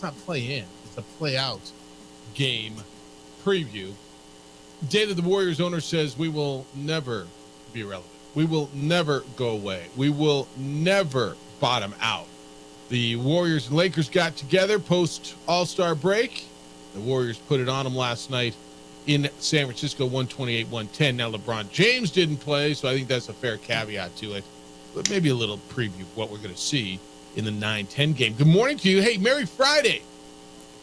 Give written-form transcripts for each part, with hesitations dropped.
not play in. It's a play out game preview. Day that the Warriors owner says we will never be relevant. We will never go away. We will never bottom out. The Warriors and Lakers got together post All-Star break. The Warriors put it on them last night in San Francisco, 128-110. Now, LeBron James didn't play, so I think that's a fair caveat to it. But maybe a little preview of what we're going to see in the 9-10 game. Good morning to you. Hey, Merry Friday.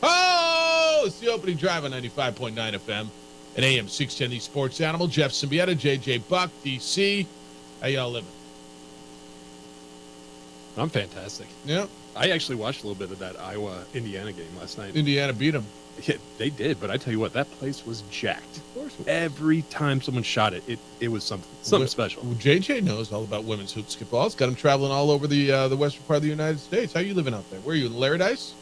Oh, it's the opening drive on 95.9 FM and AM 610, the Sports Animal. Jeff Symbieta, JJ Buck, DC. How y'all living? I'm fantastic. Yeah. I actually watched a little bit of that Iowa-Indiana game last night. Indiana beat them. Yeah, they did, but I tell you what, that place was jacked. Of course. Every time someone shot it, it was something special. Well, JJ knows all about women's hoop skip-ball. It's got him traveling all over the western part of the United States. How you living out there? Where are you, in Laradice?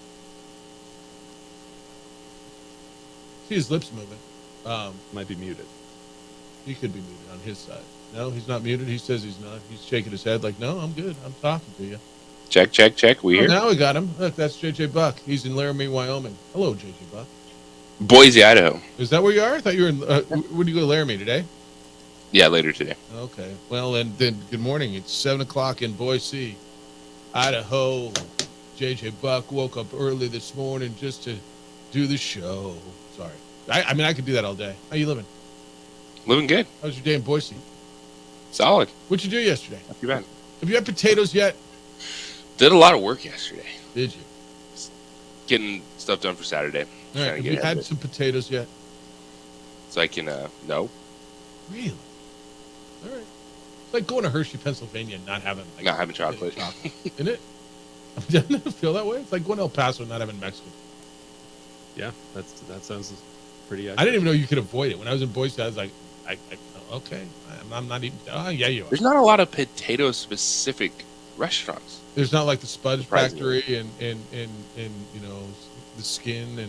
See his lips moving. Might be muted. He could be muted on his side. No, he's not muted. He says he's not. He's shaking his head like, no, I'm good. I'm talking to you. Check, check, check. We here? Now we got him. Look, that's JJ Buck. He's in Laramie, Wyoming. Hello, JJ Buck. Boise, Idaho. Is that where you are? I thought you were in. Where do you go to Laramie today? Yeah, later today. Okay. Well, and then good morning. It's 7:00 in Boise, Idaho. JJ Buck woke up early this morning just to do the show. Sorry. I mean, I could do that all day. How you living? Living good. How was your day in Boise? Solid. What'd you do yesterday? Not too bad. Have you had potatoes yet? Did a lot of work yesterday. Did you? Getting stuff done for Saturday. All right. Trying to Have get you ahead had of it. some potatoes yet? So I can, no. Really? All right. It's like going to Hershey, Pennsylvania and not having chocolate. Isn't it? Doesn't it feel that way? It's like going to El Paso and not having Mexican. Yeah, that sounds pretty accurate. I didn't even know you could avoid it. When I was in Boise, I was like, okay, I'm not eating. Oh, yeah, you are. There's not a lot of potato-specific restaurants. There's not like the Spudge Surprisingly. Factory and you know, the Skin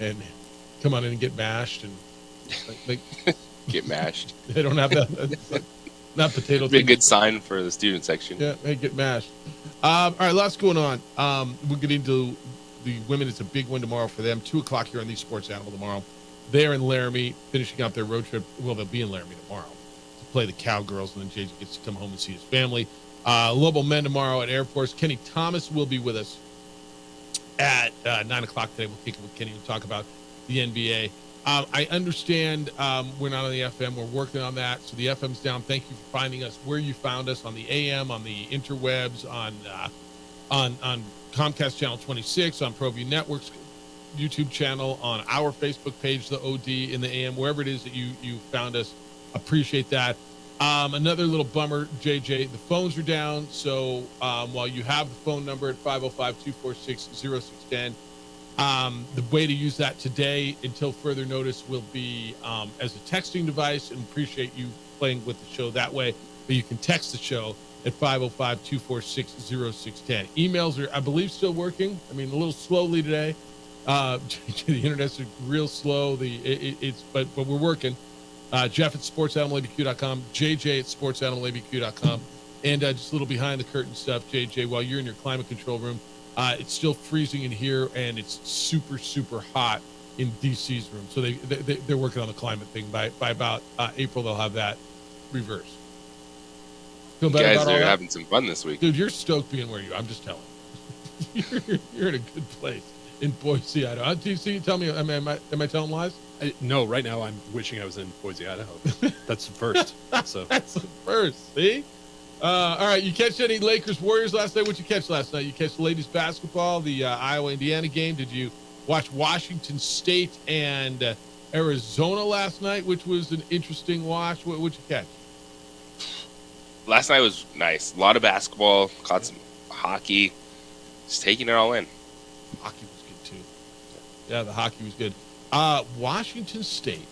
and come on in and get mashed and like Get mashed. they don't have that. It's like, not potato. Be a thing. good sign for the student section. Yeah, hey, get mashed. All right, lots going on. We're getting to the women. It's a big one tomorrow for them. 2:00 here on the Sports Animal tomorrow. They're in Laramie, finishing out their road trip. Well, they'll be in Laramie tomorrow to play the Cowgirls, and then JJ gets to come home and see his family. Lobo Men tomorrow at Air Force. Kenny Thomas will be with us at 9:00 today. We'll kick it with Kenny and talk about the NBA. I understand we're not on the FM. We're working on that. So the FM's down. Thank you for finding us where you found us on the AM, on the interwebs, on Comcast Channel 26, on ProView Network's YouTube channel, on our Facebook page, the OD in the AM, wherever it is that you found us. Appreciate that. Another little bummer, JJ, the phones are down. So while you have the phone number at 505-246-0610, the way to use that today until further notice will be as a texting device, and appreciate you playing with the show that way. But you can text the show at 505-246-0610. Emails are, I believe, still working. I mean, a little slowly today. The internet's real slow. But we're working. Jeff at sportsanimалabq.com, JJ at sportsanimалabq.com, and just a little behind the curtain stuff, JJ, while you're in your climate control room. It's still freezing in here, and it's super, super hot in DC's room. So they're working on the climate thing. By about April, they'll have that reversed. Feel You better guys about all are that? having some fun this week. Dude, you're stoked being where you are. I'm just telling you. You're in a good place in Boise, Idaho. DC, tell me, am I telling lies? No, right now I'm wishing I was in Boise, Idaho. That's the first. So That's the first. See? All right. You catch any Lakers Warriors last night? What'd you catch last night? You catch the ladies basketball, the Iowa Indiana game. Did you watch Washington State and Arizona last night, which was an interesting watch? What'd you catch? Last night was nice. A lot of basketball. Caught some hockey. Just taking it all in. Hockey was good too. Yeah, the hockey was good. Washington State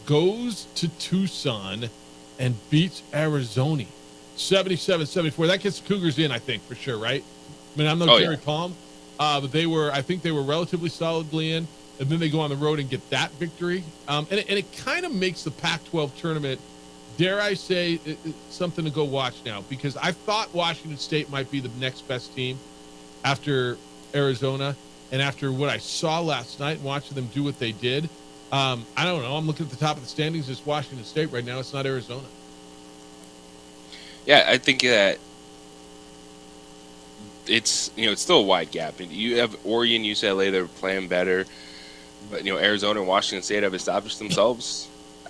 goes to Tucson and beats Arizona 77-74. That gets the Cougars in, I think, for sure, right? I mean, I'm no Jerry Palm, but I think they were relatively solidly in, and then they go on the road and get that victory. And it kind of makes the Pac-12 tournament, dare I say, something to go watch now, because I thought Washington State might be the next best team after Arizona. And after what I saw last night, watching them do what they did, I don't know. I'm looking at the top of the standings. It's Washington State right now. It's not Arizona. Yeah, I think that it's still a wide gap. And you have Oregon, UCLA, they're playing better, but Arizona and Washington State have established themselves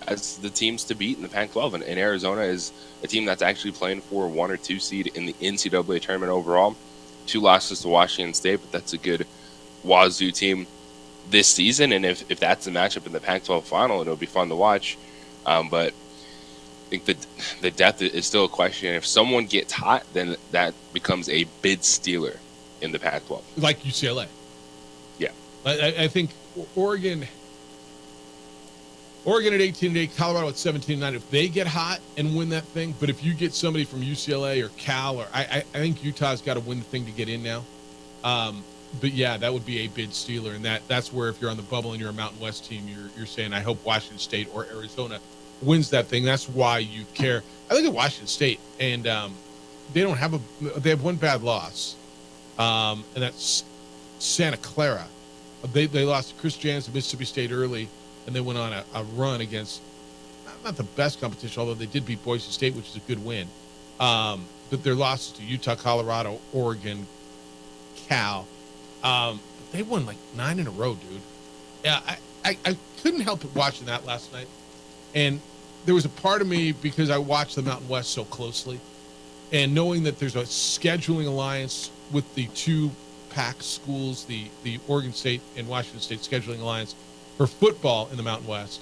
as the teams to beat in the Pac-12, and Arizona is a team that's actually playing for a 1 or 2 seed in the NCAA tournament overall. 2 losses to Washington State, but that's a good Wazoo team this season, and if that's the matchup in the Pac-12 final, it'll be fun to watch. But I think the depth is still a question. If someone gets hot, then that becomes a bid stealer in the Pac-12. Like UCLA. Yeah. I think Oregon at 18-8, Colorado at 17-9. If they get hot and win that thing, but if you get somebody from UCLA or Cal, or I think Utah's got to win the thing to get in now. But yeah, that would be a bid stealer, and that's where if you're on the bubble and you're a Mountain West team, you're saying, I hope Washington State or Arizona wins that thing. That's why you care. I look at Washington State, and they have one bad loss, and that's Santa Clara. They lost to Chris Jans at Mississippi State early, and they went on a run against not the best competition, although they did beat Boise State, which is a good win. But their losses to Utah, Colorado, Oregon, Cal. They won like 9 in a row, dude. Yeah, I couldn't help but watching that last night. And there was a part of me, because I watched the Mountain West so closely, and knowing that there's a scheduling alliance with the 2 PAC schools, the Oregon State and Washington State scheduling alliance for football in the Mountain West.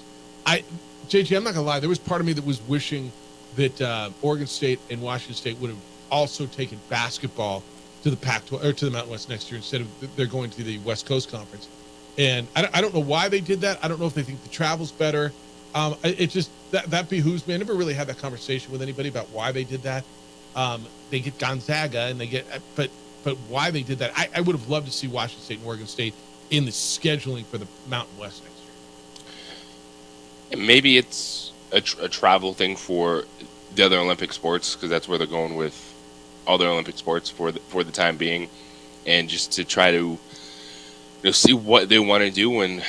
JJ, I'm not gonna lie, there was part of me that was wishing that Oregon State and Washington State would have also taken basketball to the Pac-12 or to the Mountain West next year instead of they're going to the West Coast Conference. And I don't know why they did that. I don't know if they think the travel's better. It just that behooves me. I never really had that conversation with anybody about why they did that. They get Gonzaga and they get, but why they did that, I would have loved to see Washington State and Oregon State in the scheduling for the Mountain West next year. And maybe it's a travel thing for the other Olympic sports, because that's where they're going with all their Olympic sports for the time being, and just to try to see what they want to do, and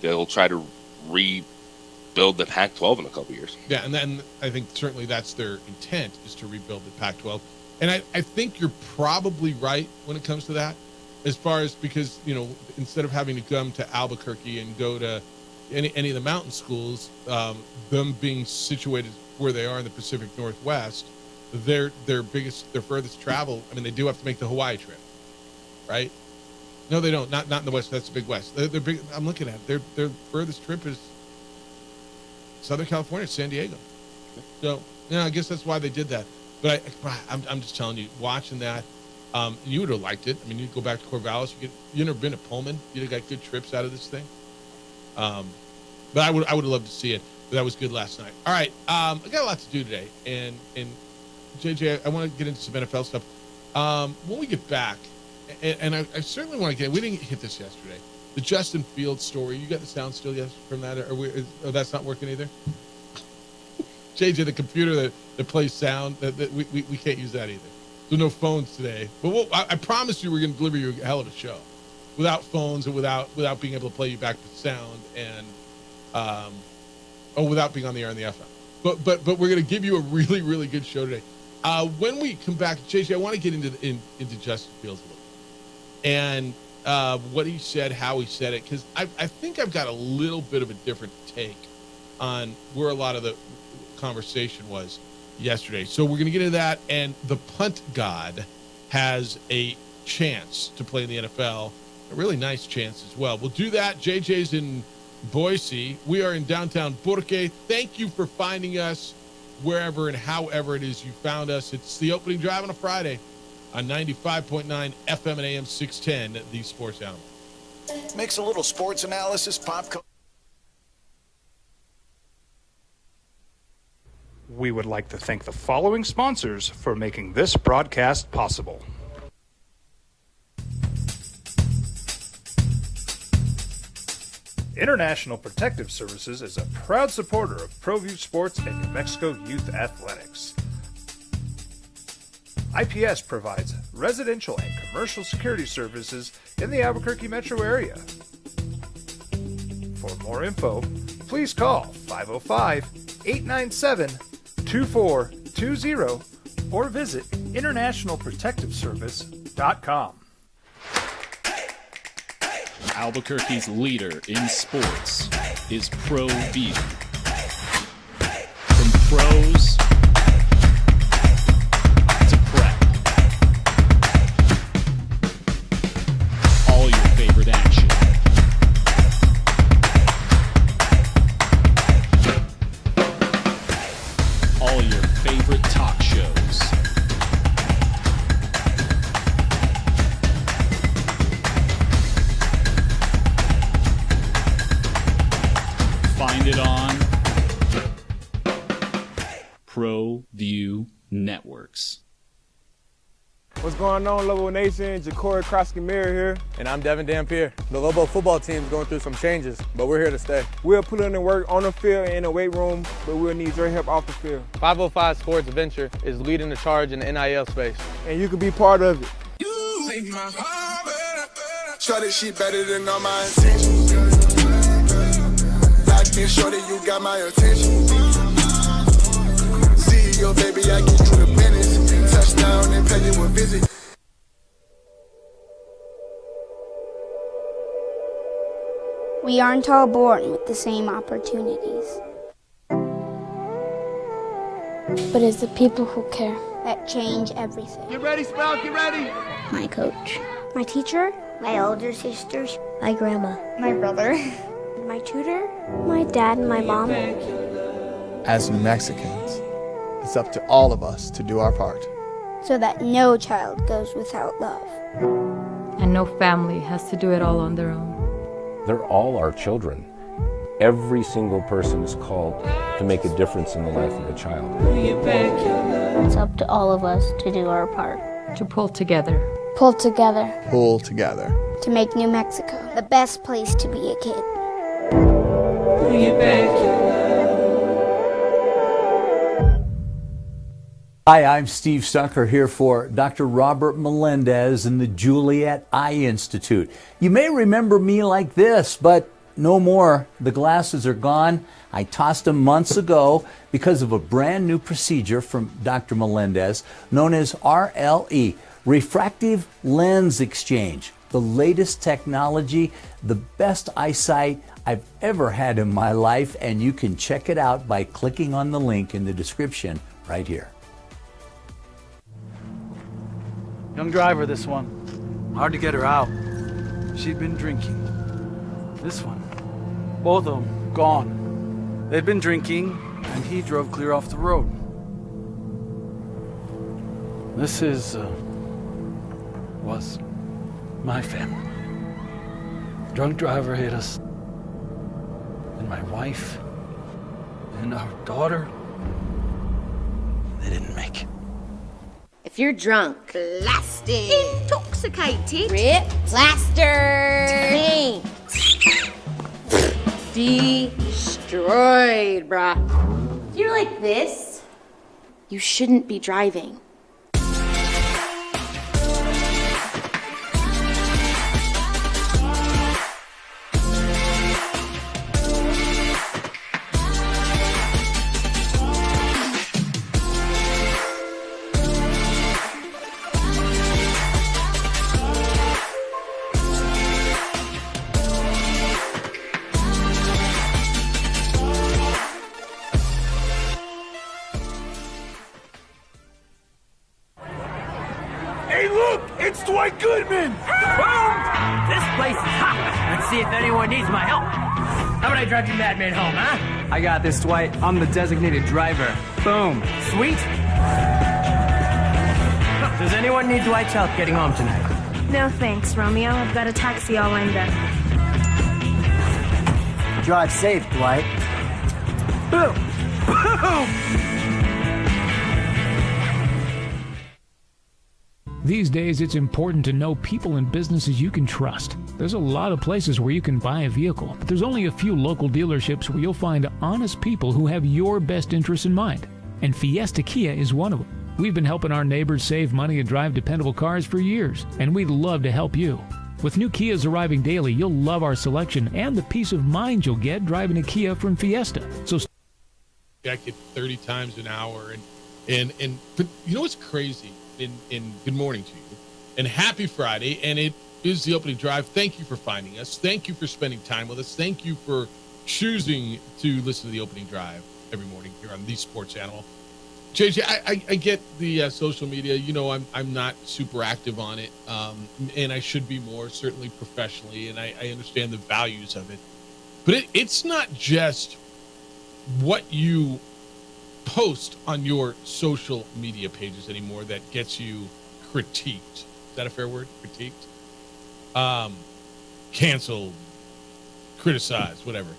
they'll try to rebuild the Pac-12 in a couple years. Yeah, and then I think certainly that's their intent, is to rebuild the Pac-12. And I think you're probably right when it comes to that, as far as, because instead of having to come to Albuquerque and go to any of the mountain schools, them being situated where they are in the Pacific Northwest, their furthest travel, I mean, they do have to make the Hawaii trip, right? No, they don't. Not in the West. That's the Big West. They're big. I'm looking at it. Their furthest trip is Southern California, San Diego. So, I guess that's why they did that. But I'm just telling you, watching that, you would have liked it. I mean, you'd go back to Corvallis. You never been to Pullman. You'd have got good trips out of this thing. But I would have loved to see it. But that was good last night. All right, I got a lot to do today, and JJ, I want to get into some NFL stuff. When we get back, and I certainly want to we didn't hit this yesterday, the Justin Fields story. You got the sound still from that? Or that's not working either? JJ, the computer that plays sound, we can't use that either. So no phones today. But I promised you we're going to deliver you a hell of a show. Without phones and without being able to play you back with sound and without being on the air on the FM. But we're going to give you a really, really good show today. When we come back, JJ, I want to get into Justin Fields a little bit. And what he said, how he said it, because I think I've got a little bit of a different take on where a lot of the conversation was yesterday. So we're going to get into that, and the punt god has a chance to play in the NFL, a really nice chance as well. We'll do that. JJ's in Boise. We are in downtown Burque. Thank you for finding us wherever and however it is you found us. It's the opening drive on a Friday on 95.9 FM and AM 610, the Sports Animal. Makes a little sports analysis, pop culture. We would like to thank the following sponsors for making this broadcast possible. International Protective Services is a proud supporter of ProView Sports and New Mexico Youth Athletics. IPS provides residential and commercial security services in the Albuquerque metro area. For more info, please call 505-897-2420 or visit internationalprotectiveservice.com. Albuquerque's leader in sports is ProView. From pros to prep, all your favorite action. All your favorite talk shows. Find it on ProView Networks. What's going on, Lobo Nation? Ja'Cory Krosky-Mir here. And I'm Devin Dampier. The Lobo football team is going through some changes, but we're here to stay. We'll put in the work on the field and in the weight room, but we'll need your help off the field. 505 Sports Venture is leading the charge in the NIL space. And you can be part of it. Shorty, she better than all my intentions. Locked in, shorty, you got my attention. CEO, baby, I get you the business. Touchdown and pay you a visit. We aren't all born with the same opportunities. But it's the people who care that change everything. Get ready, Spout, get ready. My coach, my teacher, my older sisters, my grandma, my brother, my tutor, my dad, and my mom. As New Mexicans, it's up to all of us to do our part, so that no child goes without love. And no family has to do it all on their own. They're all our children. Every single person is called to make a difference in the life of a child. It's up to all of us to do our part. To pull together. Pull together. Pull together. To make New Mexico the best place to be a kid. Hi, I'm Steve Stucker here for Dr. Robert Melendez and the Juliet Eye Institute. You may remember me like this, but no more. The glasses are gone. I tossed them months ago because of a brand new procedure from Dr. Melendez known as RLE, Refractive Lens Exchange. The latest technology, the best eyesight I've ever had in my life, and you can check it out by clicking on the link in the description right here. Young driver, this one. Hard to get her out. She'd been drinking. This one. Both of them gone. They'd been drinking, and he drove clear off the road. This was my family. Drunk driver hit us. And my wife and our daughter, they didn't make it. If you're drunk, blasted, intoxicated, Rip, plaster, destroyed, bruh. If you're like this, you shouldn't be driving. Hey, look! It's Dwight Goodman! This place is hot. Let's see if anyone needs my help. How about I drive you madman home, huh? I got this, Dwight. I'm the designated driver. Boom. Sweet. Does anyone need Dwight's help getting home tonight? No thanks, Romeo. I've got a taxi all lined up. Drive safe, Dwight. Boom! Boom! These days, it's important to know people and businesses you can trust. There's a lot of places where you can buy a vehicle, but there's only a few local dealerships where you'll find honest people who have your best interests in mind. And Fiesta Kia is one of them. We've been helping our neighbors save money and drive dependable cars for years, and we'd love to help you. With new Kias arriving daily, you'll love our selection and the peace of mind you'll get driving a Kia from Fiesta. So Jack it 30 times an hour, but you know what's crazy? And good morning to you, and happy Friday, and it is the opening drive. Thank you for finding us. Thank you for spending time with us. Thank you for choosing to listen to the opening drive every morning here on the Sports Animal. JJ, I get the social media. You know, I'm not super active on it, and I should be more, certainly professionally, and I understand the values of it. But it's not just what you post on your social media pages anymore that gets you critiqued. Is that a fair word? Critiqued? Canceled, criticized, whatever.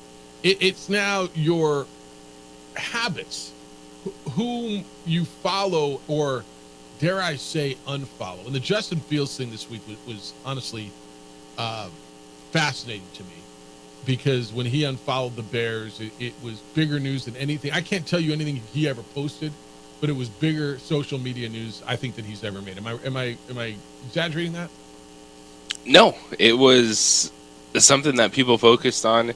It's now your habits, whom you follow, or dare I say unfollow. And the Justin Fields thing this week was honestly fascinating to me, because when he unfollowed the Bears, it was bigger news than anything. I can't tell you anything he ever posted, but it was bigger social media news I think that he's ever made. Am I exaggerating that? No, it was something that people focused on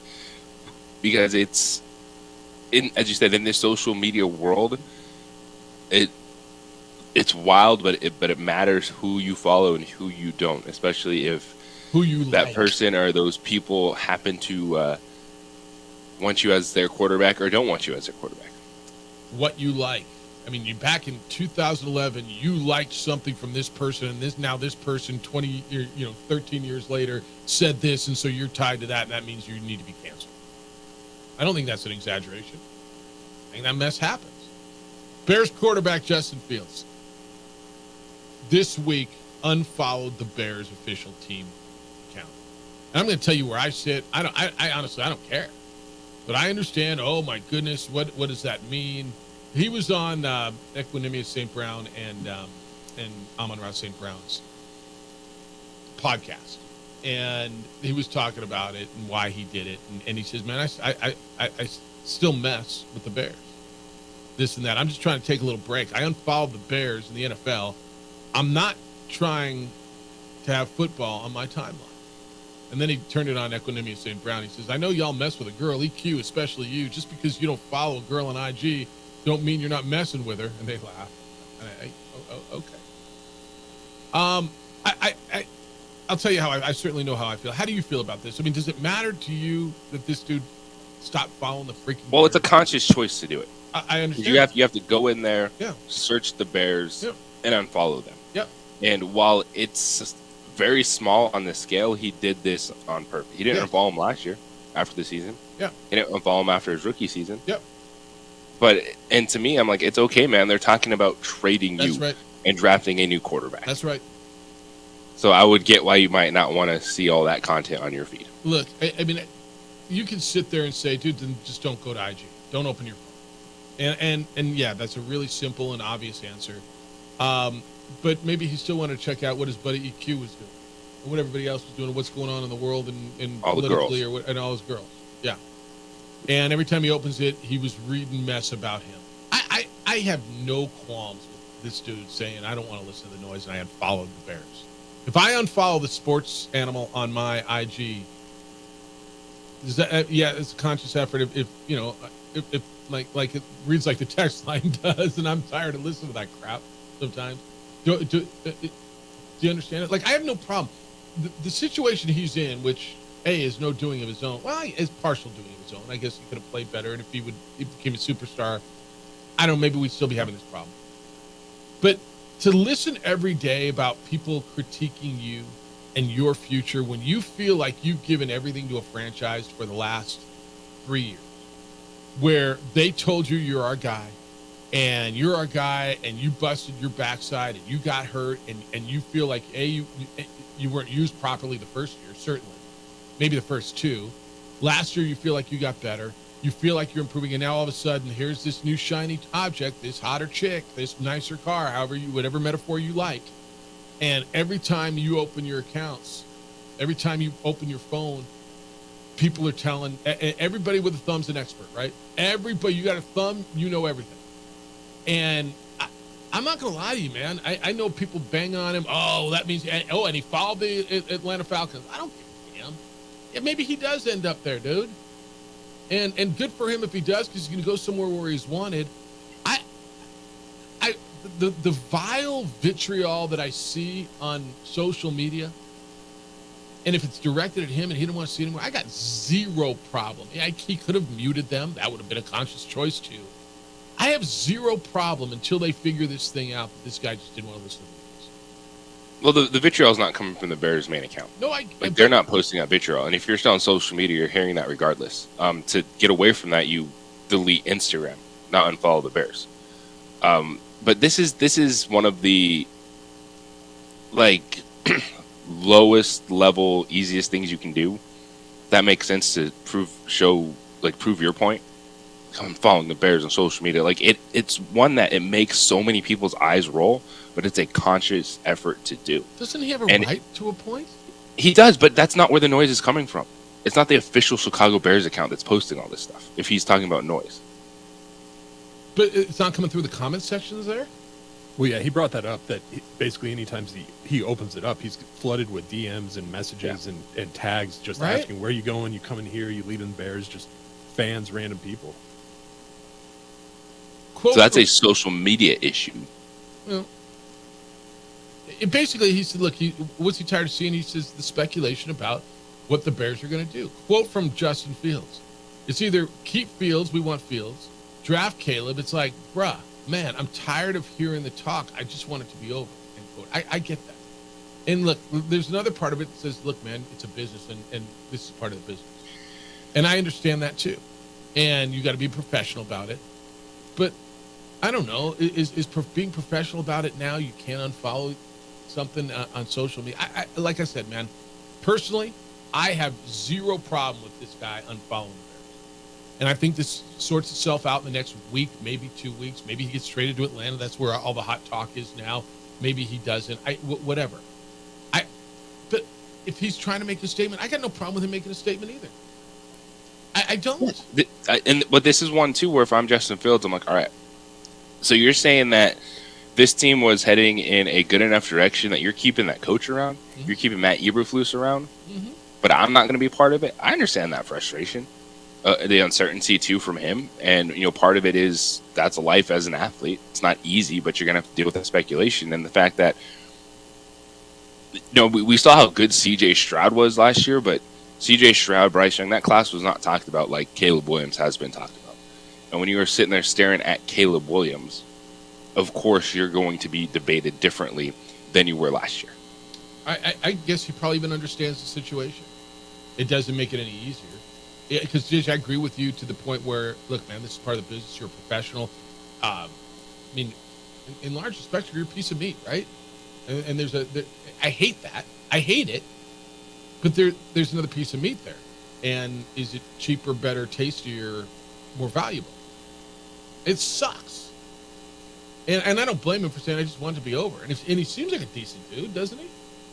because it's, as you said, in this social media world, it's wild, but it matters who you follow and who you don't, especially if who you that like. person or those people happen to want you as their quarterback or don't want you as their quarterback. What you like. I mean, back in 2011, you liked something from this person, and this person 13 years later said this, and so you're tied to that, and that means you need to be canceled. I don't think that's an exaggeration. I think that mess happens. Bears quarterback Justin Fields this week unfollowed the Bears official team account. And I'm going to tell you where I sit. I honestly don't care, but I understand. Oh my goodness, what does that mean? He was on Equanimous St. Brown and Amon-Ra St. Brown's podcast, and he was talking about it and why he did it, and he says, man, I still mess with the Bears, this and that. I'm just trying to take a little break. I unfollowed the Bears in the NFL. I'm not trying to have football on my timeline. And then he turned it on Equanimous St. Brown. He says, I know y'all mess with a girl, EQ, especially you. Just because you don't follow a girl on IG don't mean you're not messing with her. And they laugh. Okay. I'll tell you how I certainly know how I feel. How do you feel about this? I mean, does it matter to you that this dude stopped following the freaking Well, Bears? It's a conscious choice to do it. I understand. You have to go in there, yeah, search the Bears, yep, and unfollow them. Yep. And while it's very small on the scale, he did this on purpose. He didn't unfollow him last year after the season. Yeah. He didn't unfollow him after his rookie season. Yep. And to me, I'm like, it's okay, man. They're talking about trading you and drafting a new quarterback. That's right. So I would get why you might not want to see all that content on your feed. Look, I mean, you can sit there and say, dude, then just don't go to IG. Don't open your phone. And yeah, that's a really simple and obvious answer. But maybe he still wanted to check out what his buddy EQ was doing, and what everybody else was doing, and what's going on in the world and all politically, the girls. and all his girls. Yeah. And every time he opens it, he was reading mess about him. I have no qualms with this dude saying, I don't want to listen to the noise, and I unfollowed the Bears. If I unfollow the Sports Animal on my IG, is that it's a conscious effort. If you know, if like it reads like the text line does, and I'm tired of listening to that crap sometimes. Do you understand it? Like, I have no problem. The situation he's in, which is no doing of his own. Well, it's partial doing of his own. I guess he could have played better, and if he became a superstar, I don't know, maybe we'd still be having this problem. But to listen every day about people critiquing you and your future when you feel like you've given everything to a franchise for the last 3 years, where they told you you're our guy, and you're our guy, and you busted your backside, and you got hurt, and you feel like you weren't used properly the first year, certainly, maybe the first two. Last year, you feel like you got better. You feel like you're improving, and now all of a sudden, here's this new shiny object, this hotter chick, this nicer car, whatever metaphor you like. And every time you open your accounts, every time you open your phone, people are telling everybody with a thumb's an expert, right? Everybody, you got a thumb, you know everything. And I'm not going to lie to you, man. I know people bang on him. Oh, that means, and he followed the Atlanta Falcons. I don't give a damn. Yeah, maybe he does end up there, dude. And good for him if he does, because he's going to go somewhere where he's wanted. The vile vitriol that I see on social media, and if it's directed at him and he didn't want to see it anymore, I got zero problem. He could have muted them. That would have been a conscious choice too. I have zero problem until they figure this thing out that this guy just didn't want to listen to this. Well, the vitriol is not coming from the Bears main account. No, they're not posting that vitriol. And if you're still on social media, you're hearing that regardless. To get away from that, you delete Instagram, not unfollow the Bears. But this is one of the like lowest level, easiest things you can do. That makes sense to prove your point. I'm following the Bears on social media. Like it's one that it makes so many people's eyes roll, but it's a conscious effort to do. Doesn't he have a right to a point? He does, but that's not where the noise is coming from. It's not the official Chicago Bears account that's posting all this stuff. If he's talking about noise. But it's not coming through the comment sections there? Well, yeah, he brought that up, that basically anytime he opens it up, he's flooded with DMs and messages and tags just asking, where you going? You coming here? You leaving Bears? Just fans, random people. So that's a social media issue. Well, basically, he said, look, what's he tired of seeing? He says the speculation about what the Bears are going to do. Quote from Justin Fields. It's either keep Fields, we want Fields, draft Caleb. It's like, bruh, man, I'm tired of hearing the talk. I just want it to be over. End quote. I get that. And look, there's another part of it that says, look, man, it's a business, and this is part of the business. And I understand that too. And you got to be professional about it. But I don't know, is being professional about it now, you can't unfollow something on social media. Like I said, man, personally, I have zero problem with this guy unfollowing the Bears. And I think this sorts itself out in the next week, maybe 2 weeks. Maybe he gets traded to Atlanta. That's where all the hot talk is now. Maybe he doesn't. Whatever. But if he's trying to make a statement, I got no problem with him making a statement either. I don't. But this is one, too, where if I'm Justin Fields, I'm like, all right. So you're saying that this team was heading in a good enough direction that you're keeping that coach around? Mm-hmm. You're keeping Matt Eberflus around? Mm-hmm. But I'm not going to be part of it? I understand that frustration. The uncertainty, too, from him. And, part of it is that's a life as an athlete. It's not easy, but you're going to have to deal with the speculation. And the fact that, we saw how good C.J. Stroud was last year, but C.J. Stroud, Bryce Young, that class was not talked about like Caleb Williams has been talked about. And when you were sitting there staring at Caleb Williams, of course you're going to be debated differently than you were last year. I guess he probably even understands the situation. It doesn't make it any easier. Because, Dish, I agree with you to the point where, look, man, this is part of the business. You're a professional. I mean, in large respect, you're a piece of meat, right? And I hate that. I hate it. But there's another piece of meat there. And is it cheaper, better, tastier, more valuable? It sucks. And I don't blame him for saying, I just want it to be over. And he seems like a decent dude, doesn't he?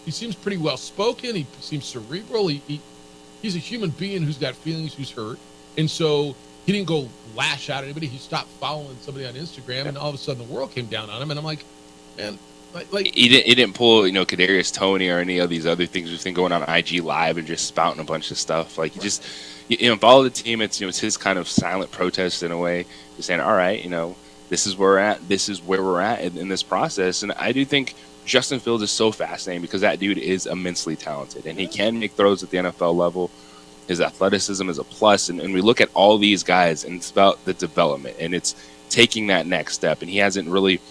He seems pretty well-spoken. He seems cerebral. He's a human being who's got feelings, who's hurt. And so he didn't go lash out at anybody. He stopped following somebody on Instagram, and all of a sudden the world came down on him. And I'm like, man, like he didn't pull, Kadarius Toney or any of these other things we've been going on IG Live and just spouting a bunch of stuff. Like, he just, follow the team. It's, it's his kind of silent protest in a way, just saying, all right, this is where we're at. This is where we're at in this process. And I do think Justin Fields is so fascinating because that dude is immensely talented and he can make throws at the NFL level. His athleticism is a plus. And we look at all these guys and it's about the development and it's taking that next step. And he hasn't really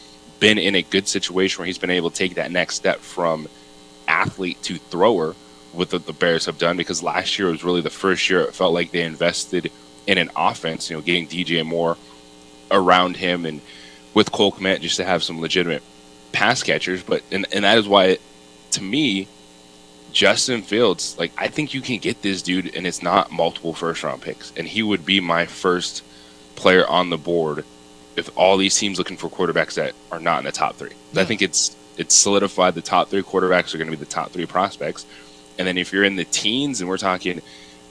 been in a good situation where he's been able to take that next step from athlete to thrower, what the Bears have done, because last year was really the first year it felt like they invested in an offense, getting DJ Moore around him and with Cole Kmet just to have some legitimate pass catchers. But and that is why, to me, Justin Fields, like, I think you can get this dude and it's not multiple first-round picks. And he would be my first player on the board if all these teams looking for quarterbacks that are not in the top three. Yeah. I think it's solidified the top three quarterbacks are going to be the top three prospects. And then if you're in the teens and we're talking,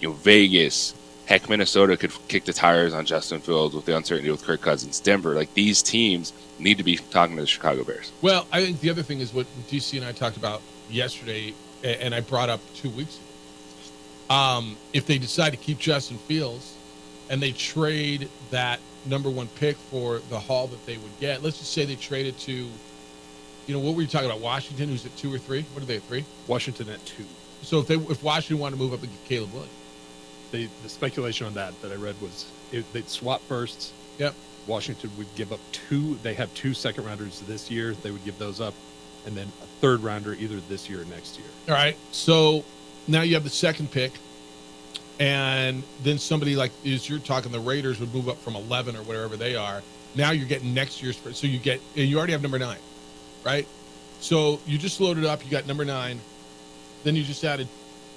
Vegas, Heck, Minnesota could kick the tires on Justin Fields with the uncertainty with Kirk Cousins. Denver, like these teams need to be talking to the Chicago Bears. Well, I think the other thing is what DC and I talked about yesterday, and I brought up 2 weeks ago. If they decide to keep Justin Fields and they trade that number 1 pick for the haul that they would get, let's just say they trade it to, what were you talking about? Washington, who's at 2 or 3? What are they at 3? Washington at 2. So if Washington wanted to move up and get Caleb Williams. The speculation on that I read was they'd swap firsts. Yep. Washington would give up 2. They have 2 second-rounders this year. They would give those up. And then a third-rounder either this year or next year. All right. So now you have the 2nd pick. And then somebody like, as you're talking, the Raiders would move up from 11 or wherever they are. Now you're getting next year's. So you already have number 9, right? So you just loaded up. You got number 9. Then you just added,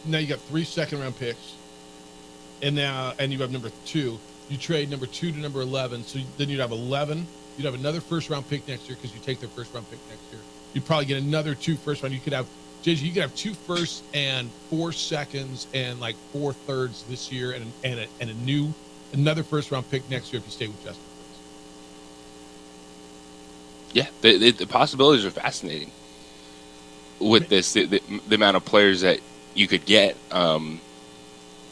now you got 3 second-round picks. And you have number 2. You trade number 2 to number 11. So then you'd have 11. You'd have another first-round pick next year because you take their first-round pick next year. You'd probably get another 2 first-round. You could have, JJ, you could have 2 firsts and 4 seconds and like 4 thirds this year and another first-round pick next year if you stay with Justin Fields. Yeah, the possibilities are fascinating with this. The amount of players that you could get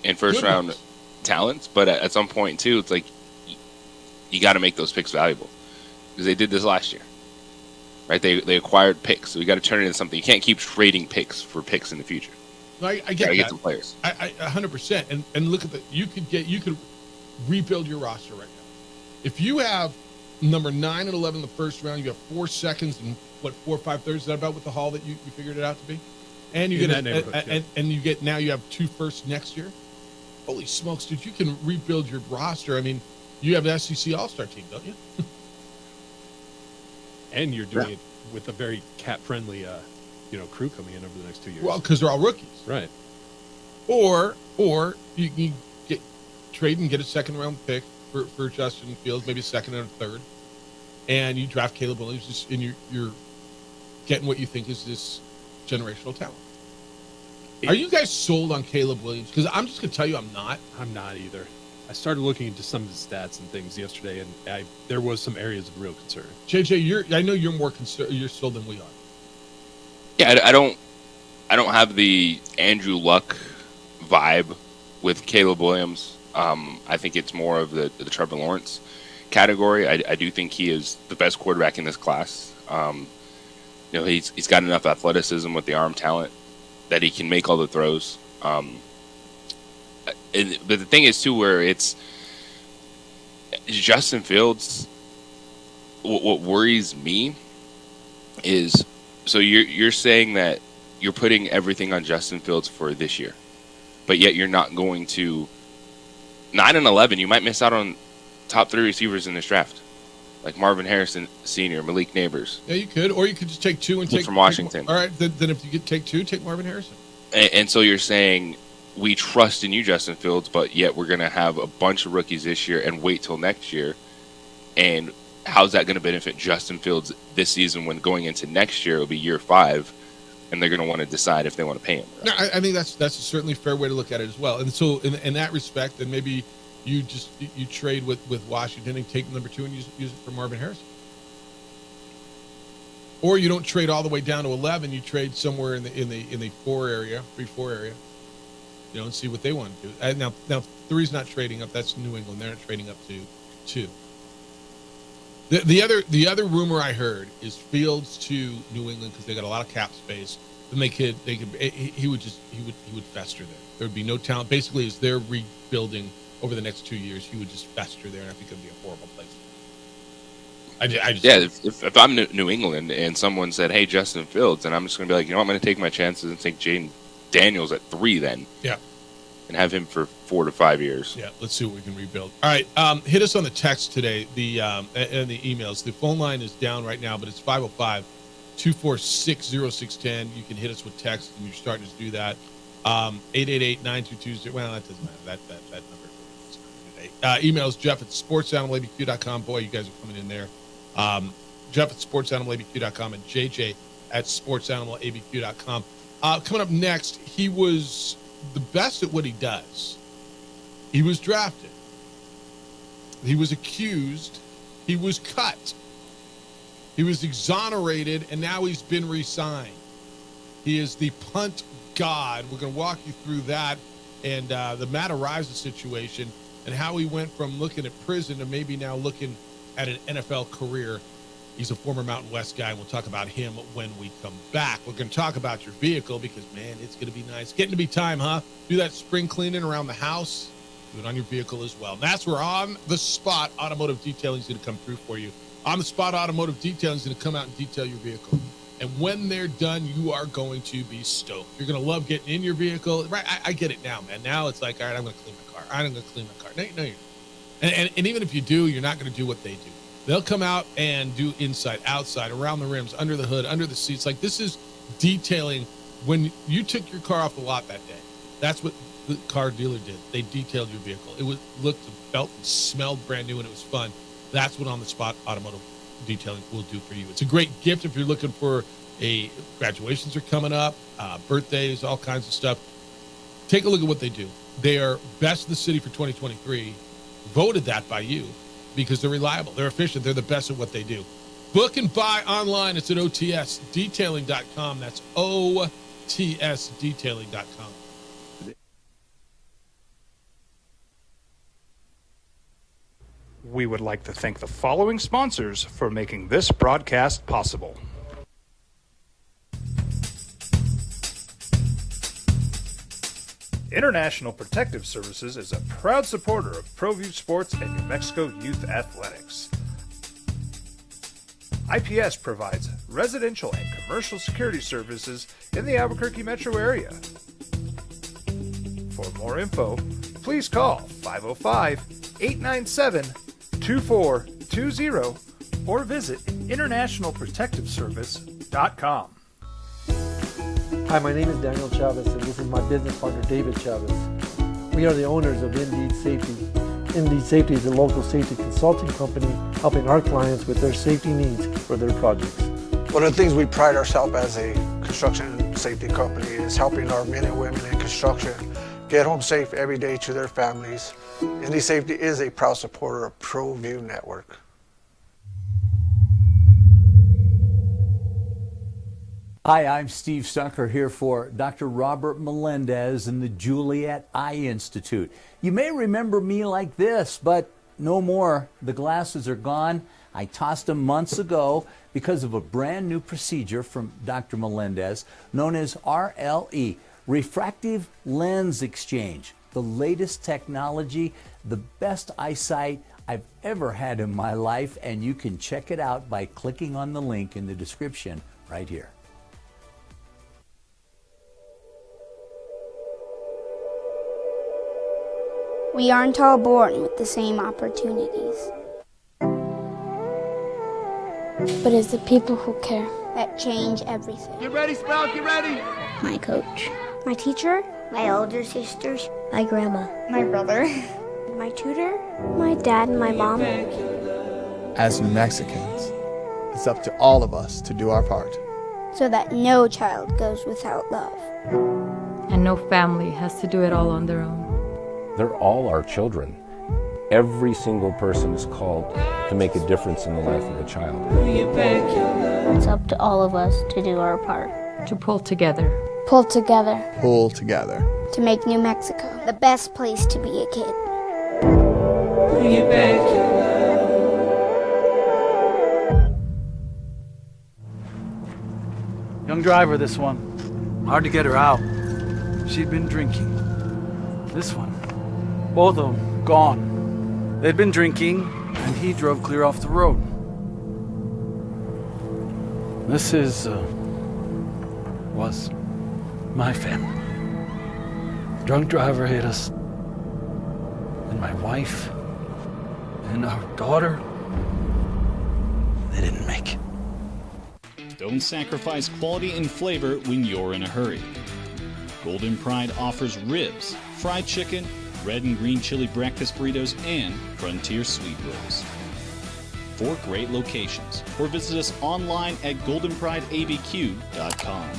in first-round talents, but at some point too, it's like you got to make those picks valuable because they did this last year, right? They acquired picks, so you got to turn it into something. You can't keep trading picks for picks in the future. No, I get that. Get some players. I 100%. And look at you could rebuild your roster right now. If you have number 9 and 11 in the first round, you have 4 seconds and 4 or 5 thirds. Is that about what the haul that you figured it out to be? And you get now you have 2 firsts next year. Holy smokes, dude! You can rebuild your roster. I mean, you have an SEC All-Star team, don't you? And you're doing it with a very cap-friendly, crew coming in over the next 2 years. Well, because they're all rookies, right? Or you can trade and get a second-round pick for Justin Fields, maybe a second and a third, and you draft Caleb Williams, and you're getting what you think is this generational talent. Are you guys sold on Caleb Williams? Because I'm just going to tell you I'm not. I'm not either. I started looking into some of his stats and things yesterday, and there was some areas of real concern. JJ, I know you're more concerned. You're sold than we are. Yeah, I don't have the Andrew Luck vibe with Caleb Williams. I think it's more of the Trevor Lawrence category. I do think he is the best quarterback in this class. He's got enough athleticism with the arm talent that he can make all the throws. But the thing is, too, where it's Justin Fields, what worries me is, so you're saying that you're putting everything on Justin Fields for this year, but yet you're not going to 9 and 11. You might miss out on top 3 receivers in this draft, like Marvin Harrison Sr., Malik Neighbors. Yeah, you could, or you could just take 2 and take from Washington. All right, then if you could take 2, take Marvin Harrison. And so you're saying we trust in you, Justin Fields, but yet we're going to have a bunch of rookies this year and wait till next year. And how's that going to benefit Justin Fields this season when going into next year, it'll be year 5, and they're going to want to decide if they want to pay him? No, I think that's a certainly fair way to look at it as well. And so in that respect, then maybe you trade with Washington and take number 2 and use it for Marvin Harrison. Or you don't trade all the way down to 11. You trade somewhere in the 3-4 area, and see what they want to do. Now 3's not trading up. That's New England. They're not trading up to 2. The other rumor I heard is Fields to New England because they got a lot of cap space. Then he would fester there. There would be no talent. Basically, as they're rebuilding over the next 2 years, he would just fester there, and I think it would be a horrible place. If I'm New England and someone said, "Hey, Justin Fields," and I'm just going to be like, I'm going to take my chances and take Jaden Daniels at 3 then. Yeah. And have him for 4 to 5 years. Yeah, let's see what we can rebuild. All right, hit us on the text today, and the emails. The phone line is down right now, but it's 505-246-0610. You can hit us with text, and you're starting to do that. 888-922. Well, that doesn't matter. That number is today. Emails Jeff@sportsanimalabq.com. Boy, you guys are coming in there. Jeff@sportsanimalabq.com and JJ@sportsanimalabq.com. Coming up next, he was the best at what he does. He was drafted. He was accused. He was cut. He was exonerated, and now he's been re-signed. He is the punt god. We're going to walk you through that and the Matt Araiza situation and how he went from looking at prison to maybe now looking at an NFL career. He's a former Mountain West guy, and we'll talk about him when we come back. We're going to talk about your vehicle because, man, it's going to be nice. Getting to be time, huh? Do that spring cleaning around the house. Do it on your vehicle as well. And that's where On the Spot Automotive Detailing is going to come through for you. On the Spot Automotive Detailing is going to come out and detail your vehicle. And when they're done, you are going to be stoked. You're going to love getting in your vehicle. Right? I get it now, man. Now it's like, all right, I'm going to clean my car. I'm going to clean my car. No, you're not. And even if you do, you're not going to do what they do. They'll come out and do inside, outside, around the rims, under the hood, under the seats. Like, this is detailing. When you took your car off the lot that day, that's what the car dealer did. They detailed your vehicle. It was looked, felt, and smelled brand new, and it was fun. That's what On the Spot Automotive Detailing will do for you. It's a great gift if you're looking for graduations are coming up, birthdays, all kinds of stuff. Take a look at what they do. They are best in the city for 2023. Voted that by you because they're reliable, they're efficient, they're the best at what they do. Book and buy online. It's at otsdetailing.com. That's otsdetailing.com. We would like to thank the following sponsors for making this broadcast possible. International Protective Services is a proud supporter of ProView Sports and New Mexico Youth Athletics. IPS provides residential and commercial security services in the Albuquerque metro area. For more info, please call 505-897-2420 or visit internationalprotectiveservice.com. Hi, my name is Daniel Chavez, and this is my business partner, David Chavez. We are the owners of Indeed Safety. Indeed Safety is a local safety consulting company helping our clients with their safety needs for their projects. One of the things we pride ourselves as a construction safety company is helping our men and women in construction get home safe every day to their families. Indeed Safety is a proud supporter of ProView Network. Hi, I'm Steve Stucker here for Dr. Robert Melendez and the Juliet Eye Institute. You may remember me like this, but no more. The glasses are gone. I tossed them months ago because of a brand new procedure from Dr. Melendez known as RLE, Refractive Lens Exchange. The latest technology, the best eyesight I've ever had in my life, and you can check it out by clicking on the link in the description right here. We aren't all born with the same opportunities. But it's the people who care that change everything. Get ready, Sprout, get ready! My coach, my teacher, my older sisters, my grandma, my brother, my tutor, my dad, and my mom. As New Mexicans, it's up to all of us to do our part. So that no child goes without love. And no family has to do it all on their own. They're all our children. Every single person is called to make a difference in the life of a child. It's up to all of us to do our part. To pull together. Pull together. Pull together. To make New Mexico the best place to be a kid. Young driver, this one. Hard to get her out. She'd been drinking. This one. Both of them gone. They'd been drinking, and he drove clear off the road. This was my family. Drunk driver hit us, and my wife, and our daughter, they didn't make it. Don't sacrifice quality and flavor when you're in a hurry. Golden Pride offers ribs, fried chicken, red and green chili breakfast burritos, and frontier sweet rolls. 4 great locations, or visit us online at goldenprideabq.com.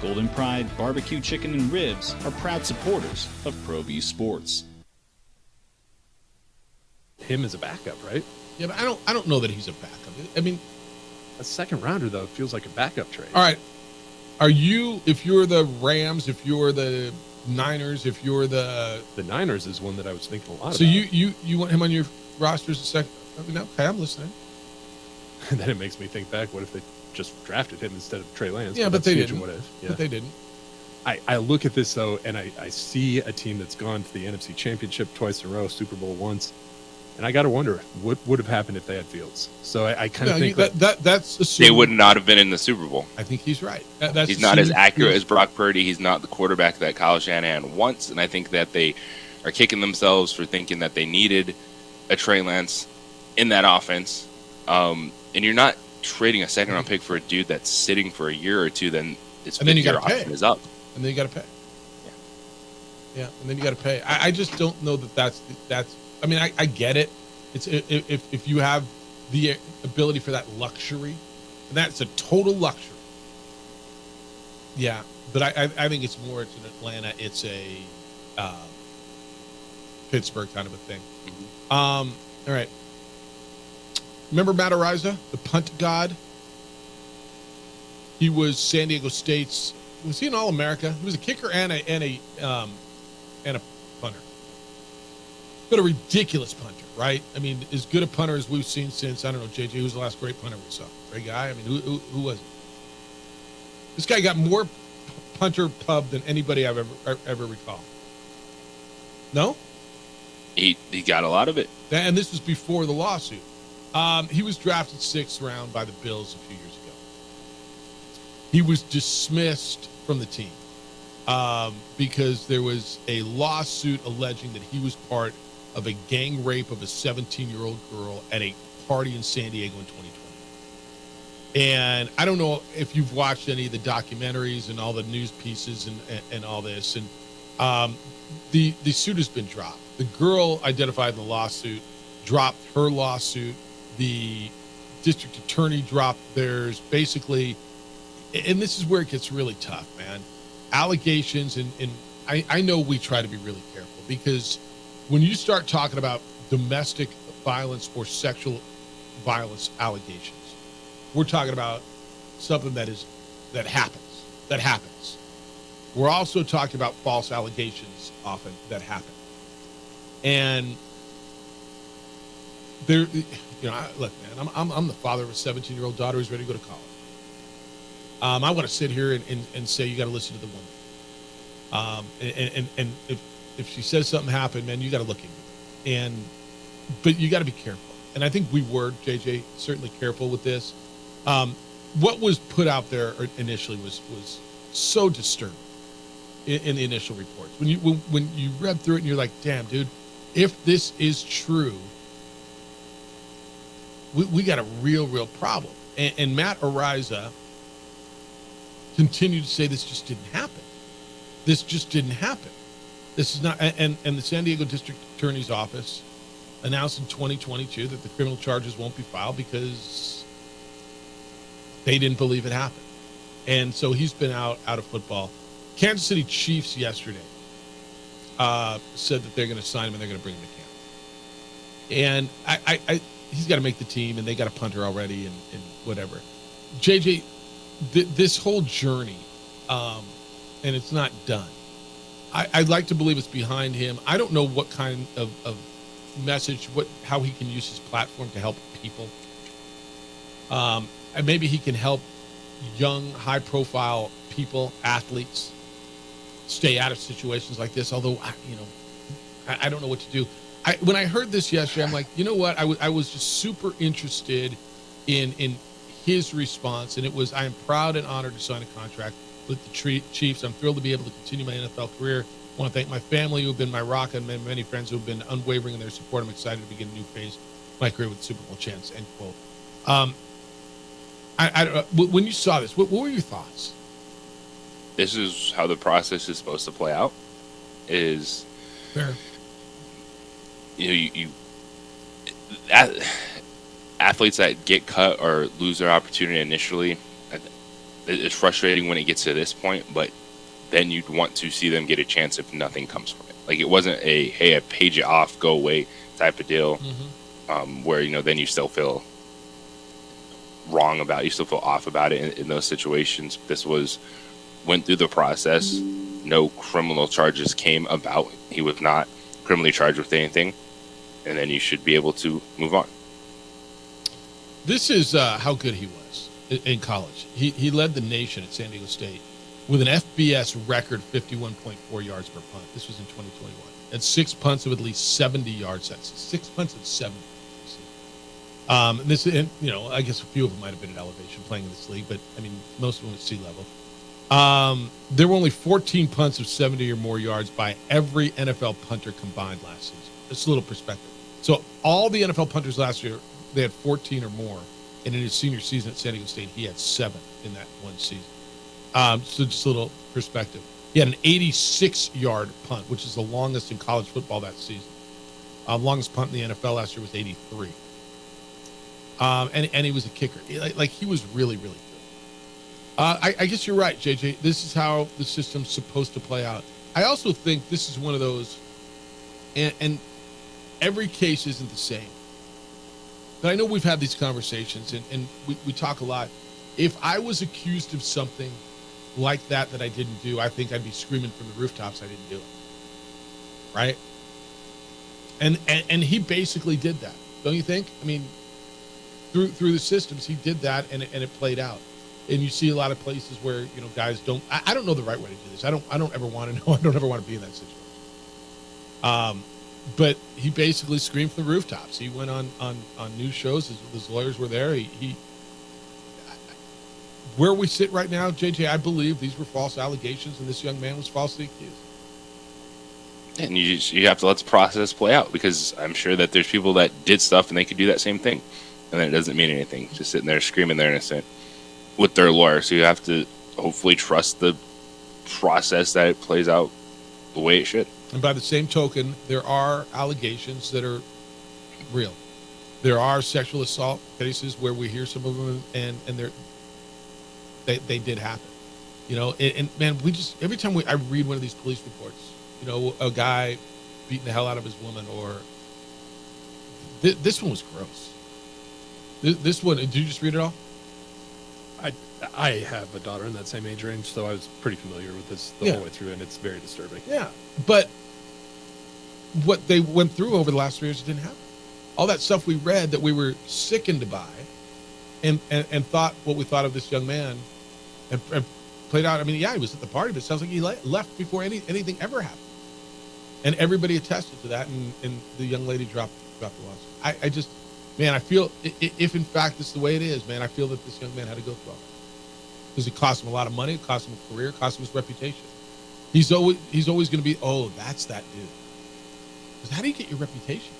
Golden Pride Barbecue Chicken and Ribs are proud supporters of ProView Sports. him as a backup, right? Yeah, but I don't know that he's a backup. I mean, a second rounder though feels like a backup trade. All right, if you're the Rams, if you're the Niners, if you're the Niners is one that I was thinking a lot about. So you want him on your roster as a second? I mean, okay, I'm listening. And then it makes me think back, what if they just drafted him instead of Trey Lance? Yeah, but they didn't. What if? Yeah. But they didn't. I look at this though, and I see a team that's gone to the NFC Championship twice in a row, Super Bowl once, and I got to wonder what would have happened if they had Fields. So I kind of think that's they would not have been in the Super Bowl. I think he's right. He's not as accurate as Brock Purdy. He's not the quarterback that Kyle Shanahan wants, and I think that they are kicking themselves for thinking that they needed a Trey Lance in that offense. And you're not trading a second-round pick for a dude that's sitting for a year or two. Then his fifth-year option is up. And then you got to pay. Yeah, and then you got to pay. I just don't know that's. I mean, I get it. It's if you have the ability for that luxury, and that's a total luxury. Yeah, but I think it's more. It's an Atlanta. It's a Pittsburgh kind of a thing. Mm-hmm. All right. Remember Matt Araiza, the punt god? He was San Diego State's. Was he an All-America? He was a kicker and a punter. But a ridiculous punter, right? I mean, as good a punter as we've seen since, I don't know, JJ, who's the last great punter we saw? Great guy? I mean, who was it? This guy got more punter pub than anybody I've ever recall. No? He got a lot of it. And this was before the lawsuit. He was drafted 6th round by the Bills a few years ago. He was dismissed from the team because there was a lawsuit alleging that he was part of a gang rape of a 17-year-old girl at a party in San Diego in 2020. And I don't know if you've watched any of the documentaries and all the news pieces and all this. And the suit has been dropped. The girl identified in the lawsuit dropped her lawsuit. The district attorney dropped theirs. Basically, and this is where it gets really tough, man. Allegations, and I know we try to be really careful, because when you start talking about domestic violence or sexual violence allegations, we're talking about something that happens. We're also talking about false allegations often that happen. And there, look, man, I'm the father of a 17-year-old daughter who's ready to go to college. I want to sit here and say you got to listen to the woman. And if she says something happened, man, you got to look into it. But you got to be careful. And I think we were, JJ, certainly careful with this. What was put out there initially was so disturbing in the initial reports. When you read through it and you're like, damn, dude, if this is true, we got a real problem. And Matt Araiza continued to say this just didn't happen. This just didn't happen. This is not, and the San Diego District Attorney's Office announced in 2022 that the criminal charges won't be filed because they didn't believe it happened. And so he's been out of football. Kansas City Chiefs yesterday said that they're going to sign him and they're going to bring him to camp. And he's got to make the team, and they got a punter already and whatever. JJ, this whole journey, and it's not done. I'd like to believe it's behind him. I don't know what kind of message, how he can use his platform to help people. And maybe he can help young, high-profile people, athletes, stay out of situations like this. Although, I don't know what to do. When I heard this yesterday, I'm like, you know what? I was just super interested in his response, and it was, I am proud and honored to sign a contract with the Chiefs. I'm thrilled to be able to continue my NFL career. I want to thank my family who have been my rock and many friends who have been unwavering in their support. I'm excited to begin a new phase of my career with Super Bowl chance, end quote. When you saw this, what were your thoughts? This is how the process is supposed to play out. Is fair. Athletes that get cut or lose their opportunity initially, it's frustrating when it gets to this point, but then you'd want to see them get a chance if nothing comes from it. Like, it wasn't a, hey, I paid you off, go away type of deal, where, you know, then you still feel wrong about it, you still feel off about it in those situations. This went through the process. No criminal charges came about. He was not criminally charged with anything. And then you should be able to move on. This is how good he was in college. He led the nation at San Diego State with an FBS record 51.4 yards per punt. This was in 2021. And 6 punts of at least 70 yards. That's 6 punts of 70. And, you know, I guess a few of them might have been at elevation playing in this league, but I mean, most of them at sea level. There were only 14 punts of 70 or more yards by every NFL punter combined last season. Just a little perspective. So all the NFL punters last year, they had 14 or more. And in his senior season at San Diego State, he had 7 in that one season. So just a little perspective. He had an 86-yard punt, which is the longest in college football that season. Longest punt in the NFL last year was 83. And he was a kicker. Like he was really, really good. I guess you're right, JJ. This is how the system's supposed to play out. I also think this is one of those, and every case isn't the same. But I know we've had these conversations, and we talk a lot. If I was accused of something like that I didn't do, I think I'd be screaming from the rooftops I didn't do it. Right? And he basically did that. Don't you think? I mean, through the systems, he did that, and it played out. And you see a lot of places where, you know, guys don't. I don't know the right way to do this. I don't ever want to know. I don't ever want to be in that situation. But he basically screamed from the rooftops. He went on news shows. His lawyers were there. Where we sit right now, JJ, I believe these were false allegations, and this young man was falsely accused. And you have to let the process play out, because I'm sure that there's people that did stuff and they could do that same thing, and then it doesn't mean anything. Just sitting there screaming they're innocent with their lawyer. So you have to hopefully trust the process that it plays out the way it should. And by the same token, there are allegations that are real. There are sexual assault cases where we hear some of them, and they did happen. You know, and man, we just, every time I read one of these police reports, you know, a guy beating the hell out of his woman, or this one was gross. This one, did you just read it all? I have a daughter in that same age range, so I was pretty familiar with this the whole way through, and it's very disturbing. Yeah, but what they went through over the last 3 years, it didn't happen. All that stuff we read that we were sickened by, and thought what we thought of this young man, and played out. I mean, yeah, he was at the party, but it sounds like he left before anything ever happened. And everybody attested to that, and the young lady dropped the lawsuit. I just, man, I feel, if in fact it's the way it is, man, I feel that this young man had to go through all that. Because it cost him a lot of money, it cost him a career, it cost him his reputation. He's always going to be, oh, that's that dude. Because how do you get your reputation?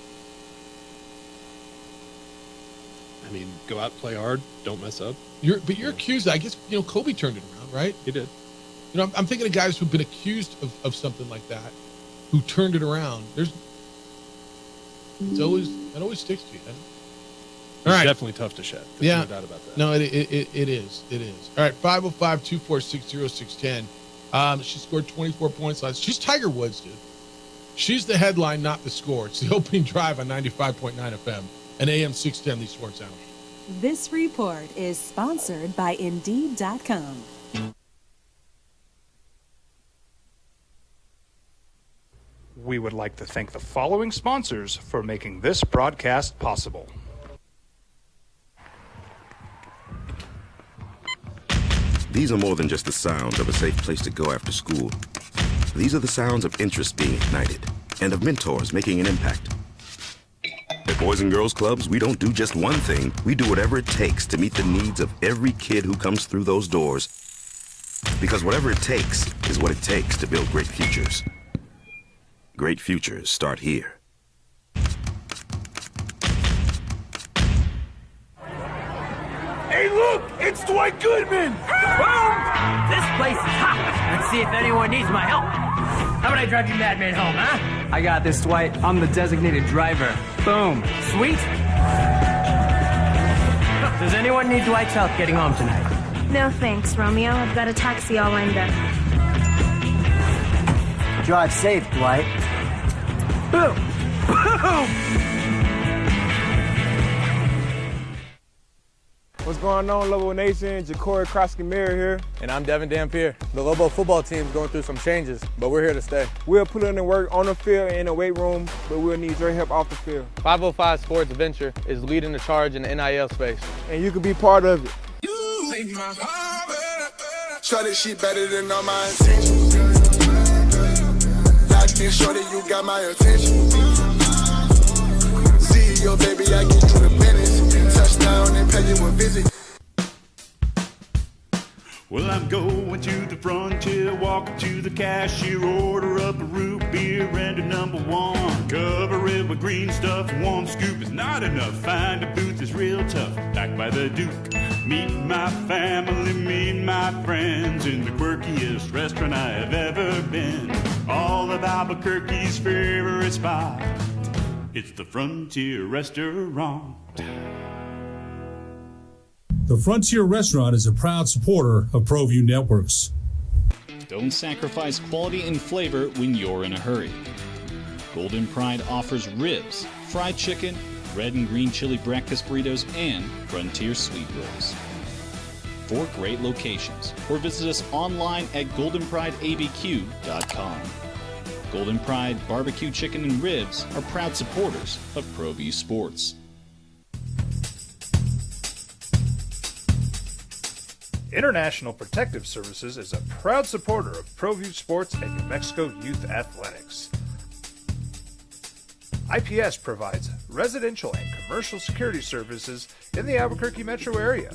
I mean, go out, play hard, don't mess up. But you're accused. I guess, you know, Kobe turned it around, right? He did. You know, I'm thinking of guys who've been accused of something like that, who turned it around. It always sticks to you. All right. It's definitely tough to shed. There's no doubt about that. No, it is. It is. All right, 505-246-0610. She scored 24 points last. She's Tiger Woods, dude. She's the headline, not the score. It's the opening drive on 95.9 FM and AM 610, the Sports Hour. This report is sponsored by Indeed.com. We would like to thank the following sponsors for making this broadcast possible. These are more than just the sounds of a safe place to go after school. These are the sounds of interest being ignited and of mentors making an impact. At Boys and Girls Clubs, we don't do just one thing. We do whatever it takes to meet the needs of every kid who comes through those doors. Because whatever it takes is what it takes to build great futures. Great futures start here. Hey, look! It's Dwight Goodman! Boom! This place is hot. Let's see if anyone needs my help. How about I drive you madman home, huh? I got this, Dwight. I'm the designated driver. Boom. Sweet. Does anyone need Dwight's help getting home tonight? No thanks, Romeo. I've got a taxi all lined up. Drive safe, Dwight. Boom! Boom! What's going on, Lobo Nation? Ja'Cory Krosky-Miller here. And I'm Devin Dampier. The Lobo football team's going through some changes, but we're here to stay. We'll put in the work on the field and in the weight room, but we'll need your help off the field. 505 Sports Venture is leading the charge in the NIL space. And you can be part of it. Shorty, she better than all my intentions. Locked in, shorty, you got my attention. CEO, baby, I get you the business. Touchdown and pay you a visit. Well, I'm going to the frontier, walking to the cashier, order up a root beer and a number one. Cover it with green stuff, one scoop is not enough. Find a booth is real tough, back by the Duke. Meet my family, meet my friends in the quirkiest restaurant I have ever been. All of Albuquerque's favorite spot, it's the Frontier Restaurant. The Frontier Restaurant is a proud supporter of ProView Networks. Don't sacrifice quality and flavor when you're in a hurry. Golden Pride offers ribs, fried chicken, red and green chili breakfast burritos, and Frontier sweet rolls. 4 great locations, or visit us online at goldenprideabq.com. Golden Pride Barbecue Chicken and Ribs are proud supporters of ProView Sports. International Protective Services is a proud supporter of ProView Sports and New Mexico Youth Athletics. IPS provides residential and commercial security services in the Albuquerque metro area.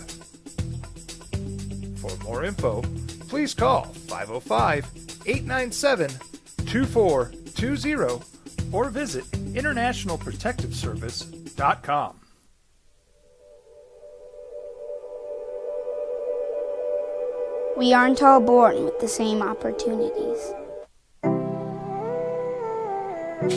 For more info, please call 505-897-2420 or visit internationalprotectiveservice.com. We aren't all born with the same opportunities.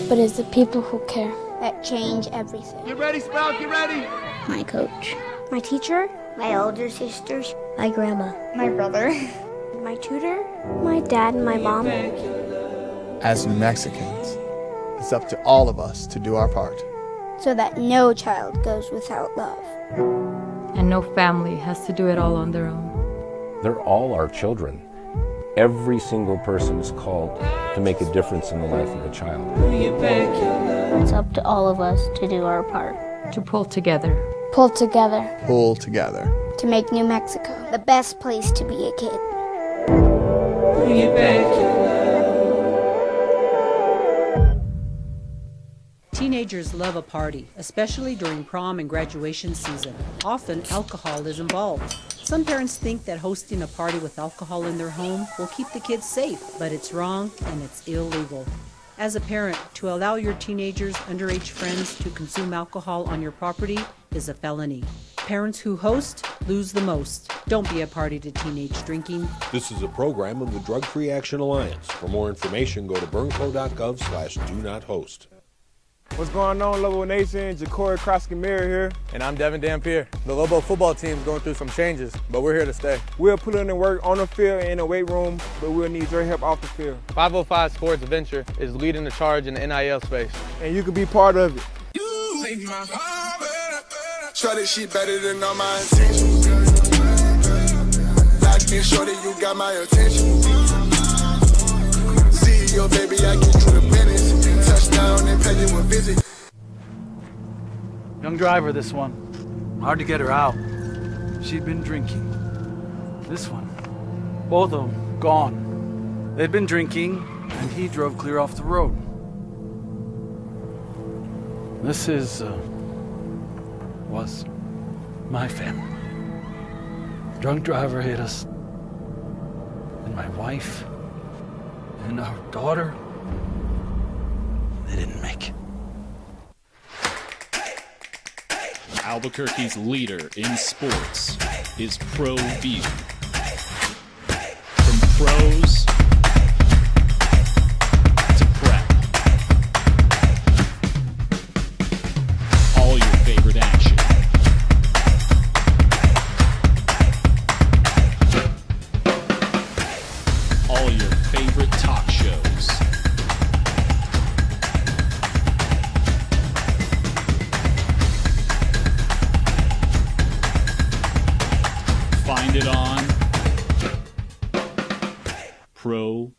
But it's the people who care that change everything. Get ready, Sprout, get ready! My coach, my teacher, my older sisters, my grandma, my brother, my tutor, my dad, and my mom. As New Mexicans, it's up to all of us to do our part. So that no child goes without love. And no family has to do it all on their own. They're all our children. Every single person is called to make a difference in the life of a child. It's up to all of us to do our part. To pull together. Pull together. Pull together. To make New Mexico the best place to be a kid. Teenagers love a party, especially during prom and graduation season. Often, alcohol is involved. Some parents think that hosting a party with alcohol in their home will keep the kids safe, but it's wrong and it's illegal. As a parent, to allow your teenagers' underage friends to consume alcohol on your property is a felony. Parents who host lose the most. Don't be a party to teenage drinking. This is a program of the Drug Free Action Alliance. For more information, go to burnco.gov/do-not-host. What's going on, Lobo Nation? Ja'Cory Krosky-Miller here. And I'm Devin Dampier. The Lobo football team's going through some changes, but we're here to stay. We'll put in the work on the field and in the weight room, but we'll need your help off the field. 505 Sports Venture is leading the charge in the NIL space. And you can be part of it. Shorty, she better than all my intentions. Locked in, shorty, you got my attention. CEO, baby, I get you the business. Touchdown and pay you a visit. Young driver, this one. Hard to get her out. She'd been drinking. This one. Both of them gone. They'd been drinking, and he drove clear off the road. This was my family. Drunk driver hit us. And my wife and our daughter, they didn't make it. Albuquerque's leader in sports is ProView. From pros to prep. All your favorite action. All your favorite talk shows.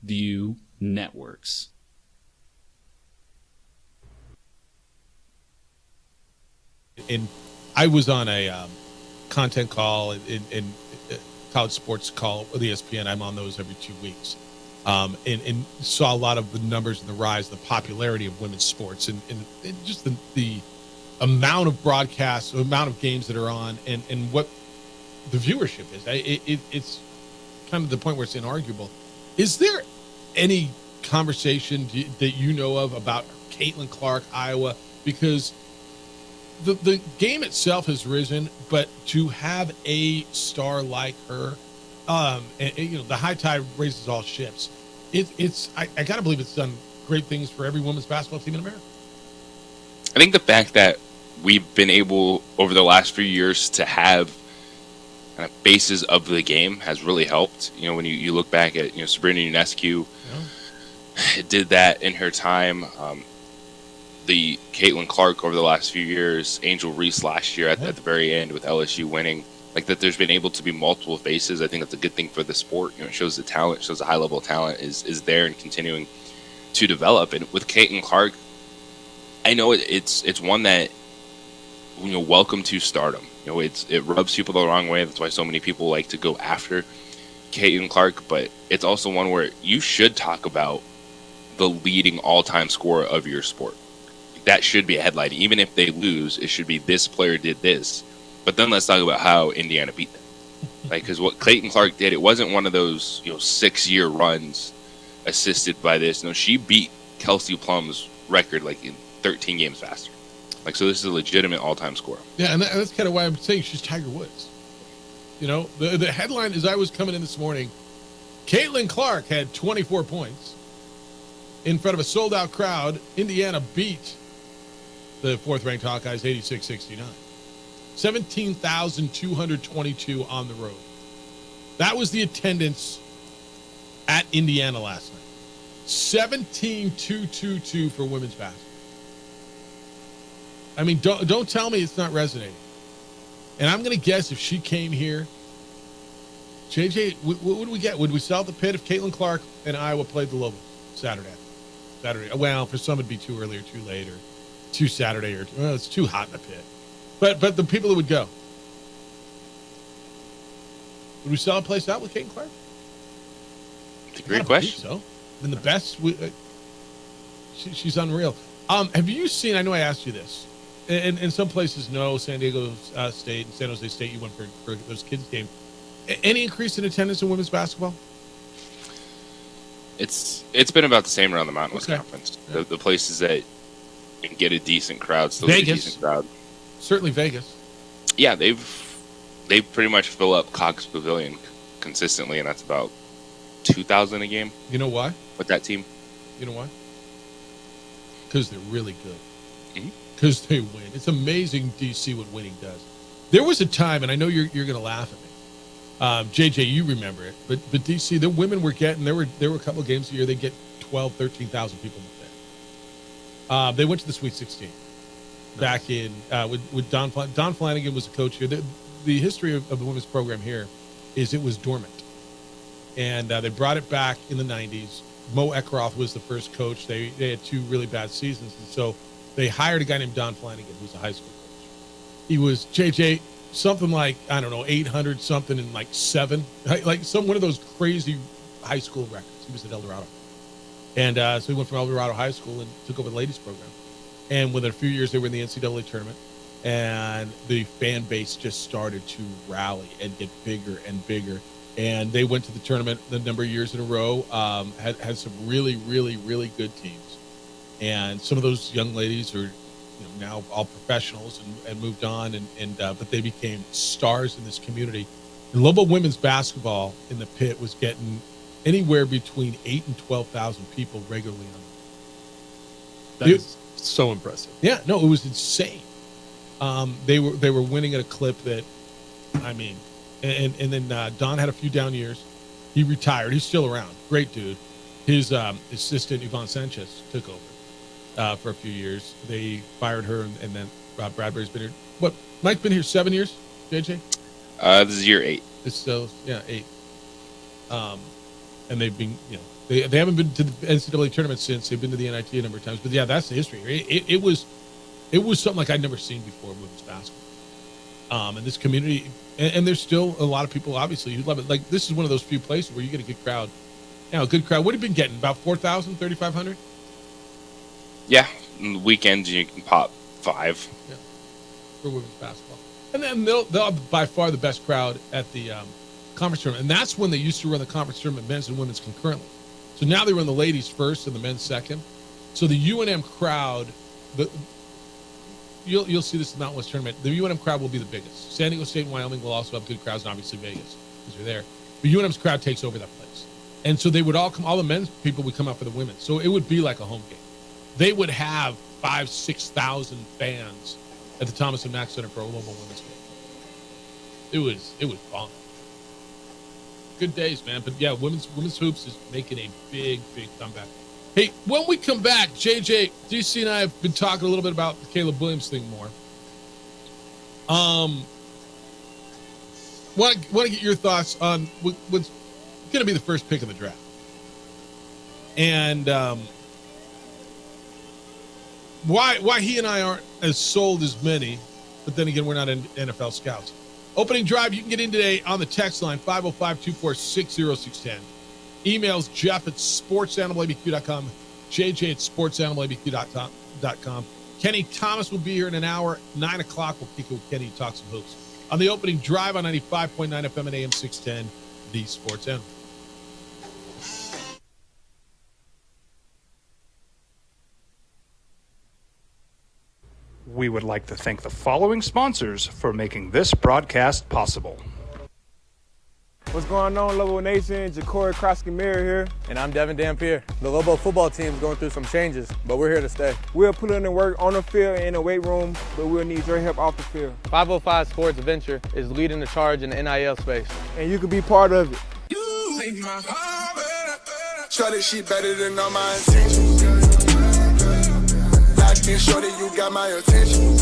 ProView Networks. And I was on a content call in college sports call with ESPN. I'm on those every 2 weeks. And saw a lot of the numbers and the rise, the popularity of women's sports, and just the amount of broadcasts, the amount of games that are on, and what the viewership is. It's kind of the point where it's inarguable. Is there any conversation that you know of about Caitlin Clark, Iowa? Because the game itself has risen, but to have a star like her, the high tide raises all ships. I gotta believe it's done great things for every women's basketball team in America. I think the fact that we've been able over the last few years to have kind of bases of the game has really helped. When you look back at Sabrina Ionescu, did that in her time. The Caitlin Clark over the last few years, Angel Reese last year at the very end with LSU winning. Like that, there's been able to be multiple faces. I think that's a good thing for the sport. It shows the talent, shows the high level of talent is there and continuing to develop. And with Caitlin Clark, I know it's one that welcome to stardom. It rubs people the wrong way. That's why so many people like to go after Caitlin Clark. But it's also one where you should talk about the leading all-time scorer of your sport. That should be a headline. Even if they lose, it should be this player did this. But then let's talk about how Indiana beat them. Because what Caitlin Clark did, it wasn't one of those 6-year runs assisted by this. No, she beat Kelsey Plum's record in 13 games faster. So this is a legitimate all-time scorer. Yeah, and that's kind of why I'm saying she's Tiger Woods. The headline as I was coming in this morning, Caitlin Clark had 24 points in front of a sold-out crowd. Indiana beat the fourth-ranked Hawkeyes 86-69. 17,222 on the road. That was the attendance at Indiana last night. 17,222 for women's basketball. I mean, don't tell me it's not resonating. And I'm going to guess if she came here, JJ, what would we get? Would we sell the pit if Caitlin Clark and Iowa played the Lobos Saturday? Well, for some it'd be too early or too late or too Saturday or it's too hot in the pit. But the people that would go, would we sell a place out with Caitlin Clark? It's a great question. So, then the best, she's unreal. Have you seen? I know I asked you this, and some places no. San Diego State and San Jose State, you went for those kids' game. Any increase in attendance in women's basketball? It's been about the same around the Mountain West Conference. Yeah. The places that get a decent crowd, still get a decent crowd. Certainly Vegas. Yeah, they pretty much fill up Cox Pavilion consistently, and that's about 2,000 a game. You know why? With that team. You know why? Because they're really good. Because they win. It's amazing, DC, what winning does. There was a time, and I know you're going to laugh at me. JJ, you remember it, but DC, the women were getting, there were a couple of games a year, they'd get 12,000, 13,000 people in the day. They went to the Sweet 16 back in, with Don Flanagan was the coach here. The history of the women's program here is it was dormant. And they brought it back in the 90s. Mo Eckroth was the first coach. They had 2 really bad seasons. And so they hired a guy named Don Flanagan, who's a high school coach. He was, JJ, something like, I don't know, 800 something in 7, like one of those crazy high school records. He was at El Dorado. And so he went from El Dorado High School and took over the ladies program. And within a few years, they were in the NCAA tournament. And the fan base just started to rally and get bigger and bigger. And they went to the tournament a number of years in a row, had some really, really, really good teams. And some of those young ladies are now all professionals and moved on, but they became stars in this community. And Lobo women's basketball in the pit was getting anywhere between 8,000 and 12,000 people regularly on it. That is so impressive. Yeah, no, it was insane. They were winning at a clip that, I mean, and then Don had a few down years. He retired. He's still around. Great dude. His assistant Yvonne Sanchez took over for a few years. They fired her, and then Rob Bradbury's been here. What? Mike's been here 7 years. JJ. This is year 8. It's still 8. And they've been They haven't been to the NCAA tournament since. They've been to the NIT a number of times. But yeah, that's the history. It was something like I'd never seen before in women's basketball. And this community, and there's still a lot of people, obviously, who love it. Like, this is one of those few places where you get a good crowd. You know, a good crowd. What have you been getting? About 4,000, 3,500? Yeah. On the weekends, you can pop 5. Yeah. For women's basketball. And then they'll have by far the best crowd at the conference tournament. And that's when they used to run the conference tournament, men's and women's concurrently. So now they run the ladies first and the men's second. So the UNM crowd, you'll see this in the Mountain West tournament. The UNM crowd will be the biggest. San Diego State and Wyoming will also have good crowds, and obviously Vegas, because they're there. But UNM's crowd takes over that place. And so they would all come, all the men's people would come out for the women. So it would be like a home game. They would have 5,000, 6,000 fans at the Thomas and Mack Center for a Louisville women's game. It was fun. Good days, man. But yeah, women's hoops is making a big comeback. Hey, when we come back, JJ, DC and I have been talking a little bit about the Caleb Williams thing more. Want to get your thoughts on what's going to be the first pick of the draft, and why he and I aren't as sold as many, but then again, we're not NFL scouts. Opening drive, you can get in today on the text line, 505-246-0610. Emails, Jeff at sportsanimалabq.com, JJ at sportsanimалabq.com. Kenny Thomas will be here in an hour. 9 o'clock, we'll kick it with Kenny to talk some hoops. On the opening drive on 95.9 FM and AM 610, the Sports Animal. We would like to thank the following sponsors for making this broadcast possible. What's going on, Lobo Nation? Ja'Cory Krosky-Miller here. And I'm Devin Dampier. The Lobo football team is going through some changes, but we're here to stay. We'll put in the work on the field and in the weight room, but we'll need your help off the field. 505 Sports Venture is leading the charge in the NIL space. And you can be part of it. Shorty, she better than all my intentions. Locked in, shorty, you got my attention.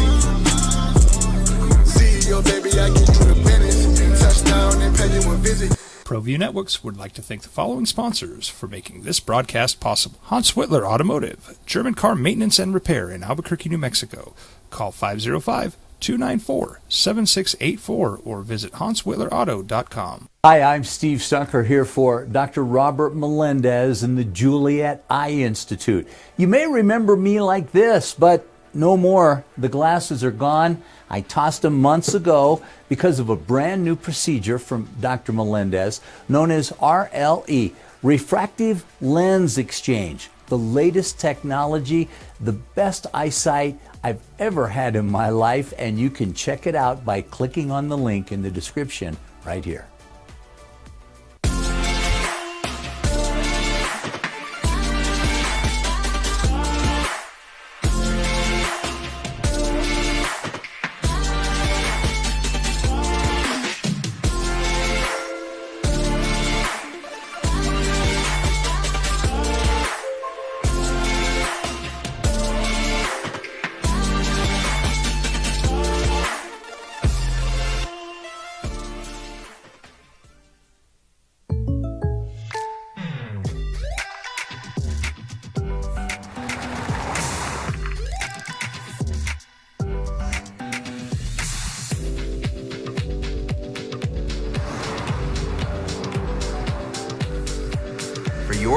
CEO, baby, I get you the business. Touchdown and pay you a visit. ProView Networks would like to thank the following sponsors for making this broadcast possible. Hans Whitler Automotive, German car maintenance and repair in Albuquerque, New Mexico. Call 505-294-7684 or visit hanswhitlerauto.com. Hi, I'm Steve Stucker here for Dr. Robert Melendez and the Juliet Eye Institute. You may remember me like this, but no more. The glasses are gone. I tossed them months ago because of a brand new procedure from Dr. Melendez known as RLE, Refractive Lens Exchange. The latest technology, the best eyesight I've ever had in my life, and you can check it out by clicking on the link in the description right here.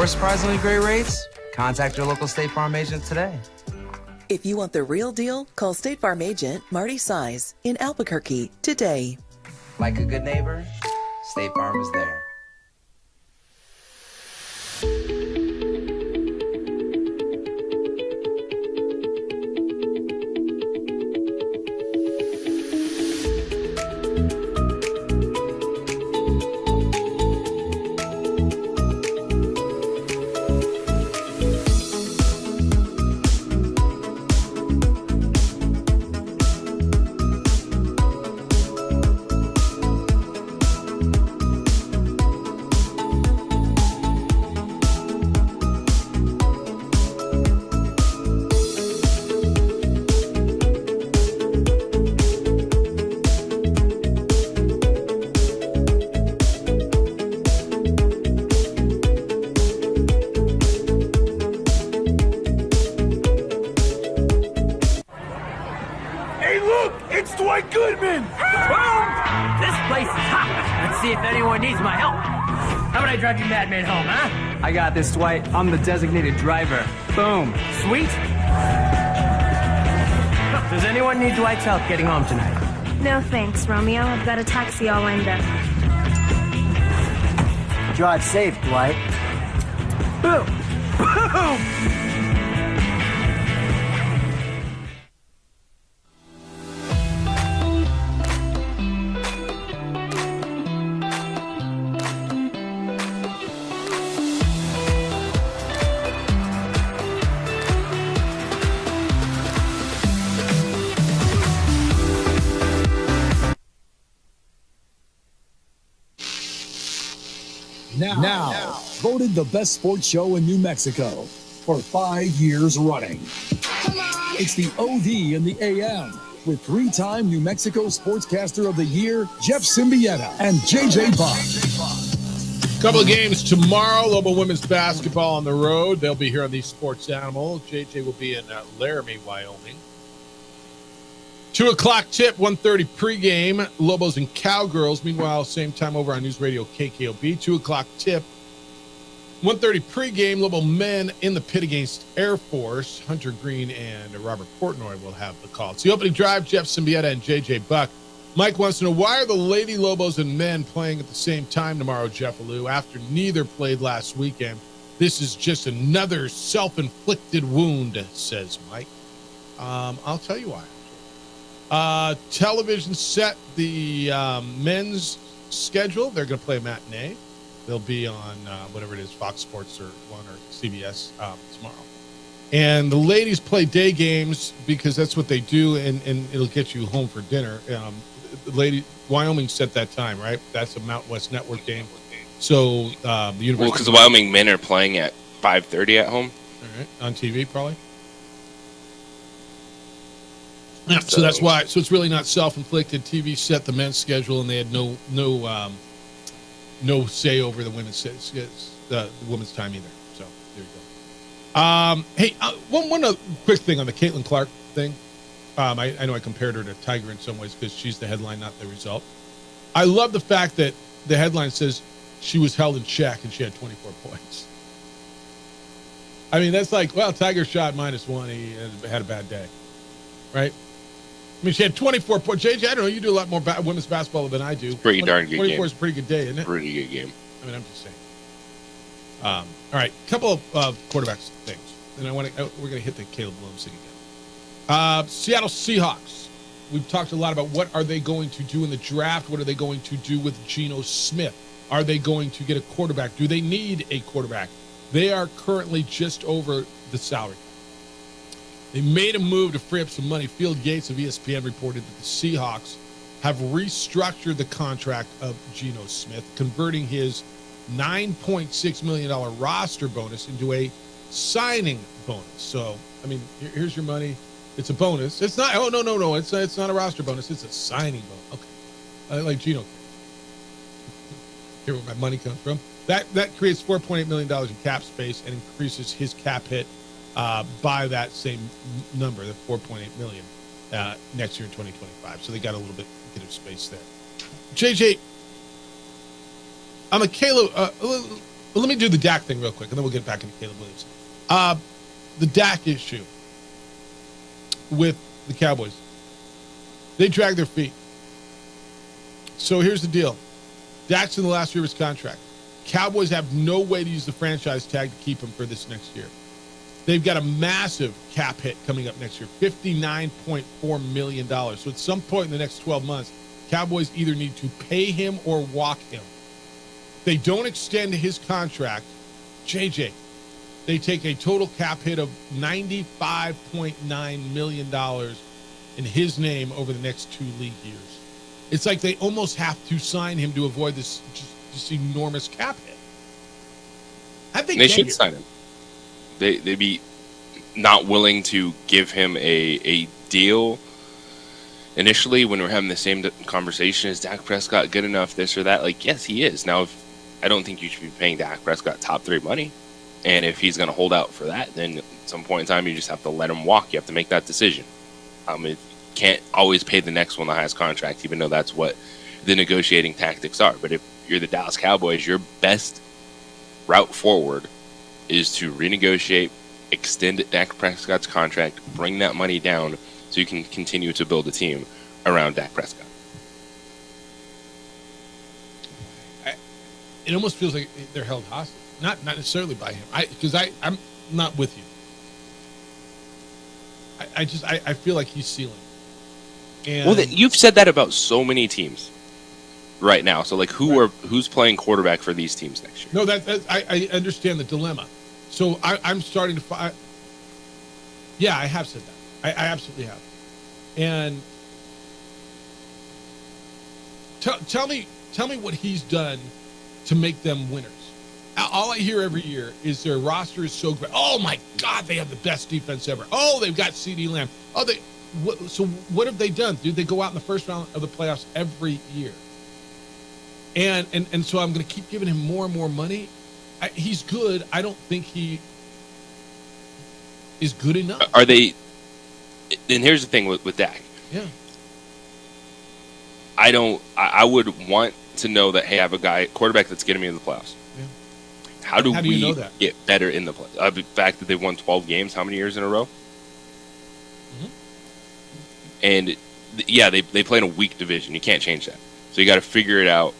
Surprisingly great rates? Contact your local State Farm agent today. If you want the real deal, call State Farm agent Marty Size in Albuquerque today. Like a good neighbor, State Farm is there. it's Dwight Goodman! Boom! This place is hot. Let's see if anyone needs my help. How about I drive you madman home, huh? I got this, Dwight. I'm the designated driver. Boom. Sweet. Does anyone need Dwight's help getting home tonight? No thanks, Romeo. I've got a taxi all lined up. Drive safe, Dwight. Boom! Boom! Now, voted the best sports show in New Mexico for 5 years running. It's the OD in the AM with 3-time New Mexico Sportscaster of the Year, Jeff Symbieta and JJ Buck. Couple of games tomorrow. Lobo women's basketball on the road. They'll be here on the Sports Animal. JJ will be in Laramie, Wyoming. 2 o'clock tip, 1:30 pregame. Lobos and Cowgirls. Meanwhile, same time over on News Radio KKOB. 2 o'clock tip, 1:30 pregame. Lobo men in the pit against Air Force. Hunter Green and Robert Portnoy will have the call. It's the opening drive. Jeff Symbieta and JJ Buck. Mike wants to know, why are the Lady Lobos and men playing at the same time tomorrow, Jeff Alou, after neither played last weekend? This is just another self-inflicted wound, says Mike. I'll tell you why. Television set the men's schedule. They're going to play a matinee. They'll be on whatever it is, Fox Sports or One or CBS tomorrow. And the ladies play day games because that's what they do, and it'll get you home for dinner. Wyoming set that time, right? That's a Mountain West Network game. So the University. Well, because the Wyoming men are playing at 5:30 at home. All right, on TV probably. Yeah, so that's why. So it's really not self-inflicted. TV set the men's schedule, and they had no say over the women's the women's time either. So there you go. Hey, one quick thing on the Caitlin Clark thing. I know I compared her to Tiger in some ways because she's the headline, not the result. I love the fact that the headline says she was held in check and she had 24 points. I mean, that's like, well, Tiger shot -1. He had a bad day, right? I mean, she had 24 points. JJ, I don't know. You do a lot more women's basketball than I do. Pretty darn good 24 game. is a pretty good day, isn't it? Pretty good game. I mean, I'm just saying. All right, couple of quarterbacks things, and we're going to hit the Caleb Williams thing again. Seattle Seahawks. We've talked a lot about what are they going to do in the draft. What are they going to do with Geno Smith? Are they going to get a quarterback? Do they need a quarterback? They are currently just over the salary. They made a move to free up some money. Field Yates of ESPN reported that the Seahawks have restructured the contract of Geno Smith, converting his $9.6 million roster bonus into a signing bonus. So, I mean, here's your money. It's a bonus. It's not. Oh, no. It's not a roster bonus. It's a signing bonus. Okay, like Geno. Here, where my money comes from. That creates $4.8 million in cap space and increases his cap hit by that same number, the $4.8 million next year in 2025. So they got a little bit of space there. JJ, I'm a Caleb. Let me do the Dak thing real quick, and then we'll get back into Caleb Williams. The Dak issue with the Cowboys. They drag their feet. So here's the deal. Dak's in the last year of his contract. Cowboys have no way to use the franchise tag to keep him for this next year. They've got a massive cap hit coming up next year, $59.4 million. So at some point in the next 12 months, Cowboys either need to pay him or walk him. If they don't extend his contract, JJ, they take a total cap hit of $95.9 million in his name over the next 2 league years. It's like they almost have to sign him to avoid this just enormous cap hit. I think they should sign him. They'd be not willing to give him a deal initially when we're having the same conversation. Is Dak Prescott good enough, this or that? Like, yes, he is. Now, I don't think you should be paying Dak Prescott top 3 money. And if he's going to hold out for that, then at some point in time, you just have to let him walk. You have to make that decision. If can't always pay the next one the highest contract, even though that's what the negotiating tactics are. But if you're the Dallas Cowboys, your best route forward is to renegotiate, extend Dak Prescott's contract, bring that money down so you can continue to build a team around Dak Prescott. It almost feels like they're held hostage, not necessarily by him. Because I'm not with you. I feel like he's ceiling. And You've said that about so many teams right now. So like, who's playing quarterback for these teams next year? No, I understand the dilemma. So I'm starting to find. Yeah, I have said that. I absolutely have. And tell me what he's done to make them winners. All I hear every year is their roster is so great. Oh my God, they have the best defense ever. Oh, they've got CeeDee Lamb. So what have they done? Dude, they go out in the first round of the playoffs every year. And so I'm going to keep giving him more and more money. He's good. I don't think he is good enough. Are they? And here's the thing with Dak. Yeah. I would want to know that, hey, I have a quarterback that's getting me in the playoffs. Yeah. How do you we know that? get better in the playoffs? The fact that they've won 12 games, how many years in a row? Mm-hmm. And they play in a weak division. You can't change that. So you got to figure it out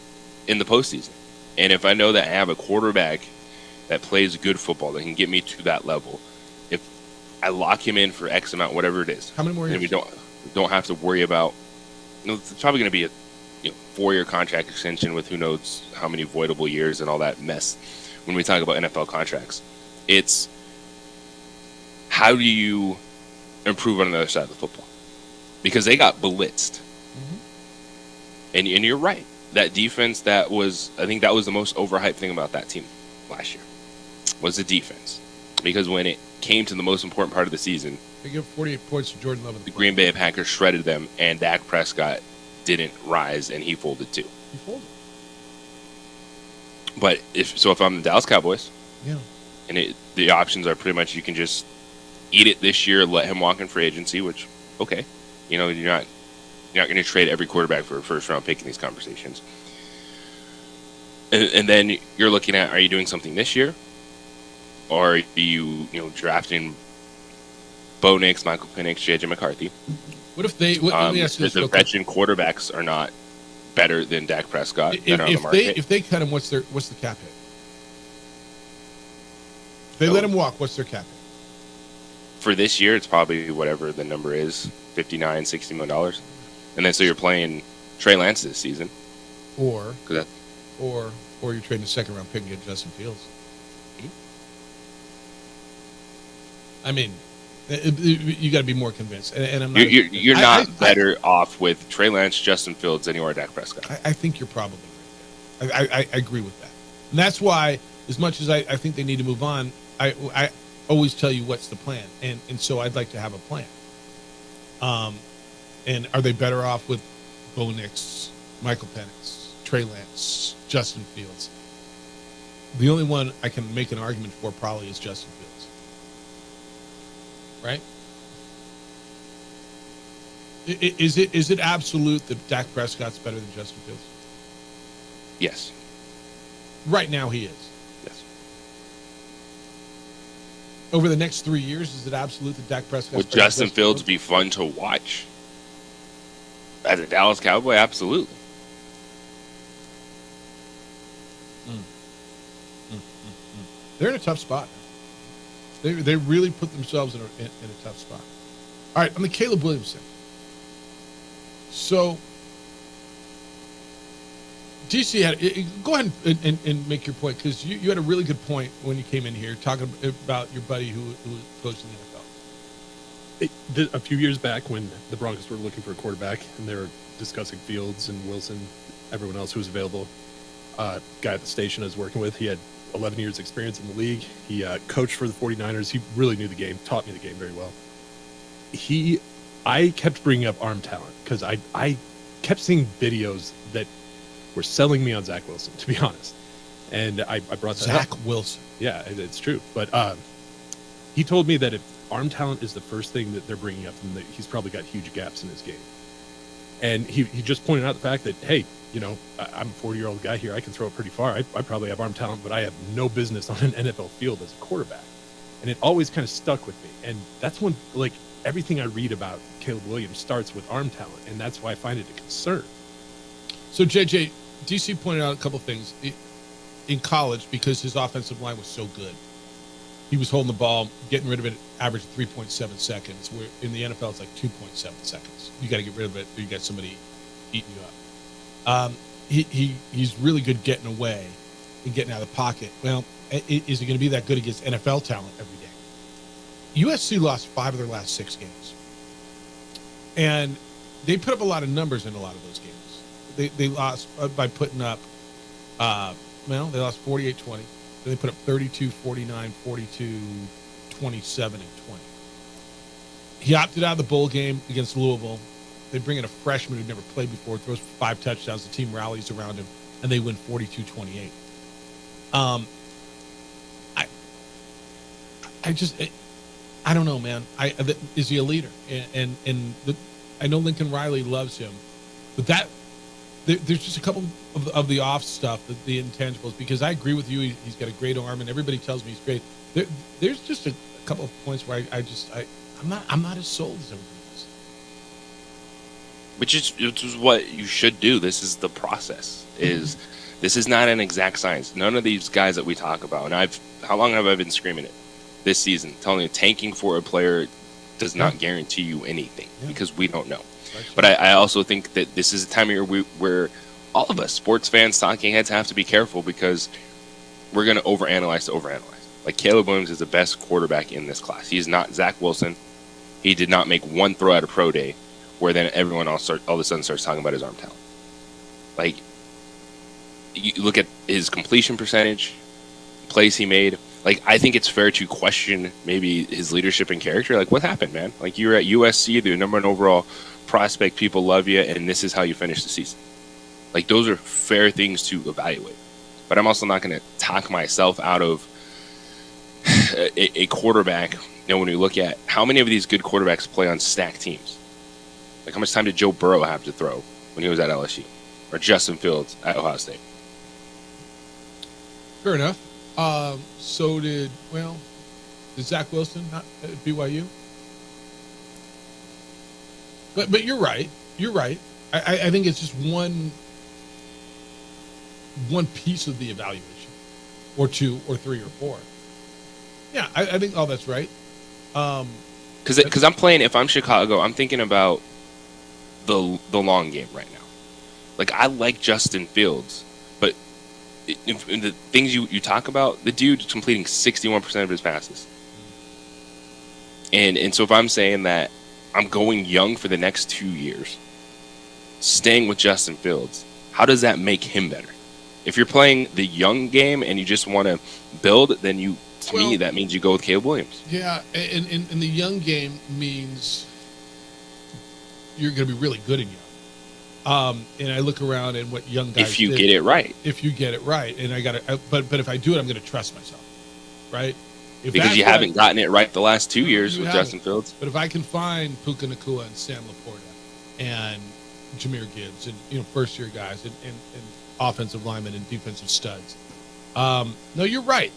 in the postseason. And if I know that I have a quarterback that plays good football that can get me to that level, if I lock him in for X amount, whatever it is, how many more years? And we don't have to worry about. It's probably going to be a 4-year contract extension with who knows how many voidable years and all that mess. When we talk about NFL contracts, it's how do you improve on the other side of the football? Because they got blitzed. Mm-hmm. And you're right. That defense, I think that was the most overhyped thing about that team last year, was the defense. Because when it came to the most important part of the season, they give 48 points to Jordan Love. The Green Bay Packers shredded them, and Dak Prescott didn't rise, and he folded too. He folded. But if I'm the Dallas Cowboys, yeah, and the options are pretty much you can just eat it this year, let him walk in free agency, which okay, you're not going to trade every quarterback for a first round pick in these conversations. And then you're looking at, are you doing something this year, or are you drafting Bo Nix, Michael Penix, JJ McCarthy? What if let me ask you this the veteran quarterbacks are not better than Dak Prescott that are on the market? If they cut him, what's the cap hit? If they let him walk, what's their cap hit? For this year, it's probably whatever the number is, $59, $60 million. And then so you're playing Trey Lance this season. Or you're trading a second round pick and get Justin Fields. Mm-hmm. I mean, you got to be more convinced. And I'm not. You're not better off with Trey Lance, Justin Fields than you are Dak Prescott. I think you're probably right there. I agree with that. And that's why, as much as I think they need to move on, I always tell you what's the plan. And so I'd like to have a plan. And are they better off with Bo Nix, Michael Penix, Trey Lance, Justin Fields? The only one I can make an argument for probably is Justin Fields. Right? Is it absolute that Dak Prescott's better than Justin Fields? Yes. Right now he is. Yes. Over the next 3 years, is it absolute that Dak Prescott's Would Justin Fields be fun to watch? As a Dallas Cowboy, absolutely. They're in a tough spot. They really put themselves in a tough spot. All right, on the Caleb Williamson. So, DC go ahead and make your point, because you had a really good point when you came in here talking about your buddy who was coaching the NFL. A few years back when the Broncos were looking for a quarterback and they were discussing Fields and Wilson, everyone else who was available, guy at the station I was working with, he had 11 years experience in the league. He coached for the 49ers. He really knew the game, taught me the game very well. I kept bringing up arm talent because I kept seeing videos that were selling me on Zach Wilson, to be honest. And I brought that Zach up. Wilson. Yeah, it's true. But he told me that if arm talent is the first thing that they're bringing up, and that he's probably got huge gaps in his game. And he just pointed out the fact that, hey, you know, I'm a 40-year-old guy here. I can throw it pretty far. I probably have arm talent, but I have no business on an NFL field as a quarterback. And it always kind of stuck with me. And that's when, like, everything I read about Caleb Williams starts with arm talent, and that's why I find it a concern. So, JJ, DC pointed out a couple things. In college, because his offensive line was so good, he was holding the ball, getting rid of it, average 3.7 seconds, where in the NFL it's like 2.7 seconds. You got to get rid of it, or you got somebody eating you up. He's really good getting away and getting out of the pocket. Well, is he going to be that good against NFL talent every day? USC lost 5 of their last 6 games. And they put up a lot of numbers in a lot of those games. They lost by putting up, they lost 48-20. Then they put up 32, 49, 42, 27, and 20. He opted out of the bowl game against Louisville. They bring in a freshman who'd never played before, throws 5 touchdowns. The team rallies around him, and they win 42-28. I don't know, man. Is he a leader? I know Lincoln Riley loves him, but there's just a couple of the off stuff, the intangibles, because I agree with you. He's got a great arm, and everybody tells me he's great. There's just a couple of points where I'm not as sold as everybody is. Which is what you should do. This is the process. This is not an exact science. None of these guys that we talk about, and how long have I been screaming it this season, telling you tanking for a player does not guarantee you anything because we don't know. But I also think that this is a time of year where all of us, sports fans, talking heads, have to be careful because we're going to overanalyze. Like, Caleb Williams is the best quarterback in this class. He's not Zach Wilson. He did not make one throw at a pro day where then everyone all of a sudden starts talking about his arm talent. Like, you look at his completion percentage, plays he made. Like, I think it's fair to question maybe his leadership and character. Like, what happened, man? Like, you're at USC, the number 1 overall prospect, people love you, and this is how you finish the season. Like, those are fair things to evaluate. But I'm also not going to talk myself out of a quarterback. You know, when we look at how many of these good quarterbacks play on stacked teams. Like, how much time did Joe Burrow have to throw when he was at LSU? Or Justin Fields at Ohio State? Fair enough. So did Zach Wilson not at BYU? But you're right. I think it's just one piece of the evaluation, or 2 or 3 or 4. Yeah, I think all that's right. Because I'm playing. If I'm Chicago, I'm thinking about the long game right now. Like, I like Justin Fields, but in the things you talk about, the dude's completing 61% of his passes. And so if I'm saying that I'm going young for the next 2 years, staying with Justin Fields, how does that make him better? If you're playing the young game and you just want to build, then to me, that means you go with Caleb Williams. Yeah, and the young game means you're going to be really good in young. And I look around and what young guys If you get it right. If you get it right. And but if I do it, I'm going to trust myself, right? Because you haven't gotten it right the last 2 years with Justin Fields. But if I can find Puka Nacua and Sam Laporta and Jahmyr Gibbs and first-year guys and offensive linemen and defensive studs. No, you're right.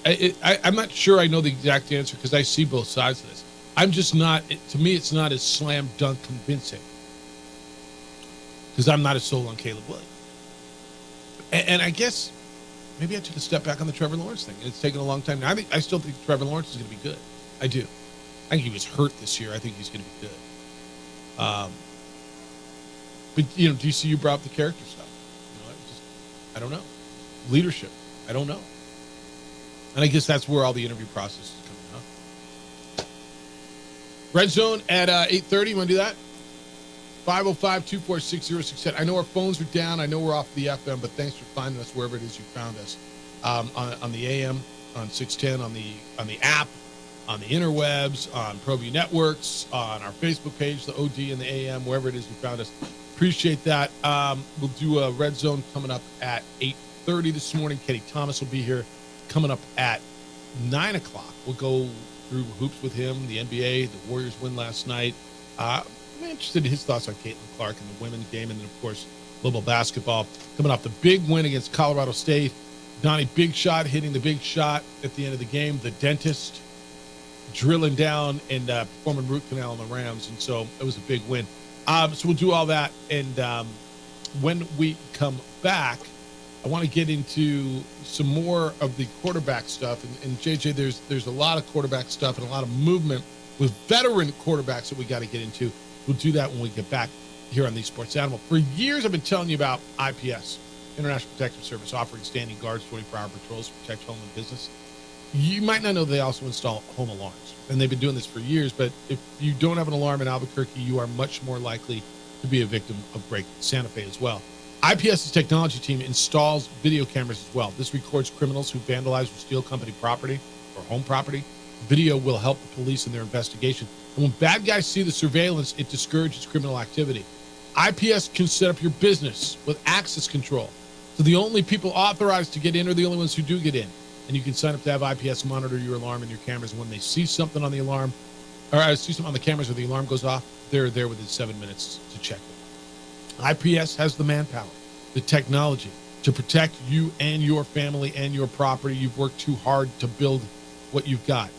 I'm not sure I know the exact answer because I see both sides of this. I'm just not. To me, it's not as slam dunk convincing because I'm not as sold on Caleb Williams. And I guess maybe I took a step back on the Trevor Lawrence thing. It's taken a long time. I still think Trevor Lawrence is going to be good. I do. I think he was hurt this year. I think he's going to be good. But DC, you brought up the character stuff. I don't know. Leadership. I don't know. And I guess that's where all the interview process is coming up. Red Zone at 8:30. You want to do that? 505-246-0610. I know our phones are down. I know we're off the FM, but thanks for finding us wherever it is you found us. On the AM, on 610, on the app, on the interwebs, on ProView Networks, on our Facebook page, the OD and the AM, wherever it is you found us. Appreciate that. We'll do a Red Zone coming up at 8:30 this morning. Kenny Thomas will be here coming up at 9 o'clock. We'll go through hoops with him, the NBA, the Warriors win last night. I'm interested in his thoughts on Caitlin Clark and the women's game, and then, of course, global basketball coming off the big win against Colorado State. Donnie Big Shot hitting the big shot at the end of the game. The dentist drilling down and performing root canal on the Rams, and so it was a big win. So we'll do all that, and when we come back, I want to get into some more of the quarterback stuff. And JJ, there's a lot of quarterback stuff and a lot of movement with veteran quarterbacks that we got to get into. We'll do that when we get back here on the Sports Animal. For years, I've been telling you about IPS, International Protective Service, offering standing guards, 24-hour patrols to protect home and business. You might not know they also install home alarms, and they've been doing this for years. But if you don't have an alarm in Albuquerque, you are much more likely to be a victim of break. Santa Fe as well. IPS's technology team installs video cameras as well. This records criminals who vandalize or steal company property or home property. Video will help the police in their investigation. And when bad guys see the surveillance, it discourages criminal activity. IPS can set up your business with access control. So the only people authorized to get in are the only ones who do get in. And you can sign up to have IPS monitor your alarm and your cameras. And when they see something on the alarm, or see something on the cameras where the alarm goes off, they're there within 7 minutes to check it. IPS has the manpower, the technology to protect you and your family and your property. You've worked too hard to build what you've got.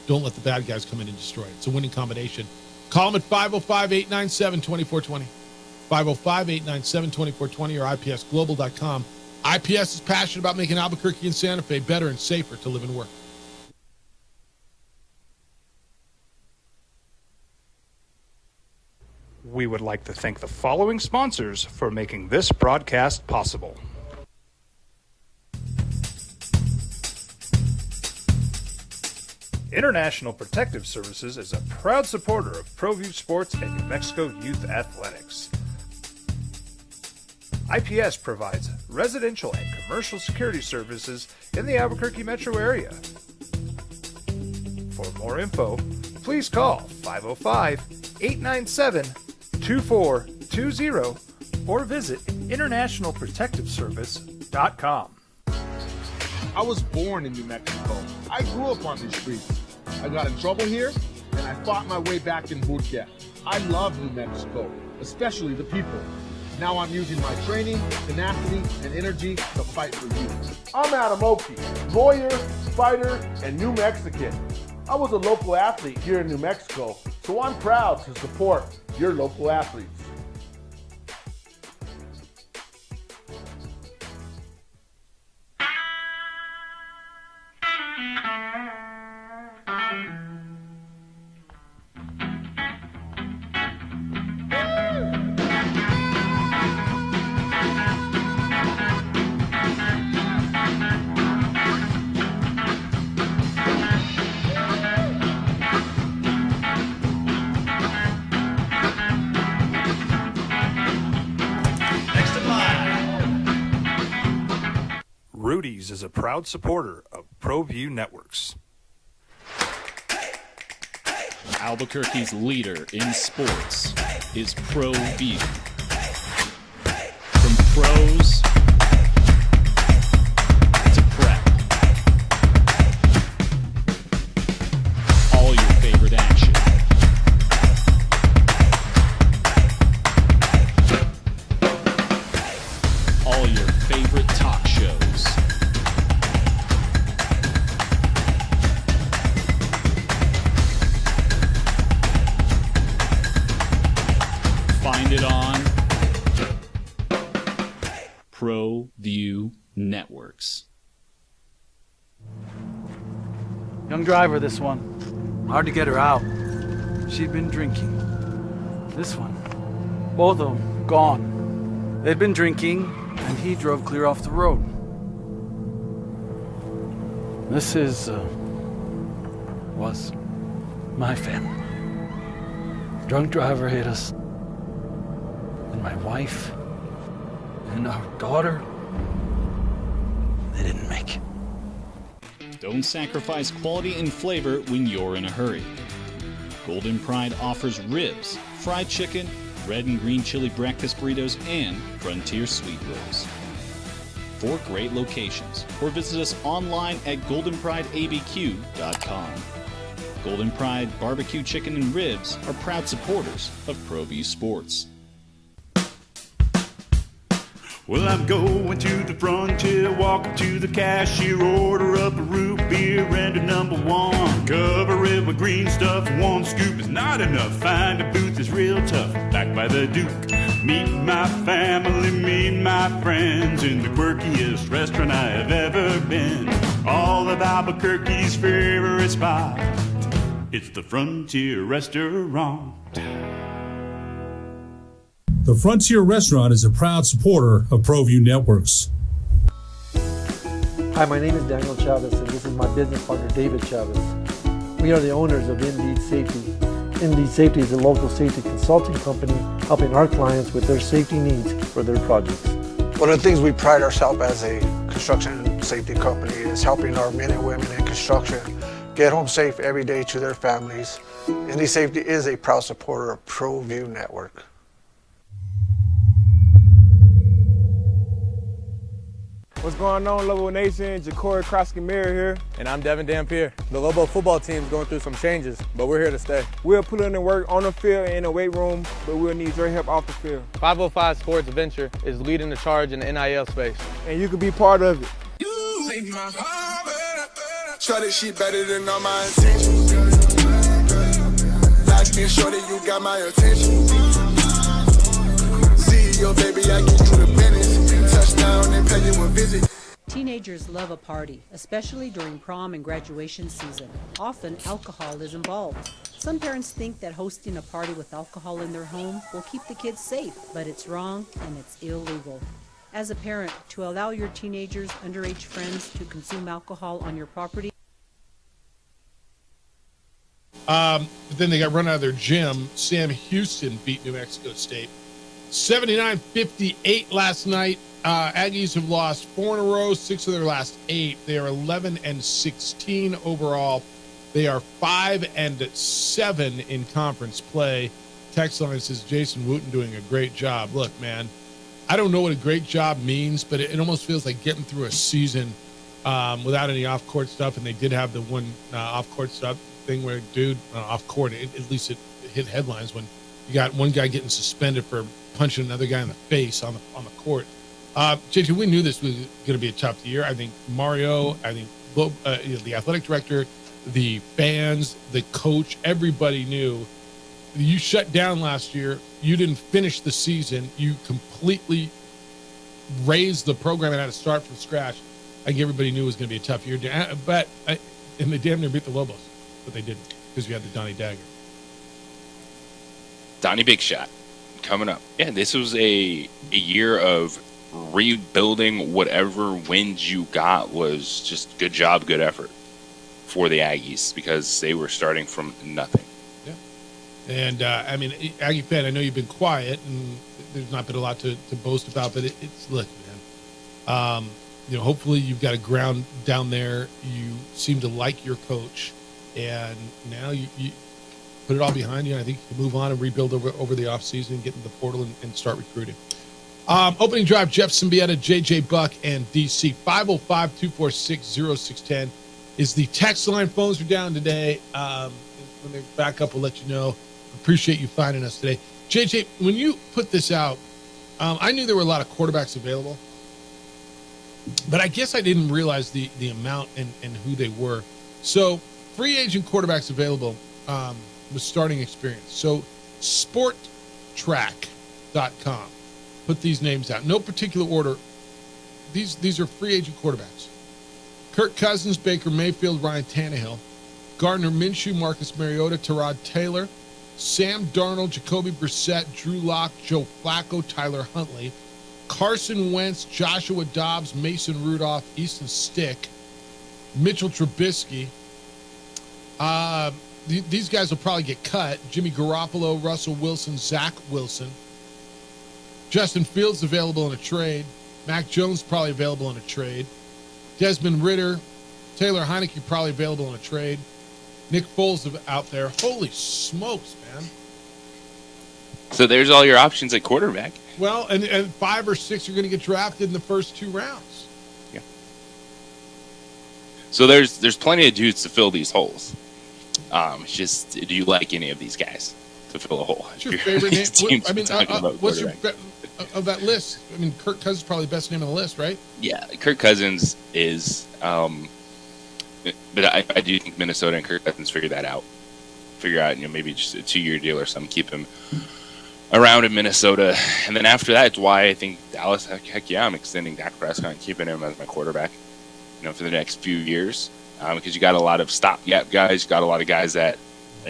Don't let the bad guys come in and destroy it. It's a winning combination. Call them at 505-897-2420. 505-897-2420 or ipsglobal.com. IPS is passionate about making Albuquerque and Santa Fe better and safer to live and work. We would like to thank the following sponsors for making this broadcast possible. International Protective Services is a proud supporter of ProView Sports and New Mexico Youth Athletics. IPS provides residential and commercial security services in the Albuquerque metro area. For more info, please call 505-897-2420 or visit internationalprotectiveservice.com. I was born in New Mexico. I grew up on these streets. I got in trouble here, and I fought my way back in boot camp. I love New Mexico, especially the people. Now I'm using my training, tenacity, and energy to fight for you. I'm Adam Oki, lawyer, fighter, and New Mexican. I was a local athlete here in New Mexico, so I'm proud to support your local athletes. Rudy's is a proud supporter of ProView Networks. Albuquerque's leader in sports is ProView. From pros to prep, all your favorite action. All your favorite talk shows. Find it on ProView Networks. Young driver, this one. Hard to get her out. She'd been drinking. This one. Both of them gone. They'd been drinking, and he drove clear off the road. This was my family. Drunk driver hit us. And my wife and our daughter, they didn't make it. Don't sacrifice quality and flavor when you're in a hurry. Golden Pride offers ribs, fried chicken, red and green chili breakfast burritos, and Frontier sweet rolls. 4 great locations, or visit us online at goldenprideabq.com. Golden Pride Barbecue Chicken and Ribs are proud supporters of ProView Sports. Well, I'm going to the frontier, walking to the cashier, order up a root beer and a number one. Cover it with green stuff, one scoop is not enough. Find a booth is real tough, back by the Duke. Meet my family, meet my friends in the quirkiest restaurant I have ever been. All of Albuquerque's favorite spot, it's the Frontier Restaurant. The Frontier Restaurant is a proud supporter of ProView Networks. Hi, my name is Daniel Chavez, and this is my business partner, David Chavez. We are the owners of Indeed Safety. Indeed Safety is a local safety consulting company helping our clients with their safety needs for their projects. One of the things we pride ourselves as a construction safety company is helping our men and women in construction get home safe every day to their families. Indeed Safety is a proud supporter of ProView Network. What's going on, Lobo Nation? Ja'Cory Krosky-Miller here. And I'm Devin Dampier. The Lobo football team is going through some changes, but we're here to stay. We'll put in the work on the field and in the weight room, but we'll need your help off the field. 505 Sports Venture is leading the charge in the NIL space. And you can be part of it. Shorty, she better than all my intentions. Like me, shorty, you got my attention. CEO, baby, I get you the business. Touchdown and pay you a visit. Teenagers love a party, especially during prom and graduation season. Often, alcohol is involved. Some parents think that hosting a party with alcohol in their home will keep the kids safe, but it's wrong and it's illegal. As a parent, to allow your teenagers, underage friends to consume alcohol on your property. But then they got run out of their gym. Sam Houston beat New Mexico State 79-58 last night. Aggies have lost 4 in a row, 6 of their last 8. They are 11-16 overall. They are 5-7 in conference play. Text line says Jason Wooten doing a great job. Look, man, I don't know what a great job means, but it almost feels like getting through a season without any off-court stuff. And they did have the one off-court stuff thing where, dude, off-court, at least it hit headlines when you got one guy getting suspended for punching another guy in the face on the court. JJ, we knew this was going to be a tough year. I think Mario, I think the athletic director, the fans, the coach, everybody knew. You shut down last year. You didn't finish the season. You completely raised the program and had to start from scratch. I think everybody knew it was going to be a tough year. And they damn near beat the Lobos, but they didn't because you had the Donnie Dagger. Donnie Big Shot coming up. Yeah, this was a year of rebuilding. Whatever wins you got was just good job, good effort for the Aggies because they were starting from nothing. Yeah. And, I mean, Aggie fan, I know you've been quiet and there's not been a lot to boast about, but it's look, man. Hopefully you've got a ground down there. You seem to like your coach, and now you put it all behind you. And I think you can move on and rebuild over the offseason, get in the portal and start recruiting. Opening drive, Jeff Symbieta, JJ Buck, and DC. 505-246-0610 is the text line. Phones are down today. When they back up, we'll let you know. Appreciate you finding us today. JJ, when you put this out, I knew there were a lot of quarterbacks available, but I guess I didn't realize the amount and who they were. So free agent quarterbacks available with starting experience. So SportTrack.com put these names out. No particular order. These are free agent quarterbacks. Kirk Cousins, Baker Mayfield, Ryan Tannehill, Gardner Minshew, Marcus Mariota, Tyrod Taylor, Sam Darnold, Jacoby Brissett, Drew Lock, Joe Flacco, Tyler Huntley, Carson Wentz, Joshua Dobbs, Mason Rudolph, Easton Stick, Mitchell Trubisky. These guys will probably get cut. Jimmy Garoppolo, Russell Wilson, Zach Wilson. Justin Fields available in a trade. Mac Jones probably available in a trade. Desmond Ridder, Taylor Heineke probably available in a trade. Nick Foles out there. Holy smokes, man. So there's all your options at quarterback. Well, and 5 or 6 are going to get drafted in the first 2 rounds. Yeah. So there's plenty of dudes to fill these holes. It's just, do you like any of these guys to fill a hole? What's your favorite name? What's your quarterback. of that list? I mean, Kirk Cousins is probably the best name on the list, right? Yeah, Kirk Cousins is, but I do think Minnesota and Kirk Cousins figure out, maybe just a 2-year deal or something, keep him around in Minnesota. And then after that, it's why I think Dallas, heck yeah, I'm extending Dak Prescott and keeping him as my quarterback, for the next few years. Because you got a lot of stopgap guys, you got a lot of guys that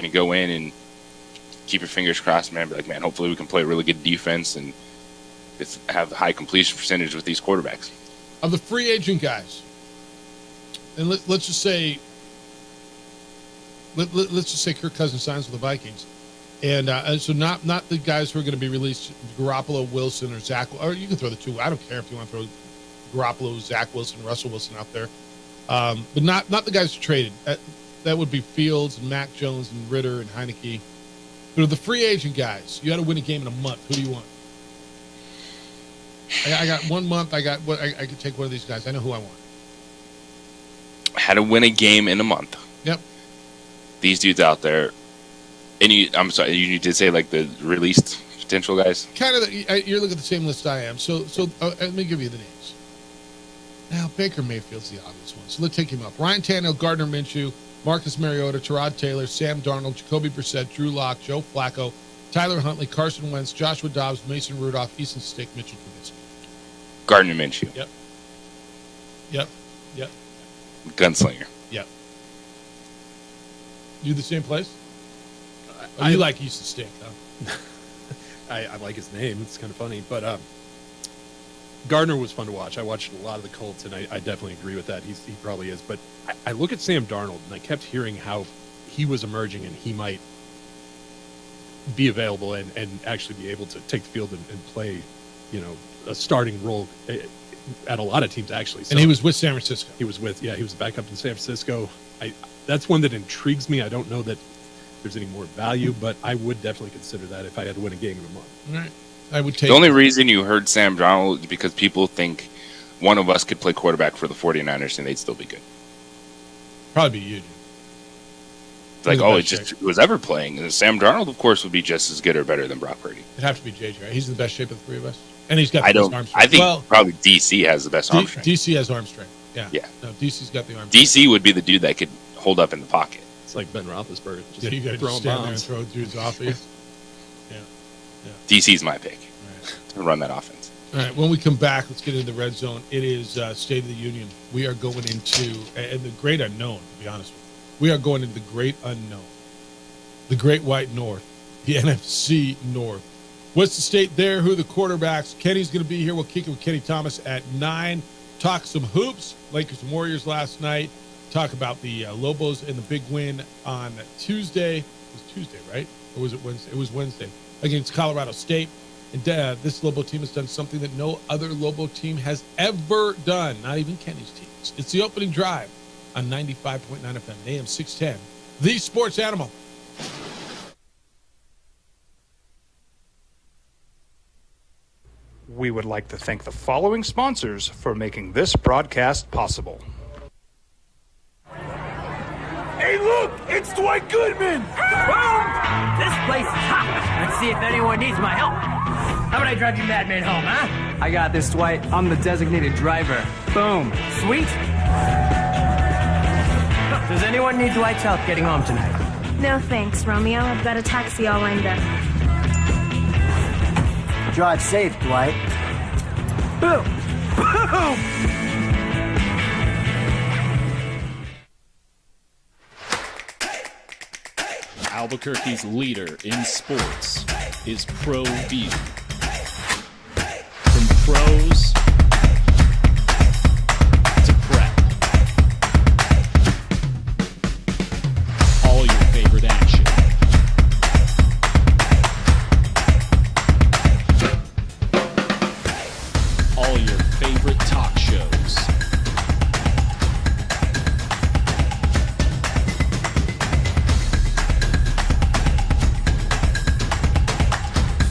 you go in and keep your fingers crossed, man. Be like, man, hopefully we can play really good defense and have a high completion percentage with these quarterbacks. Of the free agent guys, and let's just say, let's just say Kirk Cousins signs with the Vikings, and so not the guys who are going to be released, Garoppolo, Wilson, or Zach, or you can throw the two. I don't care if you want to throw Garoppolo, Zach Wilson, Russell Wilson out there. But not the guys who traded. That would be Fields and Mac Jones and Ritter and Heineke. But the free agent guys, you got to win a game in a month. Who do you want? I got 1 month. I could take one of these guys. I know who I want. How to win a game in a month. Yep. These dudes out there, and I'm sorry, you need to say like the released potential guys. Kind of. You're looking at the same list I am. So let me give you the names. Now, Baker Mayfield's the obvious one, so let's take him up. Ryan Tannehill, Gardner Minshew, Marcus Mariota, Tyrod Taylor, Sam Darnold, Jacoby Brissett, Drew Lock, Joe Flacco, Tyler Huntley, Carson Wentz, Joshua Dobbs, Mason Rudolph, Easton Stick, Mitchell Trubisky. Gardner Minshew. Yep. Gunslinger. Yep. You the same place? You like Easton Stick, huh? I like his name. It's kind of funny, but Gardner was fun to watch. I watched a lot of the Colts, and I definitely agree with that. He probably is. But I look at Sam Darnold, and I kept hearing how he was emerging, and he might be available and actually be able to take the field and play, a starting role at a lot of teams, actually. So and he was with San Francisco. He was back up in San Francisco. That's one that intrigues me. I don't know that there's any more value, but I would definitely consider that if I had to win a game in a month. All right. I would take the only reason you heard Sam Darnold is because people think one of us could play quarterback for the 49ers and they'd still be good. Probably be you, dude. It's like, who's ever playing. And Sam Darnold, of course, would be just as good or better than Brock Purdy. It'd have to be JJ, right? He's in the best shape of the three of us. And he's got the best arm strength. I think probably DC has the best arm strength. DC has arm strength. Yeah. No, DC's got the arm strength. DC would be the dude that could hold up in the pocket. It's like Ben Roethlisberger. Just you got to stand there and throw dudes off of you. Yeah. DC's my pick to run that offense. All right, when we come back, let's get into the red zone. It is State of the Union. We are going into the great unknown, to be honest with you. We are going into the great unknown, the Great White North, the NFC North. What's the state there? Who are the quarterbacks? Kenny's going to be here. We'll kick it with Kenny Thomas at 9. Talk some hoops. Lakers and Warriors last night. Talk about the Lobos and the big win on Tuesday. It was Tuesday, right? Or was it Wednesday? It was Wednesday against Colorado State. And this Lobo team has done something that no other Lobo team has ever done, not even Kenny's teams. It's the opening drive on 95.9 FM, AM 610, the Sports Animal. We would like to thank the following sponsors for making this broadcast possible. Hey, look! It's Dwight Goodman! Boom! This place is hot. Let's see if anyone needs my help. How about I drive you madman home, huh? I got this, Dwight. I'm the designated driver. Boom. Sweet. Does anyone need Dwight's help getting home tonight? No thanks, Romeo. I've got a taxi all lined up. Drive safe, Dwight. Boom! Boom! Albuquerque's leader in sports is ProView. From pros to prep, all your favorite action. All your favorite talk shows.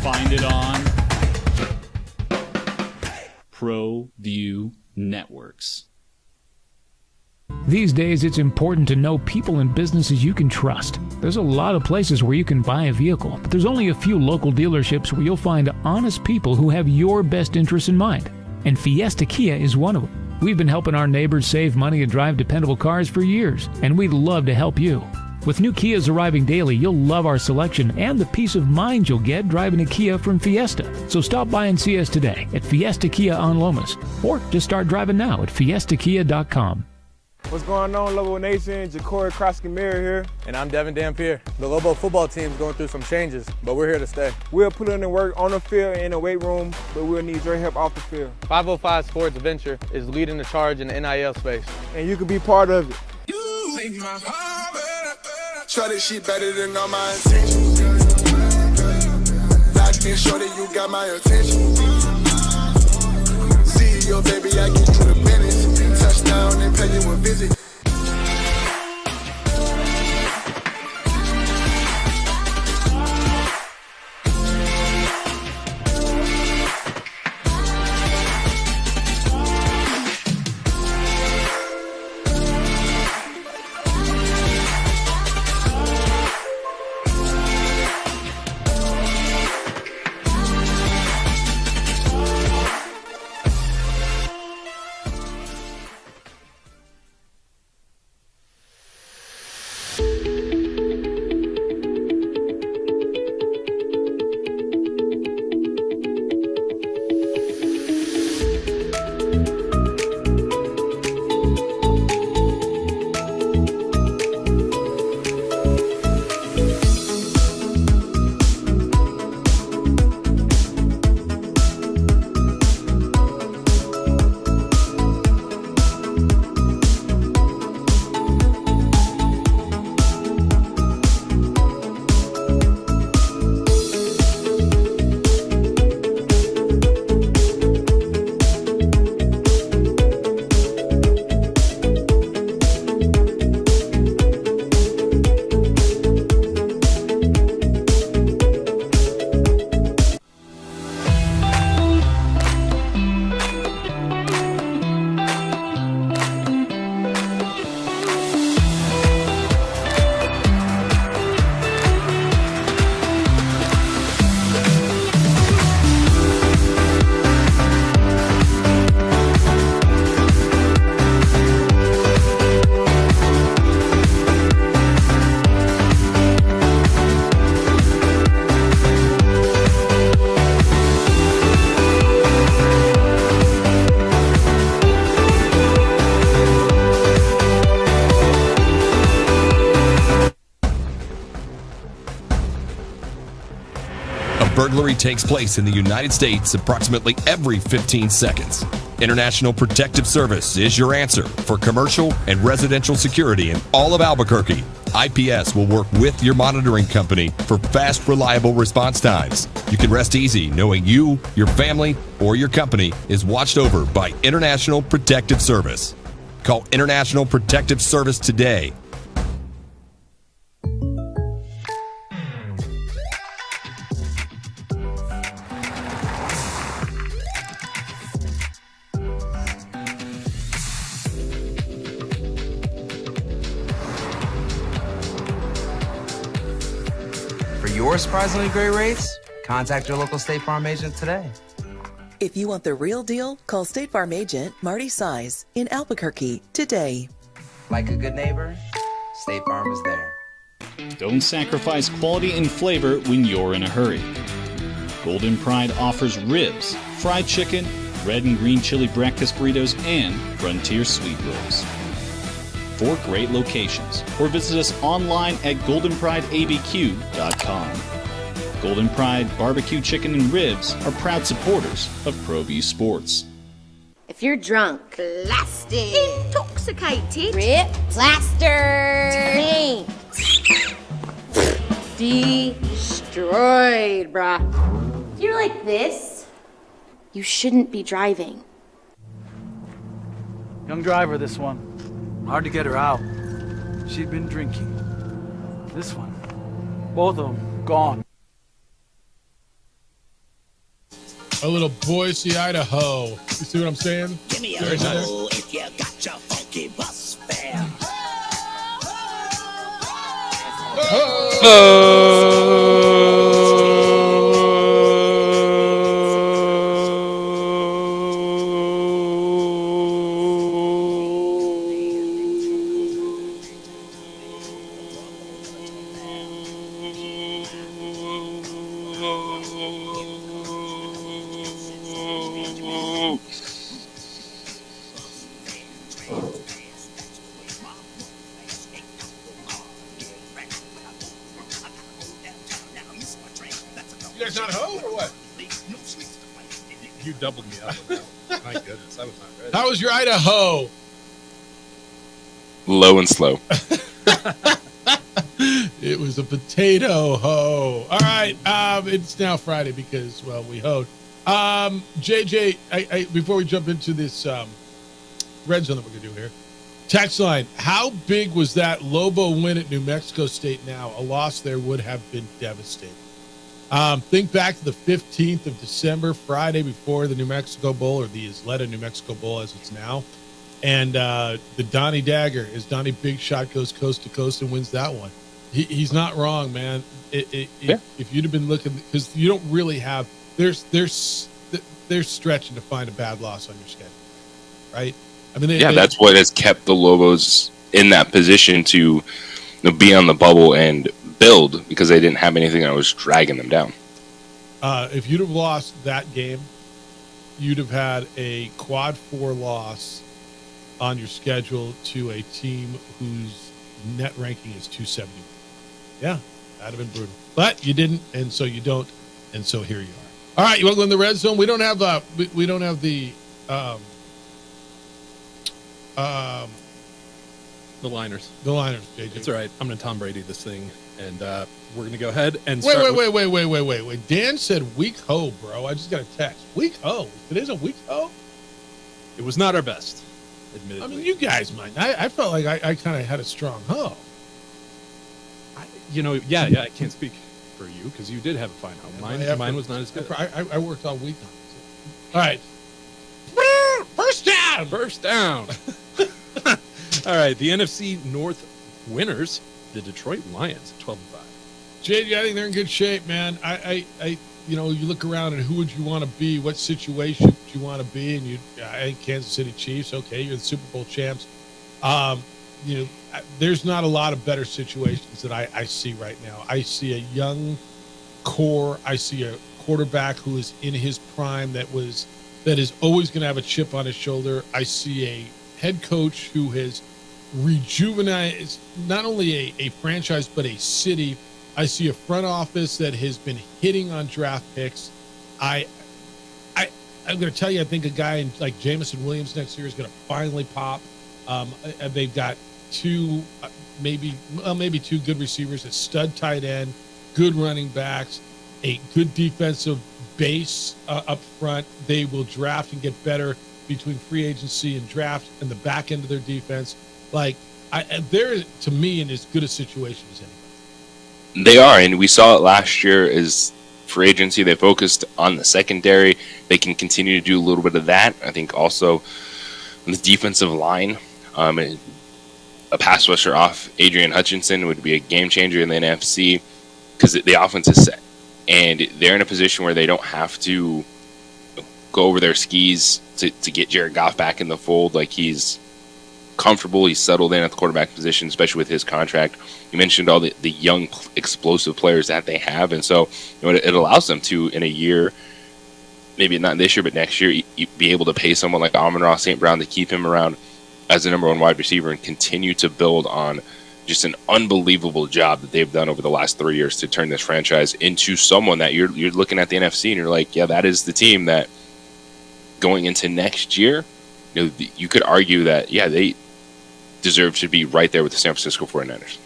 Find it on ProView Networks. These days, it's important to know people and businesses you can trust. There's a lot of places where you can buy a vehicle, but there's only a few local dealerships where you'll find honest people who have your best interests in mind. And Fiesta Kia is one of them. We've been helping our neighbors save money and drive dependable cars for years, and we'd love to help you. With new Kias arriving daily, you'll love our selection and the peace of mind you'll get driving a Kia from Fiesta. So stop by and see us today at Fiesta Kia on Lomas, or just start driving now at fiestakia.com. What's going on, Lobo Nation? Ja'Cory Krosky-Miller here. And I'm Devin Dampier. The Lobo football team's going through some changes, but we're here to stay. We'll put in the work on the field and in the weight room, but we'll need your help off the field. 505 Sports Venture is leading the charge in the NIL space. And you can be part of it. Try this shit better than all my intentions. Like and show that you got my attention. CEO, baby, I get you the business. Touchdown and pay you a visit. Burglary takes place in the United States approximately every 15 seconds. International Protective Service is your answer for commercial and residential security in all of Albuquerque. IPS will work with your monitoring company for fast, reliable response times. You can rest easy knowing you, your family, or your company is watched over by International Protective Service. Call International Protective Service today. Your surprisingly great rates? Contact your local State Farm agent today. If you want the real deal, call State Farm agent Marty Size in Albuquerque today. Like a good neighbor, State Farm is there. Don't sacrifice quality and flavor when you're in a hurry. Golden Pride offers ribs, fried chicken, red and green chili breakfast burritos, and Frontier sweet rolls. 4 great locations, or visit us online at goldenprideabq.com. Golden Pride Barbecue Chicken and Ribs are proud supporters of ProView Sports. If you're drunk, blasted, intoxicated, rip, plastered, taint, destroyed, bruh. If you're like this, you shouldn't be driving. Young driver, this one. Hard to get her out. She'd been drinking. This one. Both of them gone. A little Boise, Idaho. You see what I'm saying? Give me a hoe if you got your funky bus fare. You guys not hoe or what? You doubled me up. My goodness, I was not ready. How was your Idaho? Low and slow. It was a potato hoe. All right. It's now Friday because, well, we hoed. JJ, I before we jump into this red zone that we're going to do here, text line, how big was that Lobo win at New Mexico State now? A loss there would have been devastating. Think back to the 15th of December, Friday before the New Mexico Bowl, or the Isleta New Mexico Bowl as it's now. And the Donnie Dagger, as Donnie Big Shot goes coast to coast and wins that one. He's not wrong, man. If you'd have been looking, because you don't really have, they're stretching to find a bad loss on your schedule, right? I mean, that's what has kept the Lobos in that position to be on the bubble and build, because they didn't have anything that was dragging them down. If you'd have lost that game, you'd have had a quad 4 loss on your schedule to a team whose net ranking is 270. Yeah, that'd have been brutal. But you didn't, and so you don't, and so here you are. All right, you want to go in the red zone? We don't have the liners. The liners, JJ. It's all right. I'm going to Tom Brady this thing, and we're going to go ahead and wait. Dan said weak hoe, bro. I just got a text. Weak hoe. It is a weak hoe? It was not our best, admittedly. I mean, you guys might. I felt like I kind of had a strong hoe. I can't speak for you because you did have a fine hoe. Mine was not as good. I worked all week on it. All right. First down. All right, the NFC North winners, the Detroit Lions, 12-5. JD, I think they're in good shape, man. You look around and who would you want to be? What situation would you want to be? And I think Kansas City Chiefs. Okay, you're the Super Bowl champs. There's not a lot of better situations that I see right now. I see a young core. I see a quarterback who is in his prime that is always going to have a chip on his shoulder. I see a head coach who has rejuvenated not only a franchise but a city. I see a front office that has been hitting on draft picks. I'm going to tell you, I think a guy like Jameson Williams next year is going to finally pop. They've got maybe two good receivers, a stud tight end, good running backs, a good defensive base up front. They will draft and get better between free agency and draft and the back end of their defense. They're, to me, in as good a situation as anybody. They are, and we saw it last year as free agency. They focused on the secondary. They can continue to do a little bit of that. I think also on the defensive line, a pass rusher off Adrian Hutchinson would be a game changer in the NFC because the offense is set. And they're in a position where they don't have to go over their skis to get Jared Goff back in the fold. Like, he's comfortable. He's settled in at the quarterback position, especially with his contract. You mentioned all the young, explosive players that they have. And so it allows them to, in a year, maybe not this year, but next year, be able to pay someone like Amon-Ra St. Brown to keep him around as the number one wide receiver and continue to build on just an unbelievable job that they've done over the last 3 years to turn this franchise into someone that you're looking at the NFC and you're like, yeah, that is the team that going into next year, you could argue that, yeah, they deserve to be right there with the San Francisco 49ers.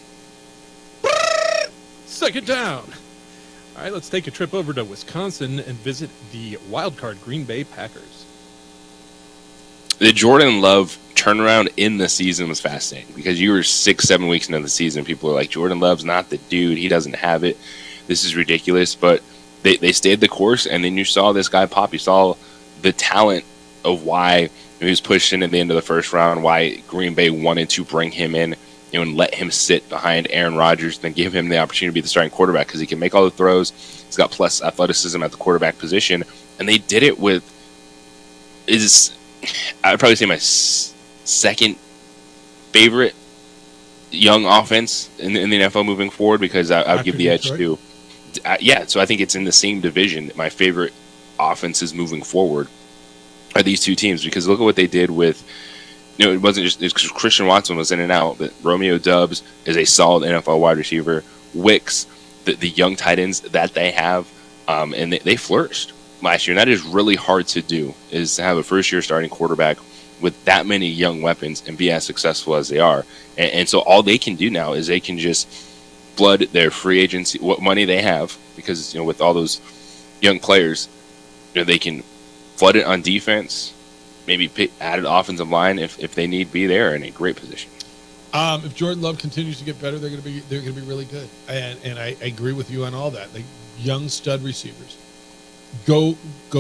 Second down. All right, let's take a trip over to Wisconsin and visit the wildcard Green Bay Packers. The Jordan Love turnaround in the season was fascinating because you were 6-7 weeks into the season. People were like, Jordan Love's not the dude. He doesn't have it. This is ridiculous. But they stayed the course, and then you saw this guy pop. You saw the talent of why he was pushed in at the end of the first round, why Green Bay wanted to bring him in and let him sit behind Aaron Rodgers, then give him the opportunity to be the starting quarterback because he can make all the throws. He's got plus athleticism at the quarterback position, and they did it with I'd probably say my second favorite young offense in the NFL moving forward, because I would give the edge to so I think it's in the same division. My favorite offenses moving forward are these two teams, because look at what they did with, it wasn't just Christian Watson was in and out, but Romeo Doubs is a solid NFL wide receiver. Wicks, the young tight ends that they have, and they flourished last year. And that is really hard to do, is to have a first-year starting quarterback with that many young weapons and be as successful as they are. And so all they can do now is they can just flood their free agency, what money they have, because with all those young players, they can flood it on defense, maybe add an offensive line if they need be. There in a great position. If Jordan Love continues to get better, they're going to be really good. And I agree with you on all that. Like young stud receivers, go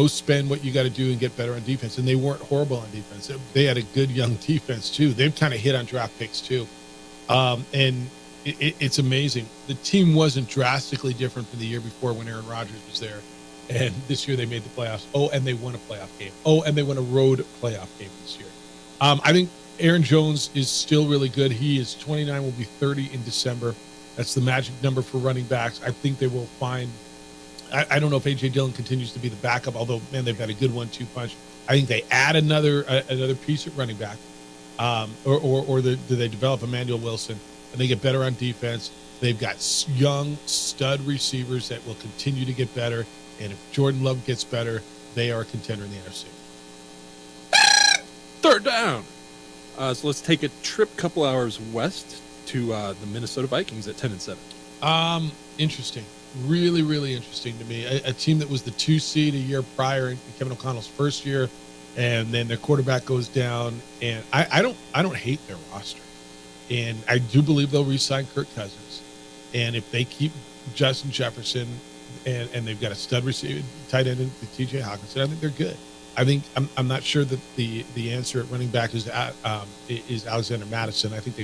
spend what you got to do and get better on defense. And they weren't horrible on defense. They had a good young defense too. They've kind of hit on draft picks too. And it's amazing. The team wasn't drastically different from the year before when Aaron Rodgers was there. And this year they made the playoffs. Oh, and they won a playoff game. Oh, and they won a road playoff game this year. I think Aaron Jones is still really good. He is 29, will be 30 in December. That's the magic number for running backs. I think they will find – I don't know if A.J. Dillon continues to be the backup, although, man, they've got a good 1-2 punch. I think they add another piece at running back, or do they develop Emmanuel Wilson, and they get better on defense. They've got young stud receivers that will continue to get better. And if Jordan Love gets better, they are a contender in the NFC. Third down. So let's take a trip a couple hours west to the Minnesota Vikings at 10-7. Interesting. Really, really interesting to me. A team that was the 2 seed a year prior in Kevin O'Connell's first year, and then their quarterback goes down. And I don't hate their roster. And I do believe they'll re-sign Kirk Cousins. And if they keep Justin Jefferson and they've got a stud receiver, tight end in T.J. Hockenson, I think they're good. I think I'm not sure that the answer at running back is Alexander Madison. I think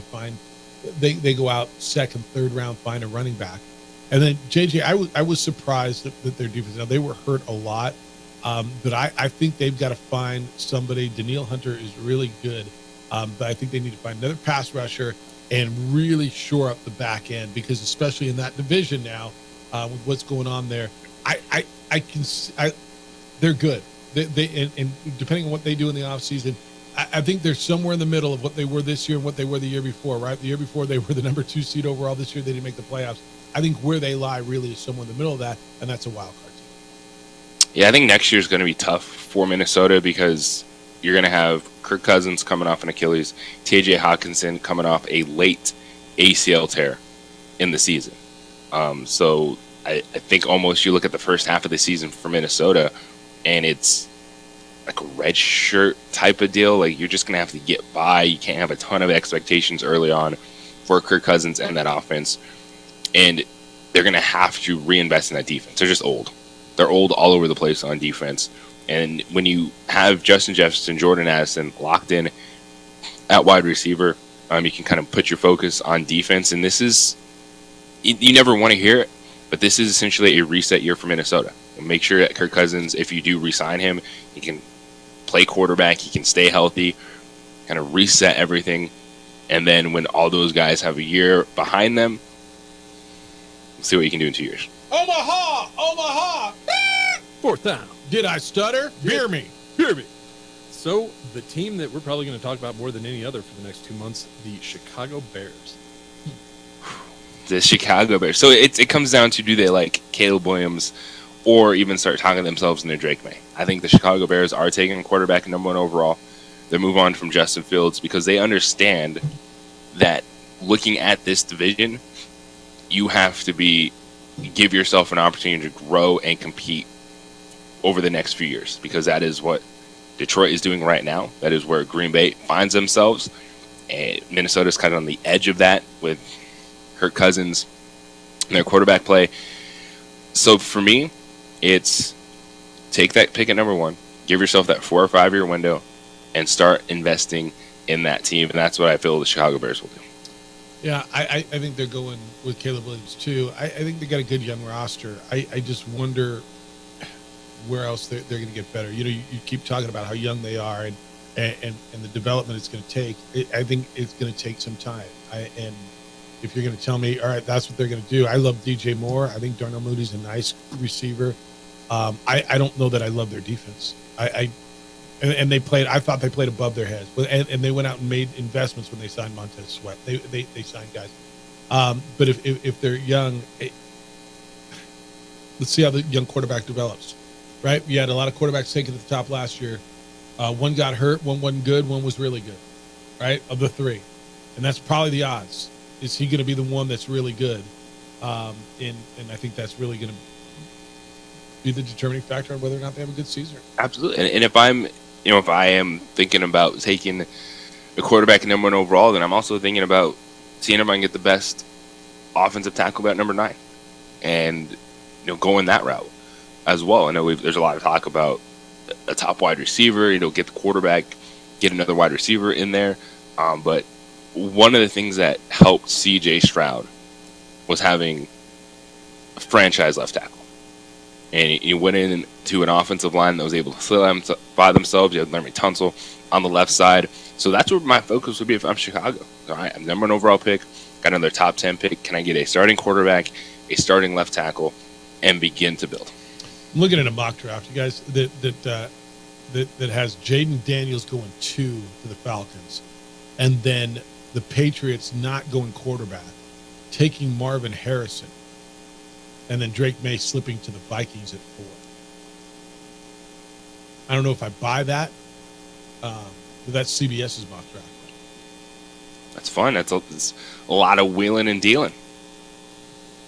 they go out second, third round, find a running back, and then JJ. I was surprised that their defense. Now they were hurt a lot, but I think they've got to find somebody. Danielle Hunter is really good, but I think they need to find another pass rusher and really shore up the back end, because especially in that division now. With what's going on there, they're good. They depending on what they do in the offseason, I think they're somewhere in the middle of what they were this year and what they were the year before, right? The year before they were the number 2 seed overall. This year they didn't make the playoffs. I think where they lie really is somewhere in the middle of that, and that's a wild card team. Yeah, I think next year is going to be tough for Minnesota, because you're going to have Kirk Cousins coming off an Achilles, T.J. Hockenson coming off a late ACL tear in the season. So I think almost you look at the first half of the season for Minnesota, and it's like a red shirt type of deal. Like you're just going to have to get by. You can't have a ton of expectations early on for Kirk Cousins and that offense. And they're going to have to reinvest in that defense. They're just old. They're old all over the place on defense. And when you have Justin Jefferson, Jordan Addison locked in at wide receiver, you can kind of put your focus on defense. And this is, you never want to hear it, but this is essentially a reset year for Minnesota. And make sure that Kirk Cousins, if you do re-sign him, he can play quarterback, he can stay healthy, kind of reset everything. And then when all those guys have a year behind them, we'll see what you can do in 2 years. Omaha! Fourth down. Did I stutter? Hear me. So the team that we're probably going to talk about more than any other for the next 2 months, the Chicago Bears. The Chicago Bears. So it comes down to, do they like Caleb Williams or even start talking themselves into Drake May? I think the Chicago Bears are taking a quarterback number 1 overall. They move on from Justin Fields because they understand that looking at this division, you have to give yourself an opportunity to grow and compete over the next few years, because that is what Detroit is doing right now. That is where Green Bay finds themselves. And Minnesota's kind of on the edge of that with Kirk Cousins and their quarterback play. So for me, it's take that pick at number 1, give yourself that 4 or 5 year window, and start investing in that team. And that's what I feel the Chicago Bears will do. Yeah, I think they're going with Caleb Williams too. I think they got a good young roster. I just wonder where else they're going to get better. You know, you keep talking about how young they are and the development it's going to take. I think it's going to take some time. And if you're going to tell me, all right, that's what they're going to do. I love DJ Moore. I think Darnell Mooney's a nice receiver. I don't know that I love their defense. And they played. I thought they played above their heads, and they went out and made investments when they signed Montez Sweat. They signed guys, but if they're young, let's see how the young quarterback develops. Right? You had a lot of quarterbacks taken at the top last year. One got hurt, one wasn't good, one was really good. Right? Of the three, and that's probably the odds. Is he going to be the one that's really good? And I think that's really going to be the determining factor on whether or not they have a good season. Absolutely. And if I am thinking about taking a quarterback number 1 overall, then I'm also thinking about seeing if I can get the best offensive tackle at number 9, and going that route as well. I know there's a lot of talk about a top wide receiver. Get the quarterback, get another wide receiver in there. But one of the things that helped C.J. Stroud was having a franchise left tackle. And he went into an offensive line that was able to slip them by themselves. You had Laremy Tunsil on the left side. So that's where my focus would be if I'm Chicago. All right, I'm number 1 overall pick, got another top 10 pick. Can I get a starting quarterback, a starting left tackle, and begin to build? I'm looking at a mock draft, you guys, that has Jaden Daniels going 2 to the Falcons, and then the Patriots not going quarterback, taking Marvin Harrison, and then Drake May slipping to the Vikings at 4. I don't know if I buy that, but that's CBS's mock draft. That's fun. That's a lot of wheeling and dealing.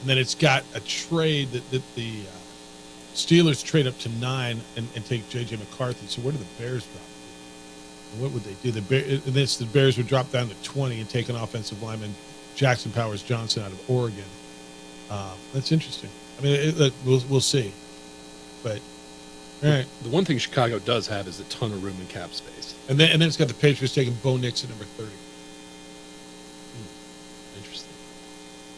And then it's got a trade that the Steelers trade up to 9 and take J.J. McCarthy. So where do the Bears drop? And what would they do? The Bears would drop down to 20 and take an offensive lineman, Jackson Powers Johnson, out of Oregon. That's interesting. I mean, look, we'll see. But all right, the one thing Chicago does have is a ton of room in cap space. And then it's got the Patriots taking Bo Nix at number 30. Interesting.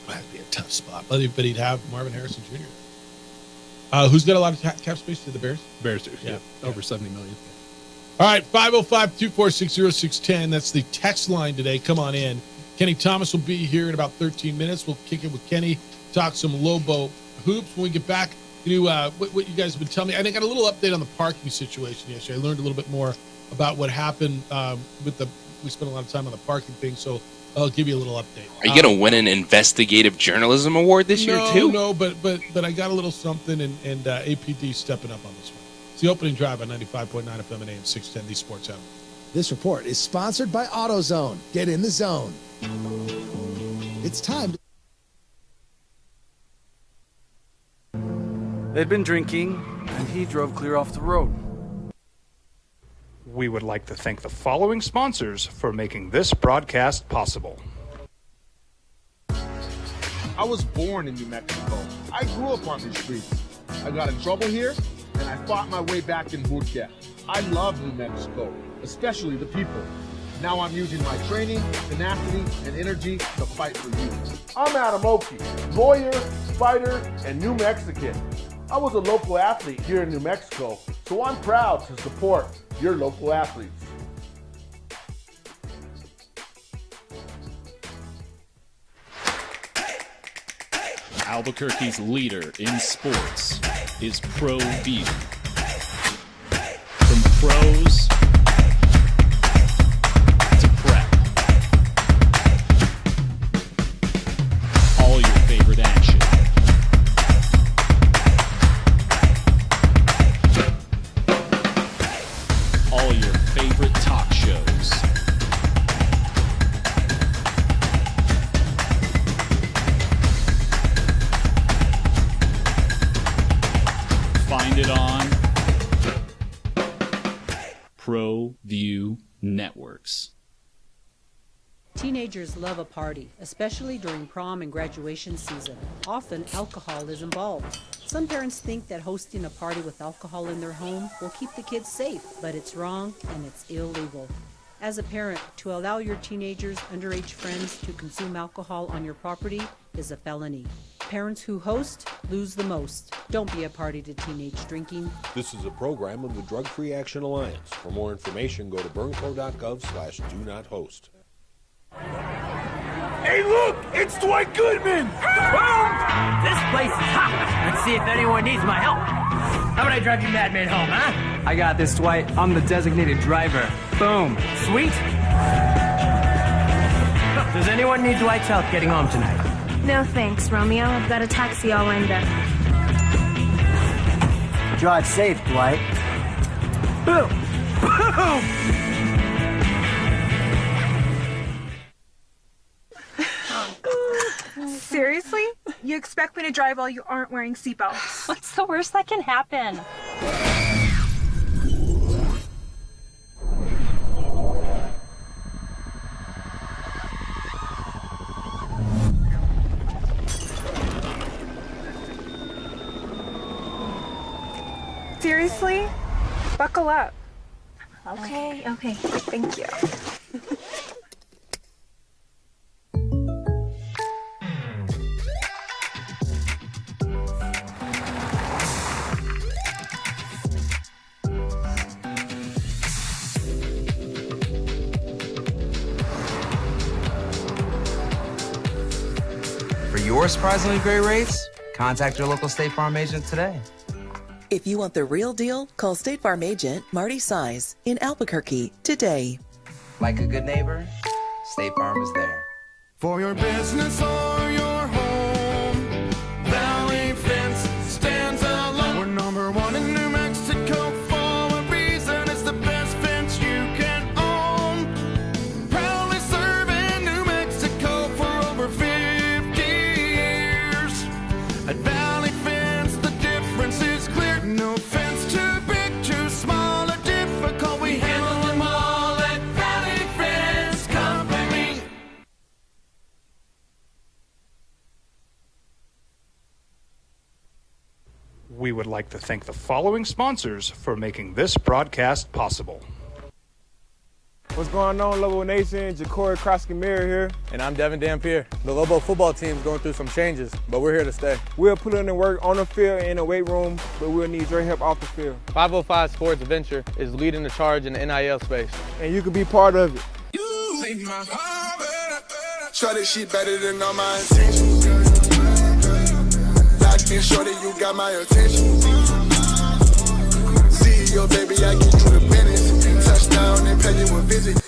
That'd be a tough spot, but he'd have Marvin Harrison Jr. Who's got a lot of cap space? To the Bears? Bears do. Yeah. Over $70 million. All right, 505-246-0610. That's the text line today. Come on in. Kenny Thomas will be here in about 13 minutes. We'll kick it with Kenny, talk some Lobo hoops. When we get back, what you guys have been telling me. I think I got a little update on the parking situation yesterday. I learned a little bit more about what happened we spent a lot of time on the parking thing, so I'll give you a little update. Are you going to win an investigative journalism award this year, too? No, but I got a little something, and APD stepping up on this one. It's the opening drive on 95.9 FM and AM 610, the Sports Hour. This report is sponsored by AutoZone. Get in the zone. It's time to... They'd been drinking, and he drove clear off the road. We would like to thank the following sponsors for making this broadcast possible. I was born in New Mexico. I grew up on these streets. I got in trouble here, and I fought my way back in boot camp. I love New Mexico, especially the people. Now I'm using my training, tenacity, and energy to fight for you. I'm Adam Oki, lawyer, fighter, and New Mexican. I was a local athlete here in New Mexico, so I'm proud to support your local athletes. Albuquerque's leader in sports is ProView. From pros to prep, all your favorite action. All your favorite talk shows. Find it on ProView Networks. Teenagers love a party, especially during prom and graduation season. Often, alcohol is involved. Some parents think that hosting a party with alcohol in their home will keep the kids safe, but it's wrong and it's illegal. As a parent, to allow your teenagers' underage friends to consume alcohol on your property is a felony. Parents who host lose the most. Don't be a party to teenage drinking. This is a program of the Drug Free Action Alliance. For more information, go to burnco.gov/do-not-host. Hey, look! It's Dwight Goodman! Boom! This place is hot. Let's see if anyone needs my help. How about I drive you madman home, huh? I got this, Dwight. I'm the designated driver. Boom. Sweet. Does anyone need Dwight's help getting home tonight? No thanks, Romeo. I've got a taxi all lined up. Drive safe, Dwight. Boom! Boom! Seriously? You expect me to drive while you aren't wearing seatbelts? What's the worst that can happen? Seriously? Buckle up. Okay. Thank you. For your surprisingly great rates, contact your local State Farm agent today. If you want the real deal, call State Farm agent Marty Size in Albuquerque today. Like a good neighbor, State Farm is there. For your business or your home, Valley Fence stands alone. We're number one in New Mexico for a reason. It's the best fence you can own. Proudly serving New Mexico for over 50 years. At Valley Fence, the difference is clear. No fence too big, too small, or difficult. We handle them all at Valley Fence Company. We would like to thank the following sponsors for making this broadcast possible. What's going on, Lobo Nation? Ja'Cory Krosky-Miller here. And I'm Devin Dampier. The Lobo football team's going through some changes, but we're here to stay. We'll put in the work on the field and in the weight room, but we'll need your help off the field. 505 Sports Venture is leading the charge in the NIL space. And you can be part of it. Shorty, she better than all my intentions. Locked in, shorty, you got my attention. CEO, baby, I get you the business. Touchdown and pay you a visit.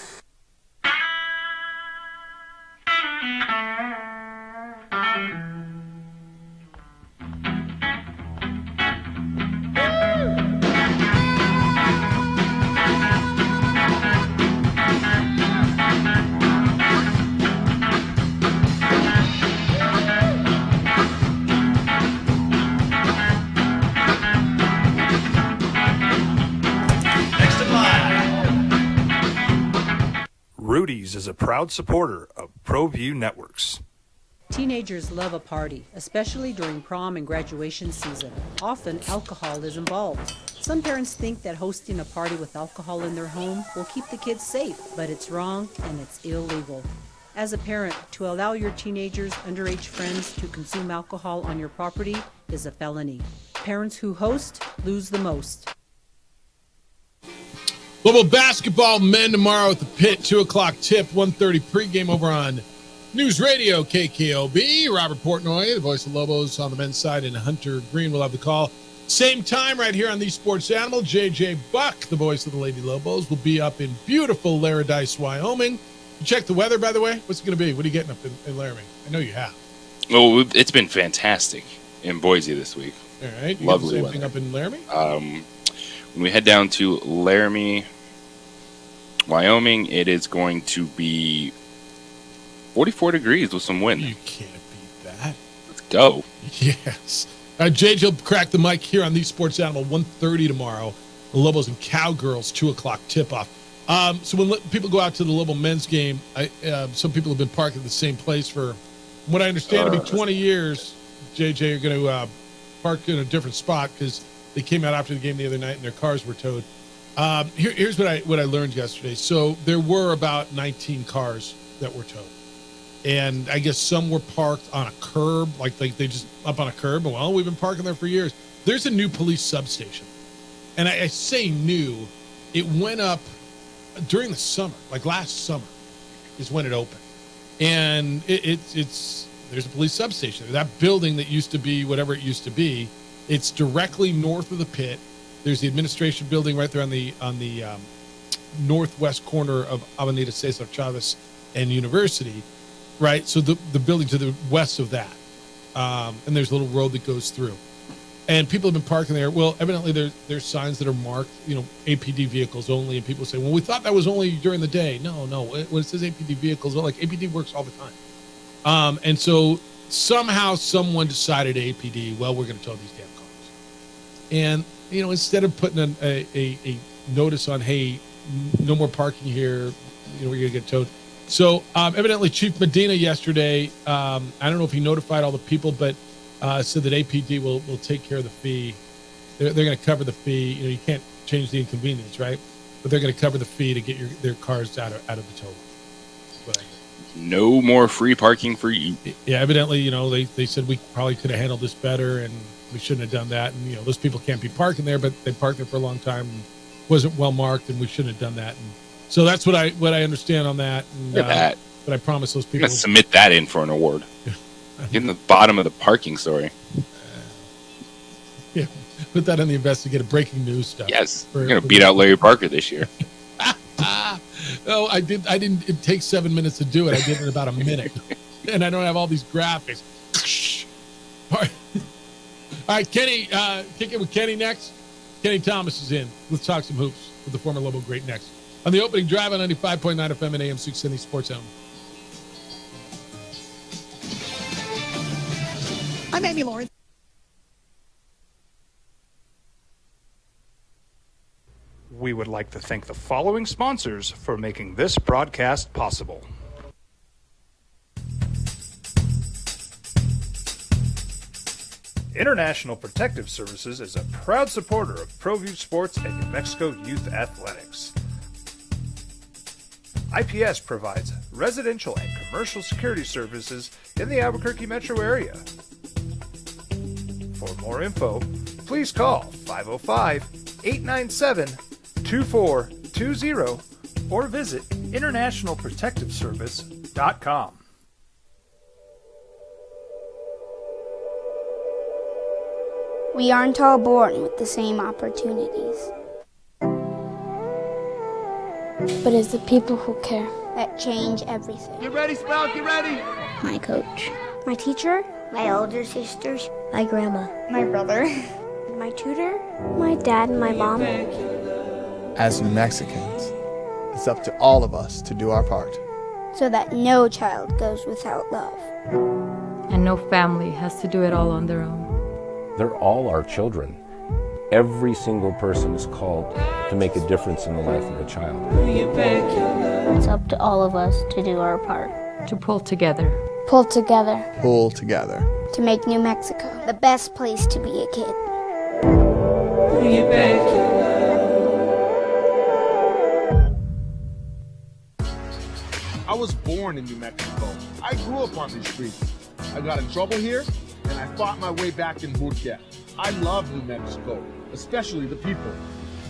Rudy's is a proud supporter of ProView Networks. Teenagers love a party, especially during prom and graduation season. Often, alcohol is involved. Some parents think that hosting a party with alcohol in their home will keep the kids safe, but it's wrong and it's illegal. As a parent, to allow your teenagers' underage friends to consume alcohol on your property is a felony. Parents who host lose the most. Lobo basketball men tomorrow at the Pit, 2 o'clock tip, 1:30 pregame over on News Radio KKOB. Robert Portnoy, the voice of Lobos on the men's side, and Hunter Green will have the call. Same time right here on the Sports Animal. JJ Buck, the voice of the Lady Lobos, will be up in beautiful Laradice, Wyoming. You check the weather, by the way? What's it going to be? What are you getting up in Laramie? I know you have. Oh, it's been fantastic in Boise this week. All right. You Lovely same weather. thing up in Laramie? When we head down to Laramie, Wyoming, it is going to be 44 degrees with some wind. You can't beat that. Let's go. Yes. JJ will crack the mic here on the Sports Animal, 1:30 tomorrow. The Lobos and Cowgirls, 2 o'clock tip-off. So when people go out to the Lobo men's game, some people have been parked at the same place for, from what I understand, to be 20 years. JJ, you're going to park in a different spot because they came out after the game the other night and their cars were towed. Here's what I learned yesterday. So there were about 19 cars that were towed, and I guess some were parked on a curb, like they just up on a curb. Well, we've been parking there for years. There's a new police substation, and I say new. It went up during the summer, like last summer, is when it opened, and it's there's a police substation. That building that used to be whatever it used to be, it's directly north of the pit. There's the administration building right there on the northwest corner of Avenida Cesar Chavez and University, right? So the building to the west of that, and there's a little road that goes through, and people have been parking there. Well, evidently there's signs that are marked, APD vehicles only, and people say, well, we thought that was only during the day. No, when it says APD vehicles, like APD works all the time, and so somehow someone decided APD, well, we're going to tow these damn cars, and instead of putting a notice on, hey, no more parking here, we're going to get towed. So evidently Chief Medina yesterday, I don't know if he notified all the people, but said that APD will take care of the fee. They're going to cover the fee. You can't change the inconvenience, right? But they're going to cover the fee to get their cars out of the tow. No more free parking for you. Yeah, evidently, they said we probably could have handled this better, and we shouldn't have done that. And those people can't be parking there, but they parked there for a long time, and wasn't well marked, and we shouldn't have done that. And so that's what I understand on that. And, Look at that. But I promise those I'm people gonna submit that in for an award. Get in the bottom of the parking story. Yeah, put that in the investigative breaking news stuff. Yes, we're gonna beat out Larry Parker this year. No, I didn't. It takes 7 minutes to do it. I did it in about a minute, and I don't have all these graphics. All right, Kenny, kick it with Kenny next. Kenny Thomas is in. Let's talk some hoops with the former Lobo great next on the opening drive on 95.9 FM and AM 670 Sports Zone. I'm Amy Lawrence. We would like to thank the following sponsors for making this broadcast possible. International Protective Services is a proud supporter of ProView Sports and New Mexico Youth Athletics. IPS provides residential and commercial security services in the Albuquerque metro area. For more info, please call 505-897-2420 or visit internationalprotectiveservice.com. We aren't all born with the same opportunities. But it's the people who care that change everything. Get ready, Spell, get ready! My coach, my teacher, my older sisters, my grandma, my brother, my tutor, my dad, and my mom. As New Mexicans, it's up to all of us to do our part. So that no child goes without love. And no family has to do it all on their own. They're all our children. Every single person is called to make a difference in the life of a child. It's up to all of us to do our part. To pull together. Pull together. Pull together. To make New Mexico the best place to be a kid. I was born in New Mexico. I grew up on these streets. I got in trouble here, and I fought my way back in Burquia. I love New Mexico, especially the people.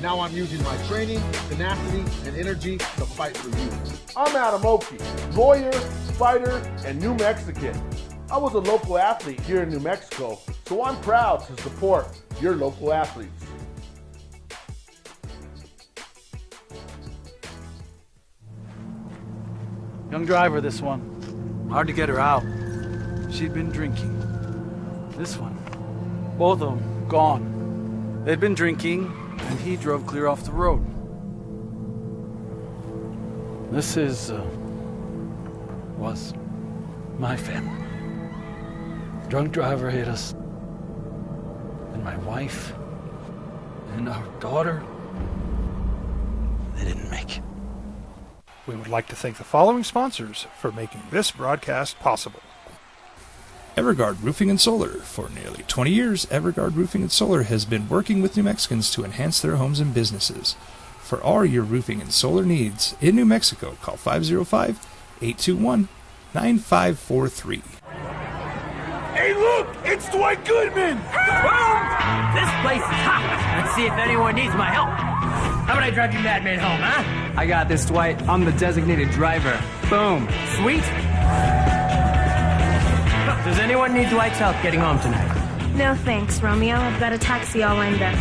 Now I'm using my training, tenacity, and energy to fight for you. I'm Adam Oki, lawyer, fighter, and New Mexican. I was a local athlete here in New Mexico, so I'm proud to support your local athletes. Young driver, this one. Hard to get her out. She'd been drinking. This one. Both of them gone. They'd been drinking, and he drove clear off the road. This was my family. Drunk driver hit us. And my wife and our daughter, they didn't make it. We would like to thank the following sponsors for making this broadcast possible. Evergard Roofing and Solar. For nearly 20 years, Evergard Roofing and Solar has been working with New Mexicans to enhance their homes and businesses. For all your roofing and solar needs in New Mexico, call 505-821-9543. Hey, look! It's Dwight Goodman! Boom! This place is hot. Let's see if anyone needs my help. How about I drive you madman home, huh? I got this, Dwight. I'm the designated driver. Boom. Sweet. Does anyone need Dwight's help getting home tonight? No thanks, Romeo. I've got a taxi all lined up.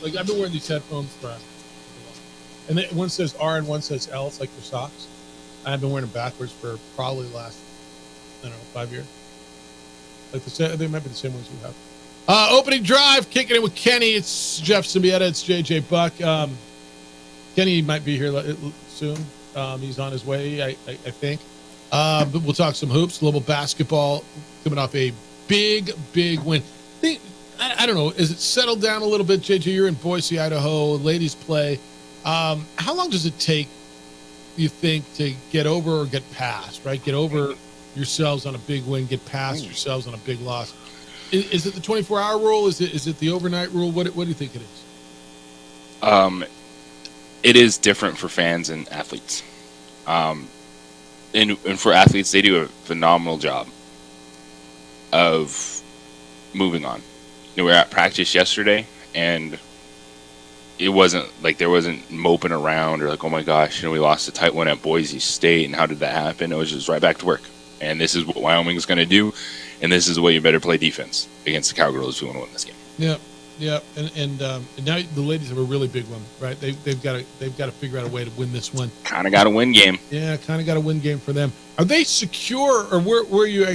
Like, I've been wearing these headphones for and one says R and one says L. It's like your socks. I've been wearing them backwards for probably the last, 5 years. Like they might be the same ones you have. Opening drive, kicking it with Kenny. It's Jeff Symbieta. It's JJ Buck. Kenny might be here soon. He's on his way, I think. But we'll talk some hoops, global basketball, coming off a big win. I don't know. Is it settled down a little bit, JJ? You're in Boise, Idaho. Ladies play. How long does it take, you think, to get over or get past, right? Get over yourselves on a big win, get past yourselves on a big loss. Is it the 24-hour rule? Is it the overnight rule? What do you think it is? It is different for fans and athletes. And for athletes, they do a phenomenal job of moving on. We were at practice yesterday, and it wasn't like there wasn't moping around or like, oh my gosh, we lost a tight one at Boise State, and how did that happen? It was just right back to work. And this is what Wyoming is going to do, and this is the way you better play defense against the Cowgirls if you want to win this game. Yeah, and now the ladies have a really big one, right? They've got to figure out a way to win this one. Kind of got a win game. Yeah, kind of got a win game for them. Are they secure, or where are you?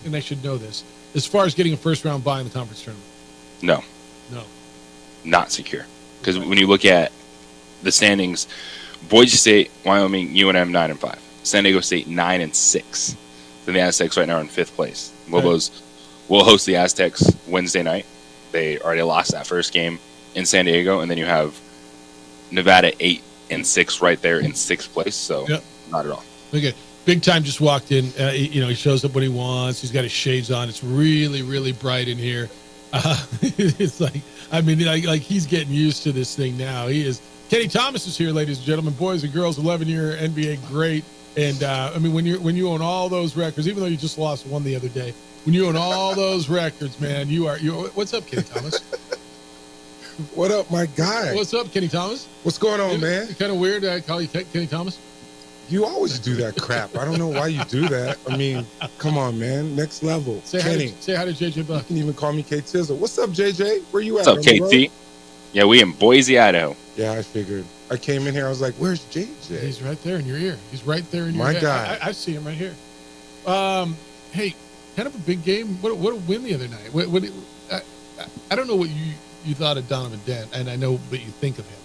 And I should know this as far as getting a first round bye in the conference tournament. No, not secure. Because when you look at the standings, Boise State, Wyoming, UNM 9-5, San Diego State 9-6. Then the Aztecs right now are in 5th place. Lobos will host the Aztecs Wednesday night. They already lost that first game in San Diego, and then you have Nevada 8-6 right there in 6th place. So not at all. Okay, Big Time just walked in. He shows up when he wants. He's got his shades on. It's really, really bright in here. It's like he's getting used to this thing now. He is. Kenny Thomas is here, ladies and gentlemen, boys and girls, 11-year NBA great. And when you own all those records, even though you just lost one the other day, when you own all those records, man, you are. What's up, Kenny Thomas? What up, my guy? What's up, Kenny Thomas? What's going on, man? It's kind of weird that I call you Kenny Thomas. You always do that crap. I don't know why you do that. I mean, come on, man. Next level. Say hi to JJ Buck. You can even call me K Tizzle. What's up, JJ? Where you at? What's up, KT? Yeah, we in Boise, Idaho. Yeah, I figured. I came in here. I was like, "Where's JJ?" He's right there in your ear. He's right there in your ear. My guy. I see him right here. Hey, kind of a big game. What a win the other night. I don't know what you thought of Donovan Dent, and I know what you think of him.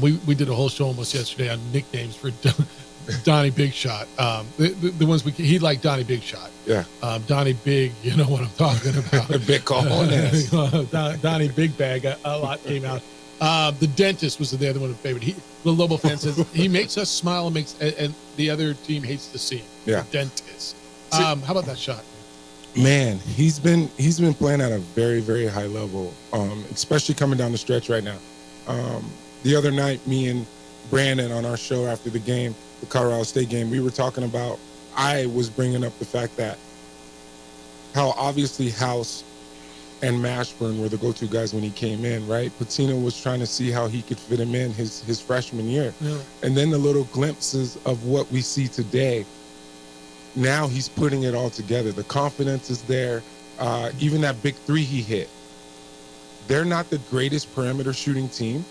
We did a whole show almost yesterday on nicknames for Donnie Big Shot. The ones he liked Donnie Big Shot. Yeah. Donnie Big, you know what I'm talking about. Big cojones. Donnie Big Bag, a lot came out. The Dentist was the other one of favorite. The Lobo fan says he makes us smile and the other team hates to see him. Yeah. The Dentist. How about that shot? Man, he's been playing at a very, very high level, especially coming down the stretch right now. The other night, me and Brandon on our show after the game, the Colorado State game, we were talking about, I was bringing up the fact that how obviously House and Mashburn were the go-to guys when he came in, right? Patino was trying to see how he could fit him in his freshman year. Yeah. And then the little glimpses of what we see today, now he's putting it all together. The confidence is there. Even that big three he hit. They're not the greatest perimeter shooting team,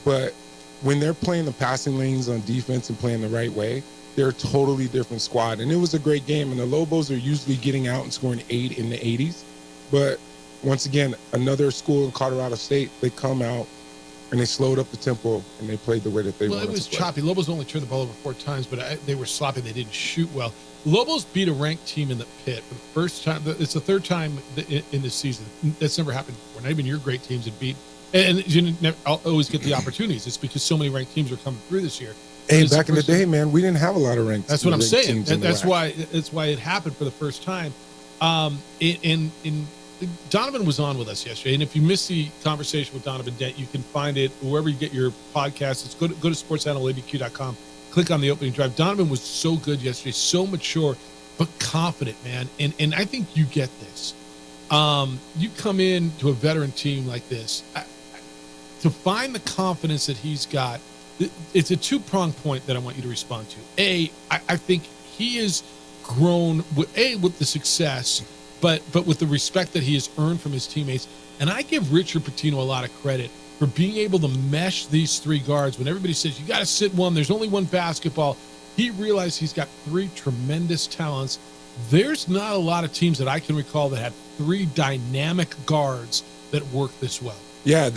but when they're playing the passing lanes on defense and playing the right way, they're a totally different squad. And it was a great game. And the Lobos are usually getting out and scoring 8 in the 80s. But once again, another school in Colorado State, they come out and they slowed up the tempo and they played the way that they wanted to play. Well, it was choppy. Lobos only turned the ball over 4 times, but they were sloppy. They didn't shoot well. Lobos beat a ranked team in the pit for the first time. It's the 3rd time in this season. That's never happened before. Not even your great teams have beat. And you never always get the opportunities. It's because so many ranked teams are coming through this year. Hey, back in the day, man, we didn't have a lot of ranked. That's what I'm saying. That's why it happened for the first time. In Donovan was on with us yesterday, and if you missed the conversation with Donovan Dent, you can find it wherever you get your podcasts. It's go to sportsanalabq.com. Click on the opening drive. Donovan was so good yesterday, so mature, but confident, man. And I think you get this. You come in to a veteran team like this, to find the confidence that he's got. It's a two-pronged point that I want you to respond to. I think he has grown with the success, but with the respect that he has earned from his teammates. And I give Richard Pitino a lot of credit for being able to mesh these three guards. When everybody says, you got to sit one, there's only one basketball, he realized he's got three tremendous talents. There's not a lot of teams that I can recall that had three dynamic guards that work this well. Yeah,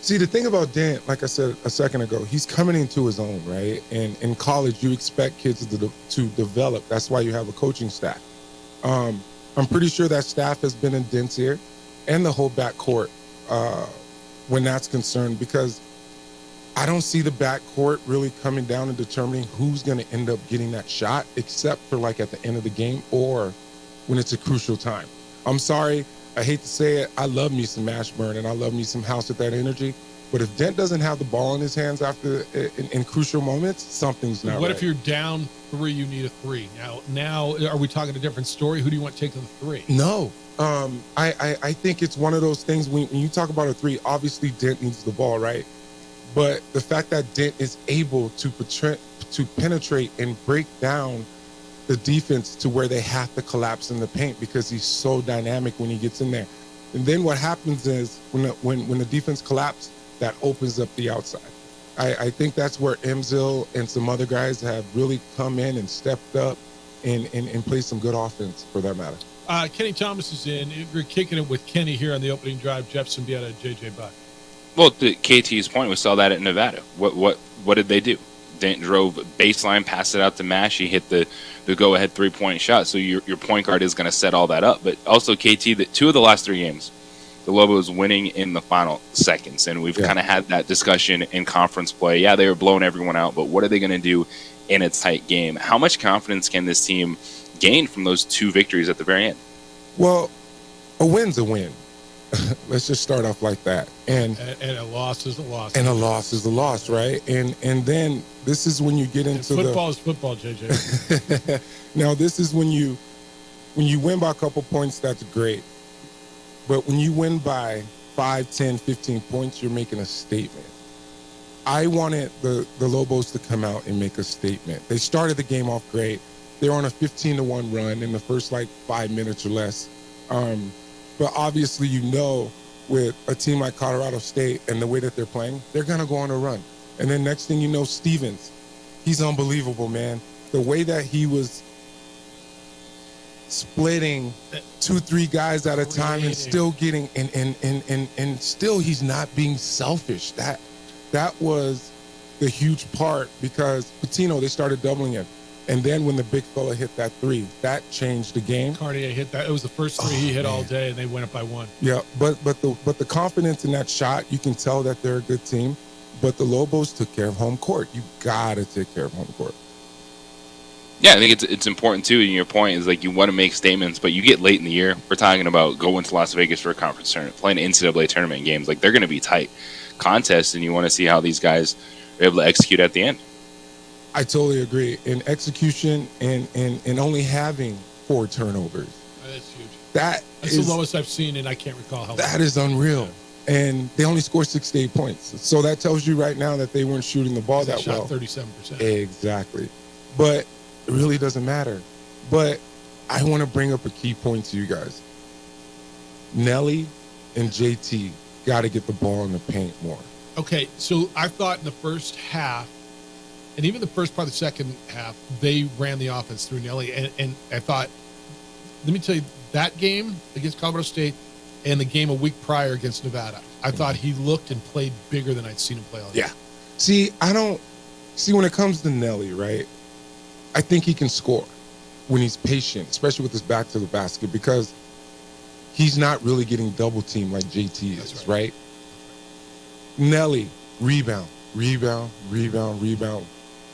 see, the thing about Dent, like I said a second ago, he's coming into his own, right? And in college, you expect kids to develop. That's why you have a coaching staff. I'm pretty sure that staff has been in Dent's ear and the whole backcourt when that's concerned, because I don't see the backcourt really coming down and determining who's going to end up getting that shot, except for like at the end of the game or when it's a crucial time. I'm sorry, I hate to say it, I love me some Mashburn and I love me some House at that energy. But if Dent doesn't have the ball in his hands after in crucial moments, something's not right. What if you're down 3, you need a 3? Now, are we talking a different story? Who do you want taking the 3? No. I think it's one of those things when you talk about a 3, obviously Dent needs the ball, right? But the fact that Dent is able to penetrate and break down the defense to where they have to collapse in the paint because he's so dynamic when he gets in there. And then what happens is when the defense collapses, that opens up the outside. I think that's where Emzil and some other guys have really come in and stepped up and played some good offense for that matter. Kenny Thomas is in. We're kicking it with Kenny here on the opening drive. Jeff Symbieta, JJ Buck. Well, to KT's point, we saw that at Nevada. What did they do? Dent drove baseline, passed it out to Mash. He hit the go-ahead three-point shot. So your point guard is going to set all that up. But also, KT, that 2 of the last 3 games, the Lobos winning in the final seconds. And we've kind of had that discussion in conference play. Yeah, they were blowing everyone out, but what are they going to do in a tight game? How much confidence can this team gain from those 2 victories at the very end? Well, a win's a win. Let's just start off like that. And a loss is a loss. And a loss is a loss, right? And then this is when you get into football is football, JJ. Now, this is when you win by a couple points, that's great. But when you win by 5, 10, 15 points, you're making a statement. I wanted the Lobos to come out and make a statement. They started the game off great. They're on a 15-1 run in the first 5 minutes or less. But obviously, with a team like Colorado State and the way that they're playing, they're going to go on a run. And then next thing you know, Stevens, he's unbelievable, man. The way that he was splitting 2-3 guys at a time and still getting and still he's not being selfish. That was the huge part, because Pitino, they started doubling him. And then when the big fella hit that 3, that changed the game. Cartier hit that. It was the first 3 he hit all day, and they went up by 1. Yeah, but the confidence in that shot, you can tell that they're a good team. But the Lobos took care of home court. You gotta take care of home court. Yeah, I think it's important too. And your point is you want to make statements, but you get late in the year. We're talking about going to Las Vegas for a conference tournament, playing NCAA tournament games. They're going to be tight contests, and you want to see how these guys are able to execute at the end. I totally agree. In execution and only having 4 turnovers. That's huge. That's the lowest I've seen, and I can't recall how. That is unreal. Yeah. And they only scored 6 to 8 points. So that tells you right now that they weren't shooting the ball that well. Shot 37%. Exactly. But it really doesn't matter. But I want to bring up a key point to you guys. Nelly and JT got to get the ball in the paint more. Okay, so I thought in the first half, and even the first part of the second half, they ran the offense through Nelly. And I thought, let me tell you, that game against Colorado State and the game a week prior against Nevada, I thought he looked and played bigger than I'd seen him play all year. Yeah. See, when it comes to Nelly, right, I think he can score when he's patient, especially with his back to the basket, because he's not really getting double teamed like JT is, right? Nelly, rebound.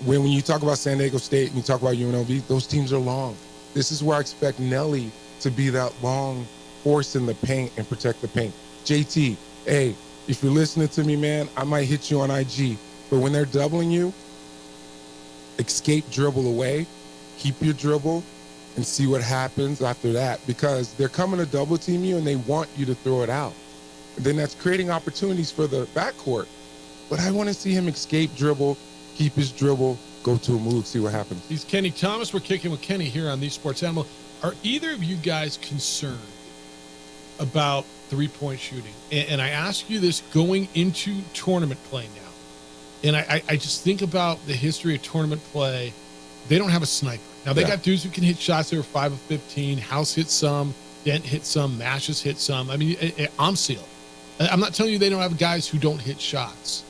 When you talk about San Diego State and you talk about UNLV, those teams are long. This is where I expect Nelly to be that long force in the paint and protect the paint. JT, hey, if you're listening to me, man, I might hit you on IG, but when they're doubling you, escape dribble away, keep your dribble, and see what happens after that, because they're coming to double team you and they want you to throw it out. And then that's creating opportunities for the backcourt. But I want to see him escape dribble, keep his dribble, go to a move, see what happens. He's Kenny Thomas. We're kicking with Kenny here on the Sports Animal. Are either of you guys concerned about three-point shooting? And I ask you this going into tournament play now. And I just think about the history of tournament play. They don't have a sniper. Now, they got dudes who can hit shots. They were 5 of 15. House hit some. Dent hit some. Mash has hit some. I mean, Amsil. I'm not telling you they don't have guys who don't hit shots.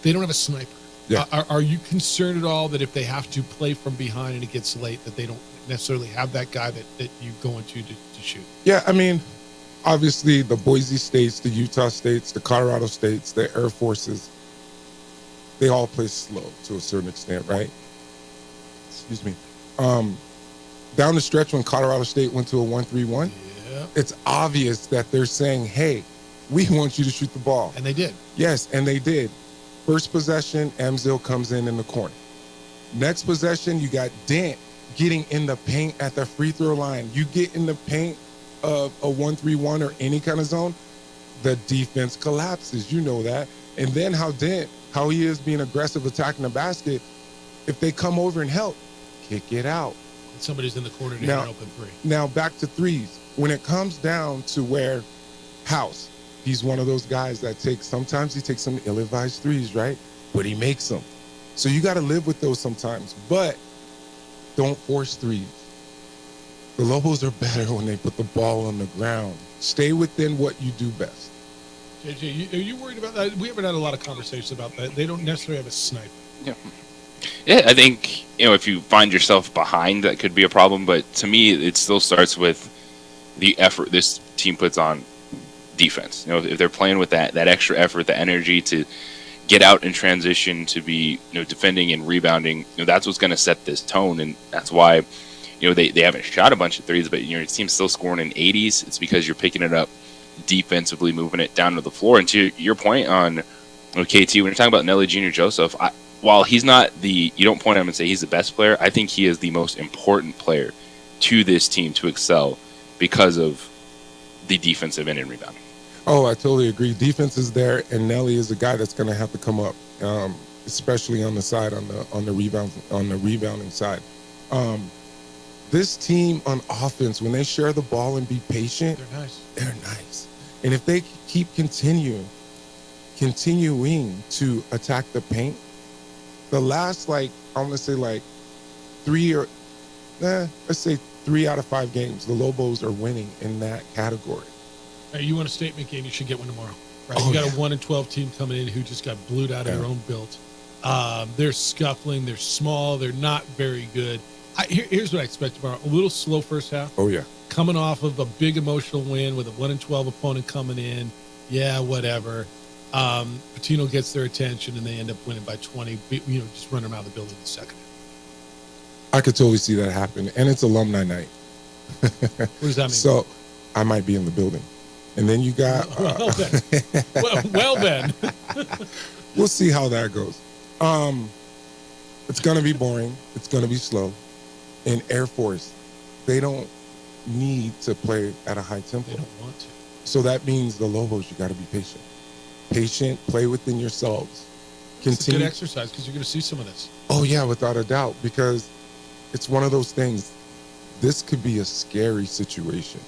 They don't have a sniper. Yeah. Are you concerned at all that if they have to play from behind and it gets late, that they don't necessarily have that guy that you go into to shoot? Yeah, I mean, obviously the Boise States, the Utah States, the Colorado States, the Air Forces, they all play slow to a certain extent, right? Excuse me. Down the stretch when Colorado State went to a 1-3-1, it's obvious that they're saying, hey, we want you to shoot the ball. And they did. Yes, and they did. First possession, Amzil comes in the corner. Next possession, you got Dent getting in the paint at the free throw line. You get in the paint of a 1-3-1 or any kind of zone, the defense collapses. You know that. And then how he is being aggressive attacking the basket, if they come over and help, kick it out. And somebody's in the corner to hit an open three. Now back to threes. When it comes down to where House, he's one of those guys that sometimes he takes some ill-advised threes, right? But he makes them. So you got to live with those sometimes. But don't force threes. The Lobos are better when they put the ball on the ground. Stay within what you do best. JJ, are you worried about that? We haven't had a lot of conversations about that. They don't necessarily have a sniper. Yeah, I think, if you find yourself behind, that could be a problem. But to me, it still starts with the effort this team puts on defense. If they're playing with that extra effort, the energy to get out in transition, to be defending and rebounding, that's what's going to set this tone. And that's why they haven't shot a bunch of threes, but your team's still scoring in 80s. It's because you're picking it up defensively, moving it down to the floor. And to your point on KT, when you're talking about Nelly Jr. Joseph, while he's not you don't point at him and say he's the best player, I think he is the most important player to this team to excel because of the defensive end and rebounding. Oh, I totally agree. Defense is there, and Nelly is a guy that's going to have to come up, especially on the side on the rebounding side. This team on offense, when they share the ball and be patient, They're nice. And if they keep continuing to attack the paint, the last let's say 3 out of 5 games, the Lobos are winning in that category. Hey, you want a statement game, you should get one tomorrow. Right? You got a 1-12 team coming in who just got blued out of their own build. They're scuffling, they're small, they're not very good. Here's what I expect tomorrow. A little slow first half. Oh, yeah. Coming off of a big emotional win with a 1-12 opponent coming in. Yeah, whatever. Patino gets their attention and they end up winning by 20. Just run them out of the building in the second. I could totally see that happen. And it's alumni night. What does that mean? So I might be in the building. And then you got... well then. We'll see how that goes. It's going to be boring. It's going to be slow. In Air Force, they don't need to play at a high tempo. They don't want to. So that means the Lobos, you got to be patient. Patient, play within yourselves. It's a good exercise because you're going to see some of this. Oh, yeah, without a doubt, because it's one of those things. This could be a scary situation,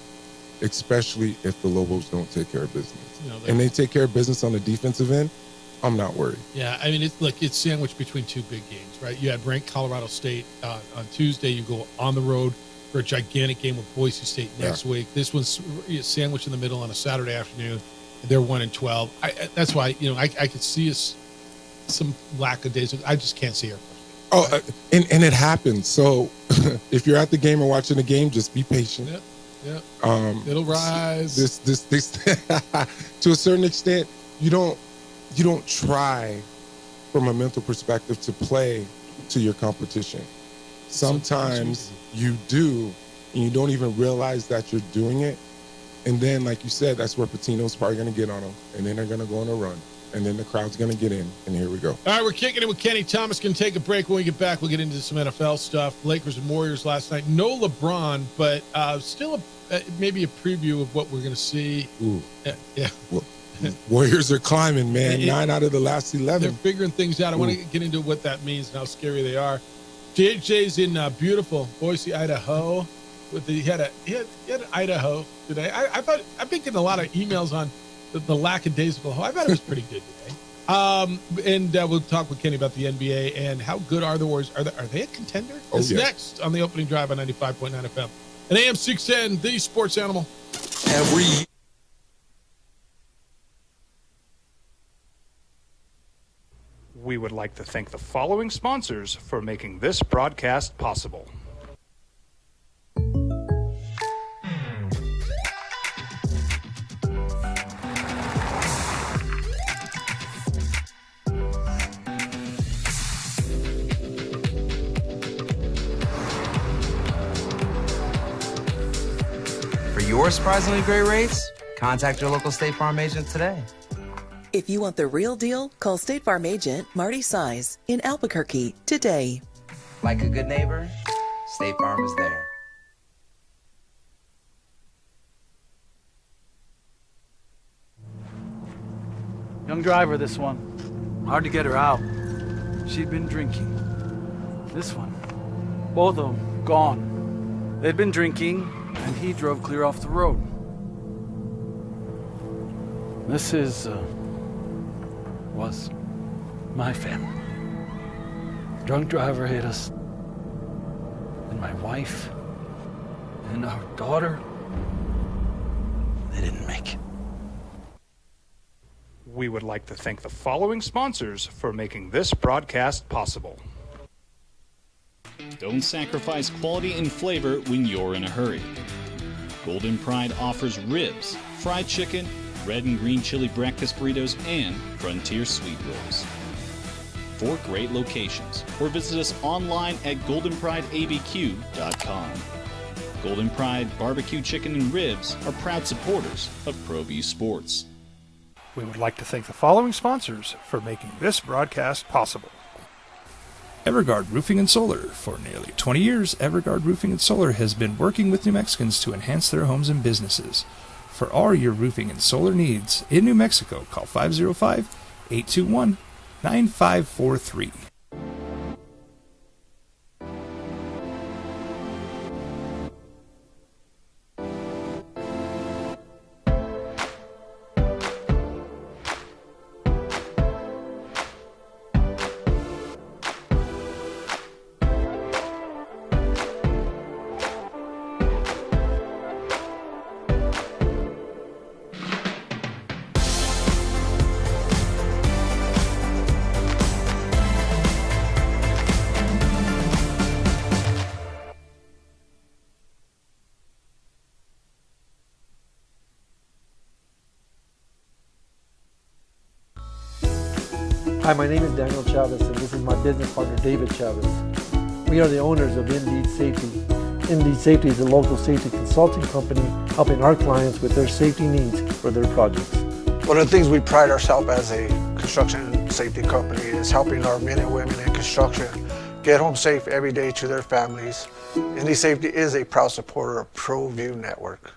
especially if the Lobos don't take care of business. And they take care of business on the defensive end, I'm not worried. Yeah, I mean, it's sandwiched between two big games, right? You had ranked Colorado State on Tuesday. You go on the road for a gigantic game with Boise State next week. This one's sandwiched in the middle on a Saturday afternoon. They're 1-12. That's why, I could see some lackadaisical. I just can't see her. Oh, and it happens. So if you're at the game or watching the game, just be patient. Yep. It'll rise. This to a certain extent, you don't try from a mental perspective to play to your competition. Sometimes you do, and you don't even realize that you're doing it. And then, like you said, that's where Patino's probably going to get on them. And then they're going to go on a run. And then the crowd's going to get in. And here we go. All right, we're kicking it with Kenny Thomas. Going to take a break. When we get back, we'll get into some NFL stuff. Lakers and Warriors last night. No LeBron, but still maybe a preview of what we're going to see. Ooh. Yeah. Well, Warriors are climbing, man. 9 out of the last 11. They're figuring things out. I want to get into what that means and how scary they are. JJ's in beautiful Boise, Idaho. He had an Idaho today. I've been getting a lot of emails on the lackadaisical. I thought it was pretty good today. And we'll talk with Kenny about the NBA and how good are the Warriors. Are they a contender? It's next on the opening drive on 95.9 FM. And AM 610, the sports animal. We would like to thank the following sponsors for making this broadcast possible. For your surprisingly great rates, contact your local State Farm agent today. If you want the real deal, call State Farm agent Marty Size in Albuquerque today. Like a good neighbor, State Farm is there. Young driver, this one. Hard to get her out. She'd been drinking. This one. Both of them gone. They'd been drinking, and he drove clear off the road. This was my family. Drunk driver hit us. And my wife and our daughter, they didn't make it. We would like to thank the following sponsors for making this broadcast possible. Don't sacrifice quality and flavor when you're in a hurry. Golden Pride offers ribs, fried chicken, red and green chili breakfast burritos, and Frontier sweet rolls. 4 great locations, or visit us online at goldenprideabq.com. Golden Pride Barbecue Chicken and Ribs are proud supporters of ProView Sports. We would like to thank the following sponsors for making this broadcast possible. Everguard Roofing and Solar. For nearly 20 years, Everguard Roofing and Solar has been working with New Mexicans to enhance their homes and businesses. For all your roofing and solar needs in New Mexico, call 505-821-9543. Hi, my name is Daniel Chavez, and this is my business partner, David Chavez. We are the owners of Indeed Safety. Indeed Safety is a local safety consulting company helping our clients with their safety needs for their projects. One of the things we pride ourselves as a construction safety company is helping our men and women in construction get home safe every day to their families. Indeed Safety is a proud supporter of ProView Network.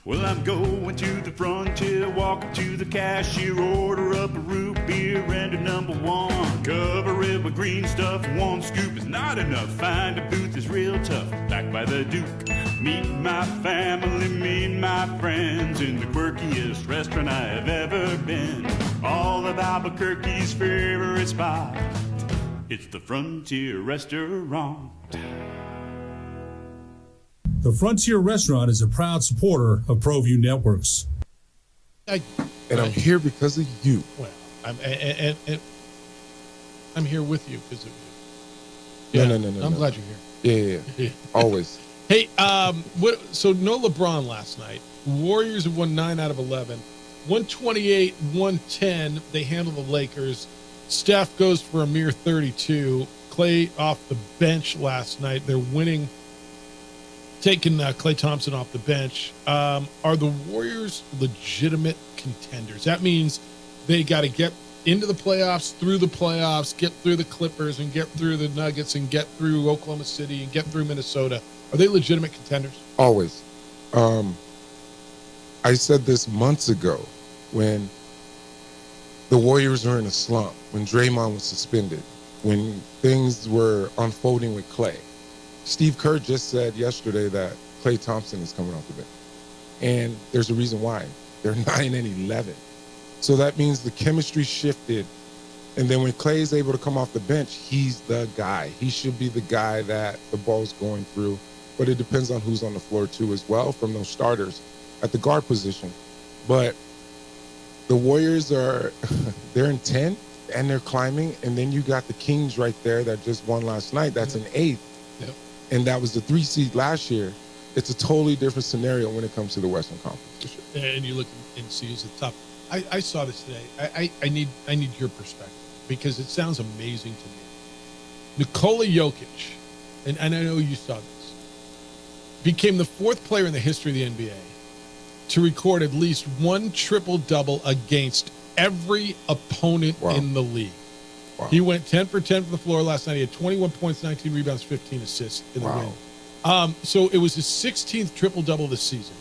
Well, I'm going to the frontier, walk up to the cashier, order up a root beer and a number 1. Cover it with green stuff, 1 scoop is not enough. Find a booth is real tough, back by the Duke. Meet my family, meet my friends in the quirkiest restaurant I have ever been. All of Albuquerque's favorite spot, it's the Frontier Restaurant. The Frontier Restaurant is a proud supporter of ProView Networks. And I'm here because of you. Well, I'm here with you because of you. No. I'm glad you're here. Yeah. Always. Hey, so no LeBron last night. Warriors have won 9 out of 11. 128-110. They handle the Lakers. Steph goes for a mere 32. Clay off the bench last night. They're winning, taking Klay Thompson off the bench. Are the Warriors legitimate contenders? That means they got to get into the playoffs, through the playoffs, get through the Clippers and get through the Nuggets and get through Oklahoma City and get through Minnesota. Are they legitimate contenders? Always. I said this months ago when the Warriors were in a slump, when Draymond was suspended, when things were unfolding with Klay. Steve Kerr just said yesterday that Klay Thompson is coming off the bench. And there's a reason why. They're 9-11. So that means the chemistry shifted. And then when Klay is able to come off the bench, he's the guy. He should be the guy that the ball's going through. But it depends on who's on the floor too as well from those starters at the guard position. But the Warriors they're in 10th and they're climbing. And then you got the Kings right there that just won last night. That's an 8th. Yep. And that was the 3 seed last year. It's a totally different scenario when it comes to the Western Conference. For sure. And you look and see who's the top. I saw this today. I need your perspective because it sounds amazing to me. Nikola Jokic, and I know you saw this, became the 4th player in the history of the NBA to record at least one triple-double against every opponent in the league. Wow. He went 10 for 10 from the floor last night. He had 21 points, 19 rebounds, 15 assists in the win. So it was his 16th triple-double this season.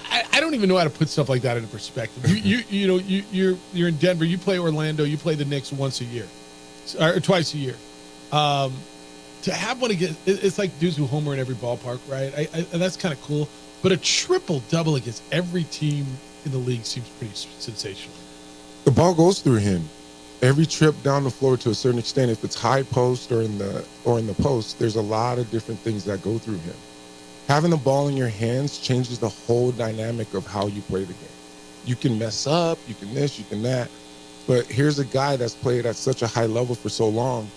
I don't even know how to put stuff like that into perspective. You're in Denver. You play Orlando. You play the Knicks once a year, or twice a year. To have one against, it's like dudes who homer in every ballpark, right? That's kind of cool. But a triple double against every team in the league seems pretty sensational. The ball goes through him. Every trip down the floor to a certain extent, if it's high post or in the post, there's a lot of different things that go through him. Having the ball in your hands changes the whole dynamic of how you play the game. You can mess up, you can this, you can that, but here's a guy that's played at such a high level for so long,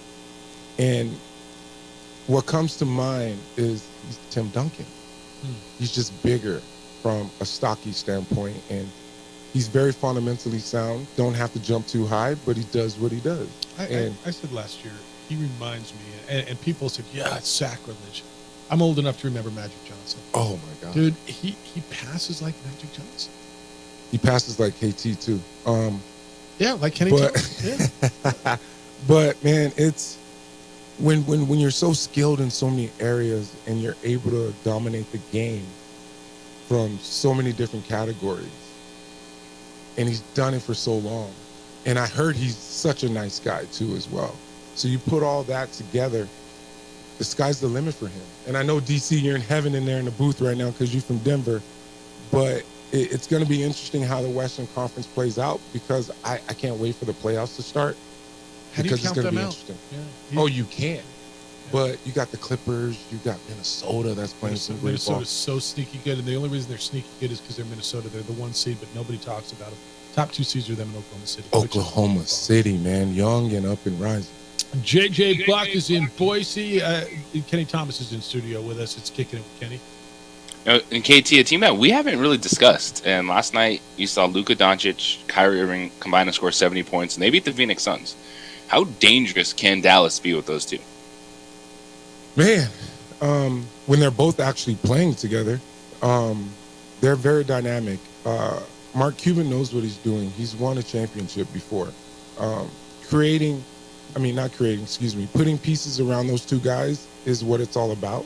and what comes to mind is he's Tim Duncan. He's just bigger from a stocky standpoint, and he's very fundamentally sound. Don't have to jump too high, but he does what he does. I said last year, he reminds me, and people said, yeah, it's sacrilege. I'm old enough to remember Magic Johnson. Oh, my God. Dude, he passes like Magic Johnson. He passes like KT, too. Yeah, like Kenny Thomas. Yeah. But, man, it's when you're so skilled in so many areas and you're able to dominate the game from so many different categories, and he's done it for so long. And I heard he's such a nice guy, too, as well. So you put all that together, the sky's the limit for him. And I know, DC, you're in heaven in there in the booth right now because you're from Denver, but it's going to be interesting how the Western Conference plays out because I can't wait for the playoffs to start. How do you because count it's going them to be out? interesting. Yeah. Oh, you can. Yeah. But you got the Clippers, you got Minnesota that's playing some great ball. Minnesota's so sneaky good, and the only reason they're sneaky good is because they're Minnesota. They're the 1 seed, but nobody talks about them. Top 2 seeds are them in Oklahoma City. Oklahoma City, man, young and up and rising. JJ Buck is in Boise. Kenny Thomas is in studio with us. It's Kicking It with Kenny. And KT, a team that we haven't really discussed. And last night, you saw Luka Doncic, Kyrie Irving combine to score 70 points, and they beat the Phoenix Suns. How dangerous can Dallas be with those two? Man, when they're both actually playing together, they're very dynamic. Mark Cuban knows what he's doing. He's won a championship before. Putting pieces around those two guys is what it's all about.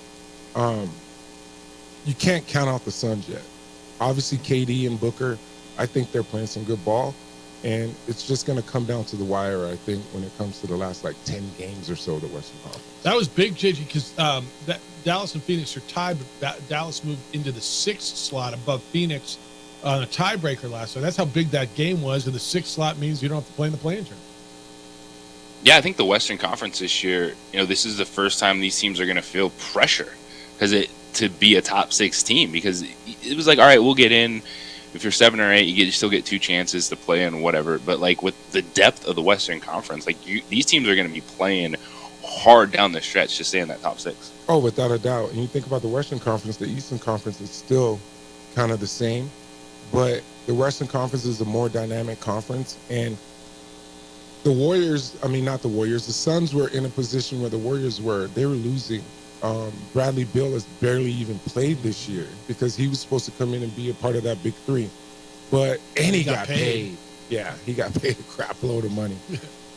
You can't count out the Suns yet. Obviously, KD and Booker, I think they're playing some good ball. And it's just going to come down to the wire, I think, when it comes to the last, 10 games or so of the Western Conference. That was big, JJ, because Dallas and Phoenix are tied, but Dallas moved into the 6th slot above Phoenix on a tiebreaker last night. That's how big that game was, and the 6th slot means you don't have to play in the play-in tournament. Yeah, I think the Western Conference this year, this is the first time these teams are going to feel pressure to be a top 6 team, because it was like, all right, we'll get in. If you're 7 or 8, you still get 2 chances to play in, whatever. But with the depth of the Western Conference, these teams are going to be playing hard down the stretch to stay in that top 6. Oh, without a doubt. And you think about the Western Conference, the Eastern Conference is still kind of the same, but the Western Conference is a more dynamic conference, and The Warriors, I mean, not the Warriors, the Suns were in a position where the Warriors were. They were losing. Bradley Beal has barely even played this year because he was supposed to come in and be a part of that big three. And he got paid. Yeah, he got paid a crap load of money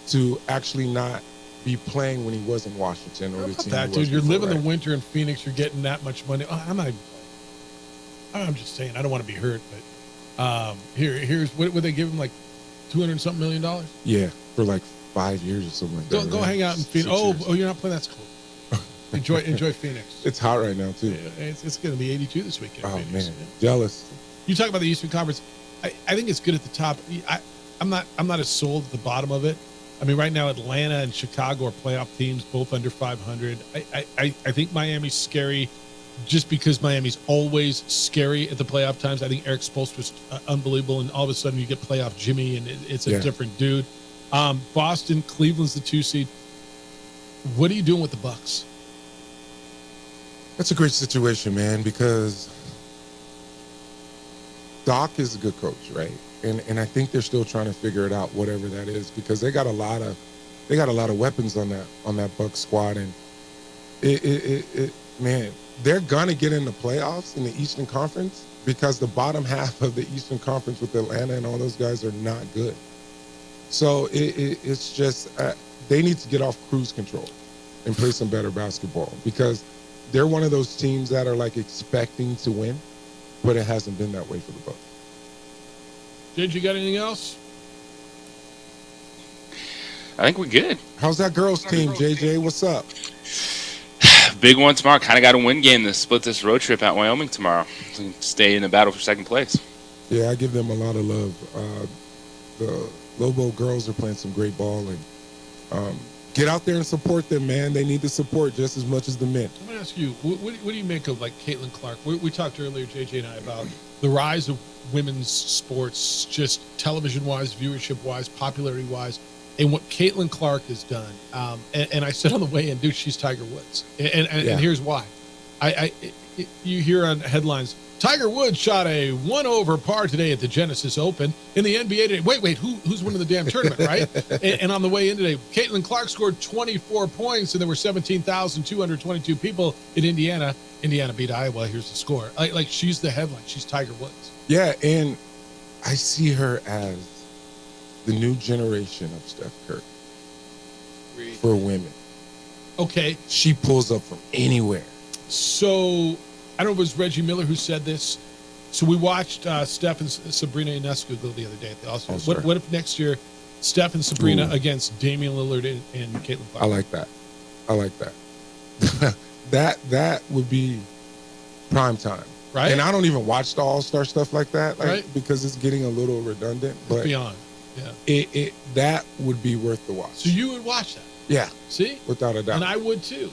to actually not be playing when he was in Washington. Or the team that, he was dude, you're before, living right? the winter in Phoenix. You're getting that much money. Oh, I'm just saying, I don't want to be hurt, but here's what would they give him, like $200-something million? Yeah, for like 5 years or something like that. Go hang out in Phoenix. Oh, you're not playing. That's cool. Enjoy Phoenix. It's hot right now too. Yeah, it's going to be 82 this weekend. Oh Phoenix. man, jealous. You talk about the Eastern Conference. I think it's good at the top. I'm not as sold at the bottom of it. I mean, right now Atlanta and Chicago are playoff teams, both under 500. I think Miami's scary, just because Miami's always scary at the playoff times. I think Eric Spoelstra's unbelievable, and all of a sudden you get playoff Jimmy, and it's a different dude. Boston, Cleveland's the 2 seed. What are you doing with the Bucks? That's a great situation, man, because Doc is a good coach, right? And I think they're still trying to figure it out, whatever that is, because they got a lot of weapons on that Bucks squad, and man, they're gonna get in the playoffs in the Eastern Conference because the bottom half of the Eastern Conference with Atlanta and all those guys are not good. So it's just they need to get off cruise control and play some better basketball, because they're one of those teams that are like expecting to win, but it hasn't been that way for the Bucks. Did you got anything else? I think we're good. How's that girls team, JJ? What's up? Big one tomorrow. Kind of got a win game to split this road trip out Wyoming tomorrow. So we can stay in the battle for second place. Yeah, I give them a lot of love. The Lobo girls are playing some great ball, and get out there and support them, man. They need the support just as much as the men. Let me ask you, what do you make of, like, Caitlin Clark? We talked earlier, JJ and I, about the rise of women's sports, just television-wise, viewership-wise, popularity-wise, and what Caitlin Clark has done. And I said on the way in, dude, she's Tiger Woods. And here's why. You hear on headlines, Tiger Woods shot a 1-over par today at the Genesis Open. In the NBA today, wait, who's winning the damn tournament, right? and on the way in today, Caitlin Clark scored 24 points, and there were 17,222 people in Indiana. Indiana beat Iowa. Here's the score. Like she's the headline. She's Tiger Woods. Yeah, and I see her as the new generation of Steph Curry for women. Okay. She pulls up from anywhere. So, I don't know if it was Reggie Miller who said this. So we watched Steph and Sabrina Ionescu go the other day at the All-Star. What if next year Steph and Sabrina against Damian Lillard and Caitlin Clark? I like that. that would be prime time. Right. And I don't even watch the All-Star stuff like that, Right. because it's getting a little redundant. But beyond. Yeah. That would be worth the watch. So you would watch that? Yeah. See? Without a doubt. And I would too.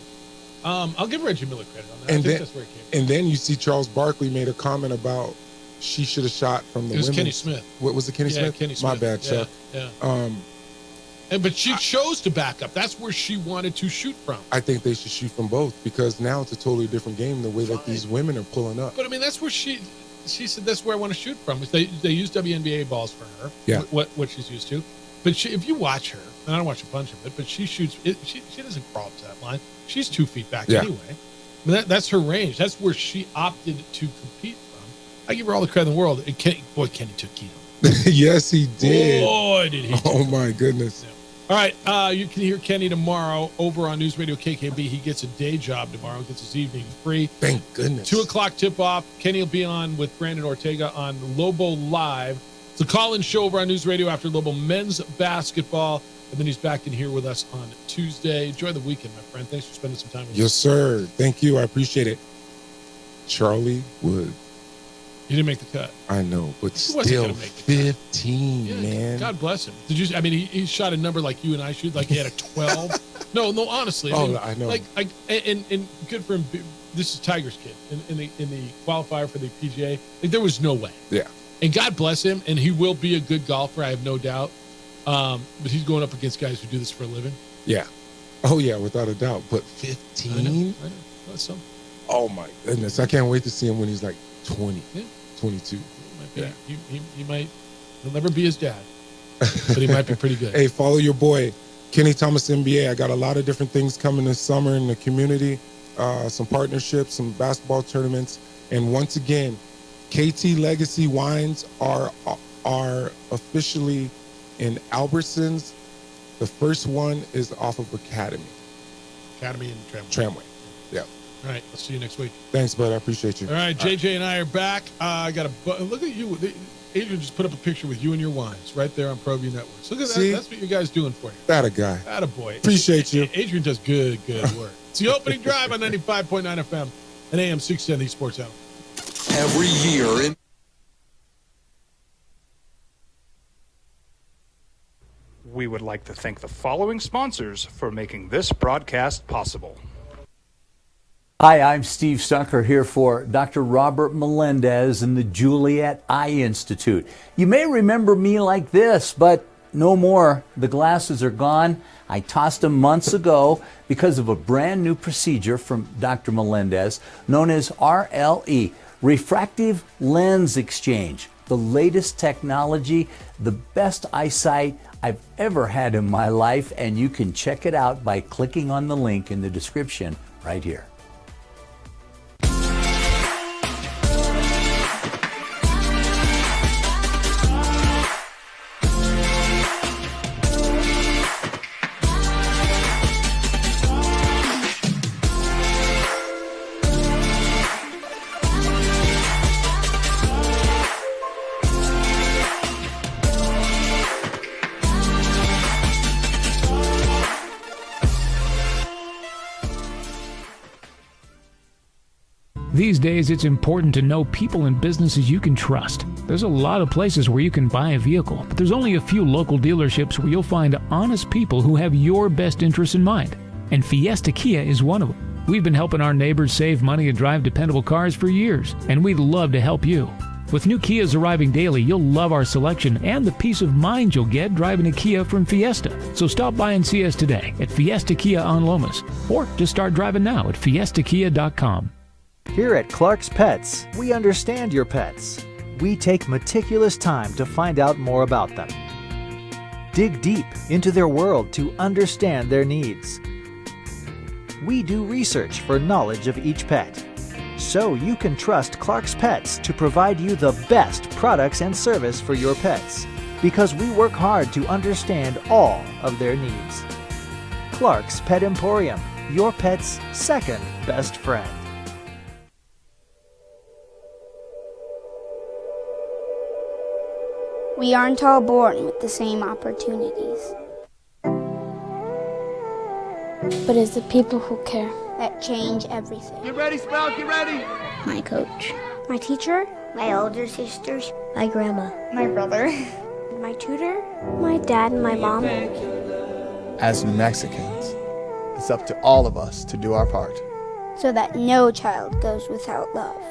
I'll give Reggie Miller credit on that. And I think then, that's where it came from. And then you see Charles Barkley made a comment about she should have shot from the It was women's. Kenny Smith. What was it, Kenny Smith? Kenny My Smith. bad, Chuck. Yeah. But she chose to back up. That's where she wanted to shoot from. I think they should shoot from both, because now it's a totally different game, the way that these women are pulling up. But I mean, that's where she said that's where I want to shoot from. They use WNBA balls for her. Yeah. What she's used to. But if you watch her, and I don't watch a bunch of it, but she shoots. She doesn't crawl up to that line. She's 2 feet back anyway. I mean, that's her range. That's where she opted to compete from. I give her all the credit in the world. Kenny took Keto. Yes, he did. Boy, did he! Oh my goodness. Yeah. All right, you can hear Kenny tomorrow over on News Radio KKB. He gets a day job tomorrow, gets his evening free. Thank goodness. 2:00 tip-off. Kenny will be on with Brandon Ortega on Lobo Live. It's a call-in show over on News Radio after Lobo men's basketball, and then he's back in here with us on Tuesday. Enjoy the weekend, my friend. Thanks for spending some time with us. Yes, sir. Thank you. I appreciate it. Charlie Wood. He didn't make the cut. I know, but He wasn't still gonna make the 15, man. God bless him. Did you? I mean, he shot a number like you and I shoot, like he had a 12. no, honestly. I know. Like, and good for him. This is Tiger's kid in the qualifier for the PGA. Like, there was no way. Yeah. And God bless him, and he will be a good golfer, I have no doubt. But he's going up against guys who do this for a living. Yeah. Oh, yeah, without a doubt. But 15? I know. That's something. Oh, my goodness. I can't wait to see him when he's like 20, 22. He'll never be his dad. but he might be pretty good. Hey, follow your boy, Kenny Thomas NBA. I got a lot of different things coming this summer in the community, some partnerships, some basketball tournaments. And once again, KT Legacy Wines are officially in Albertsons. The first one is off of Academy and Tramway. Yeah. All right, I'll see you next week. Thanks, bud. I appreciate you. All right, JJ and I are back. I got look at you. Adrian just put up a picture with you and your wines right there on ProView Networks. Look at that. That's what you guys doing for you. That a guy. That a boy. Appreciate you. Adrian does good work. It's the opening drive on 95.9 FM and AM 670 Sports Out. Every year We would like to thank the following sponsors for making this broadcast possible. Hi, I'm Steve Stucker here for Dr. Robert Melendez and the Juliet Eye Institute. You may remember me like this, but no more. The glasses are gone. I tossed them months ago because of a brand new procedure from Dr. Melendez known as RLE, Refractive Lens Exchange. The latest technology, the best eyesight I've ever had in my life, and you can check it out by clicking on the link in the description right here. These days, it's important to know people and businesses you can trust. There's a lot of places where you can buy a vehicle, but there's only a few local dealerships where you'll find honest people who have your best interests in mind. And Fiesta Kia is one of them. We've been helping our neighbors save money and drive dependable cars for years, and we'd love to help you. With new Kias arriving daily, you'll love our selection and the peace of mind you'll get driving a Kia from Fiesta. So stop by and see us today at Fiesta Kia on Lomas, or just start driving now at fiestakia.com. Here at Clark's Pets, we understand your pets. We take meticulous time to find out more about them. Dig deep into their world to understand their needs. We do research for knowledge of each pet, so you can trust Clark's Pets to provide you the best products and service for your pets, because we work hard to understand all of their needs. Clark's Pet Emporium, your pet's second best friend. We aren't all born with the same opportunities. But it's the people who care that change everything. Get ready, Spout, get ready! My coach, my teacher, my older sisters, my grandma, my brother, my tutor, my dad, and my mom. As New Mexicans, it's up to all of us to do our part. So that no child goes without love.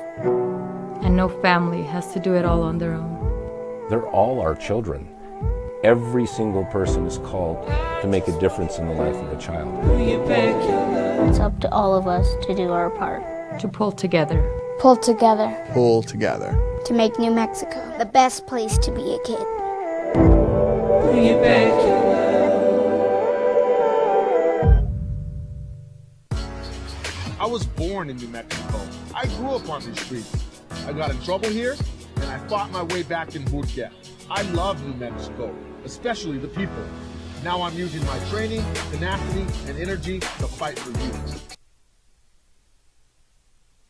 And no family has to do it all on their own. They're all our children. Every single person is called to make a difference in the life of a child. It's up to all of us to do our part. To pull together. Pull together. Pull together. To make New Mexico the best place to be a kid. I was born in New Mexico. I grew up on these streets. I got in trouble here, and I fought my way back in boot camp. I love New Mexico, especially the people. Now I'm using my training, tenacity, and energy to fight for you.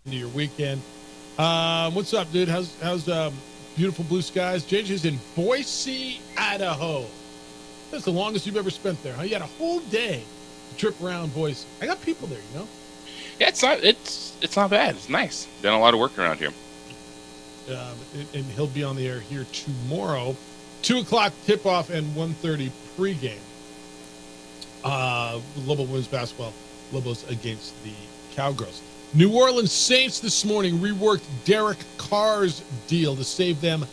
Into your weekend. What's up, dude? How's beautiful blue skies? JJ's in Boise, Idaho. That's the longest you've ever spent there, huh? You had a whole day to trip around Boise. I got people there, you know? Yeah, it's not bad. It's nice. Done a lot of work around here. And he'll be on the air here tomorrow. 2 o'clock tip-off and 1:30 pregame. Lobo women's basketball. Lobos against the Cowgirls. New Orleans Saints this morning reworked Derek Carr's deal to save them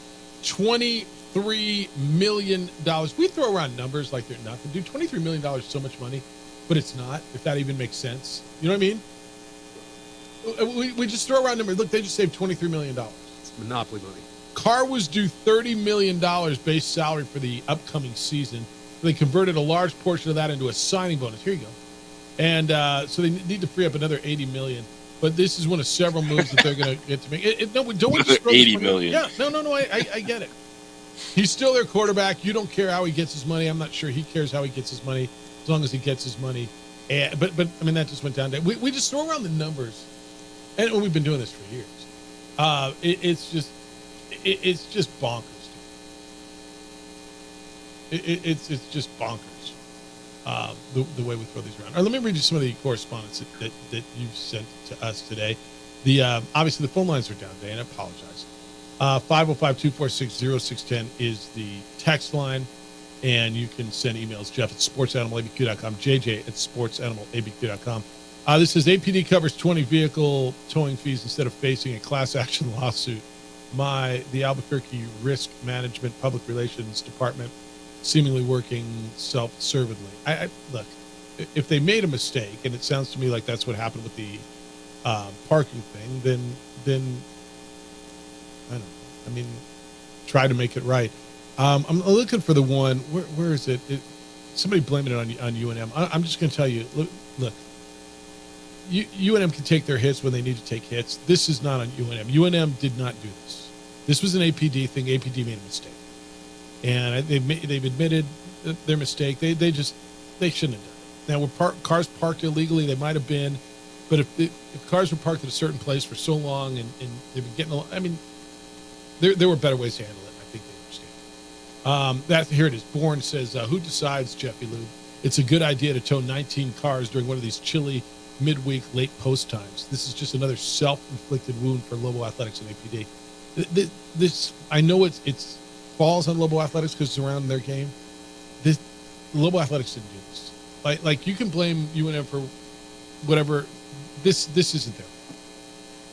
$23 million. We throw around numbers like they're nothing. Dude, $23 million is so much money, but it's not, if that even makes sense. You know what I mean? We just throw around numbers. Look, they just saved $23 million. It's monopoly money. Carr was due $30 million base salary for the upcoming season. They converted a large portion of that into a signing bonus. Here you go. And so they need to free up another $80 million. But this is one of several moves that they're going to get to make. Don't we just throw $80 million. Yeah, no. I get it. He's still their quarterback. You don't care how he gets his money. I'm not sure he cares how he gets his money, as long as he gets his money. But I mean, that just went down. We just throw around the numbers, and we've been doing this for years. It's just bonkers. It's just bonkers. The way we throw these around. All right, let me read you some of the correspondence that you've sent to us today. Obviously the phone lines are down today, and I apologize. 505-246-0610 is the text line, and you can send emails. Jeff at sportsanimалabq.com, JJ at sportsanimалabq.com. This says APD covers 20 vehicle towing fees instead of facing a class action lawsuit. The Albuquerque Risk Management Public Relations Department seemingly working self-servedly. I look, if they made a mistake, and it sounds to me like that's what happened with the parking thing, then I don't know. I mean, try to make it right. I'm looking for the one. Where is it? Somebody blaming it on UNM. I'm just going to tell you. Look. UNM can take their hits when they need to take hits. This is not on UNM. UNM did not do this. This was an APD thing. APD made a mistake, and they've admitted their mistake. They shouldn't have done it. Now, were cars parked illegally? They might have been, but if cars were parked at a certain place for so long and they've been getting, I mean, there were better ways to handle it. I think they understand. Here it is. Bourne says, "Who decides, Jeffy Lube? It's a good idea to tow 19 cars during one of these chilly midweek late post times. This is just another self-inflicted wound for Lobo Athletics and APD." This I know it falls on Lobo Athletics because it's around their game. Lobo Athletics didn't do this. Like you can blame UNM for whatever. This isn't their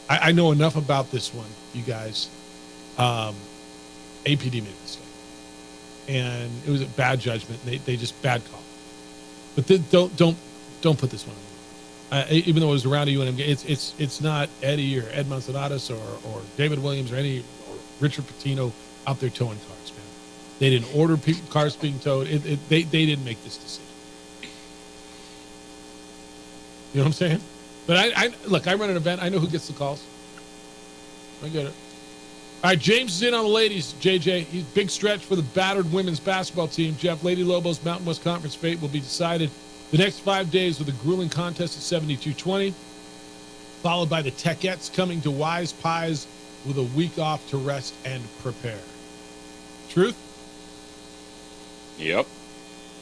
fault. I know enough about this one, you guys. APD made a mistake, and it was a bad judgment. They just bad call. But then don't put this one on. Even though it was around a UNM game, it's not Eddie or Ed Manzanares or David Williams or Richard Pitino out there towing cars, man. They didn't order cars being towed. They didn't make this decision. You know what I'm saying? But I run an event. I know who gets the calls. I get it. All right, James is in on the ladies, JJ. He's big stretch for the battered women's basketball team. Jeff, Lady Lobos Mountain West Conference fate will be decided the next 5 days with a grueling contest at 72-20, followed by the Techettes coming to Wise Pies with a week off to rest and prepare. Truth? Yep.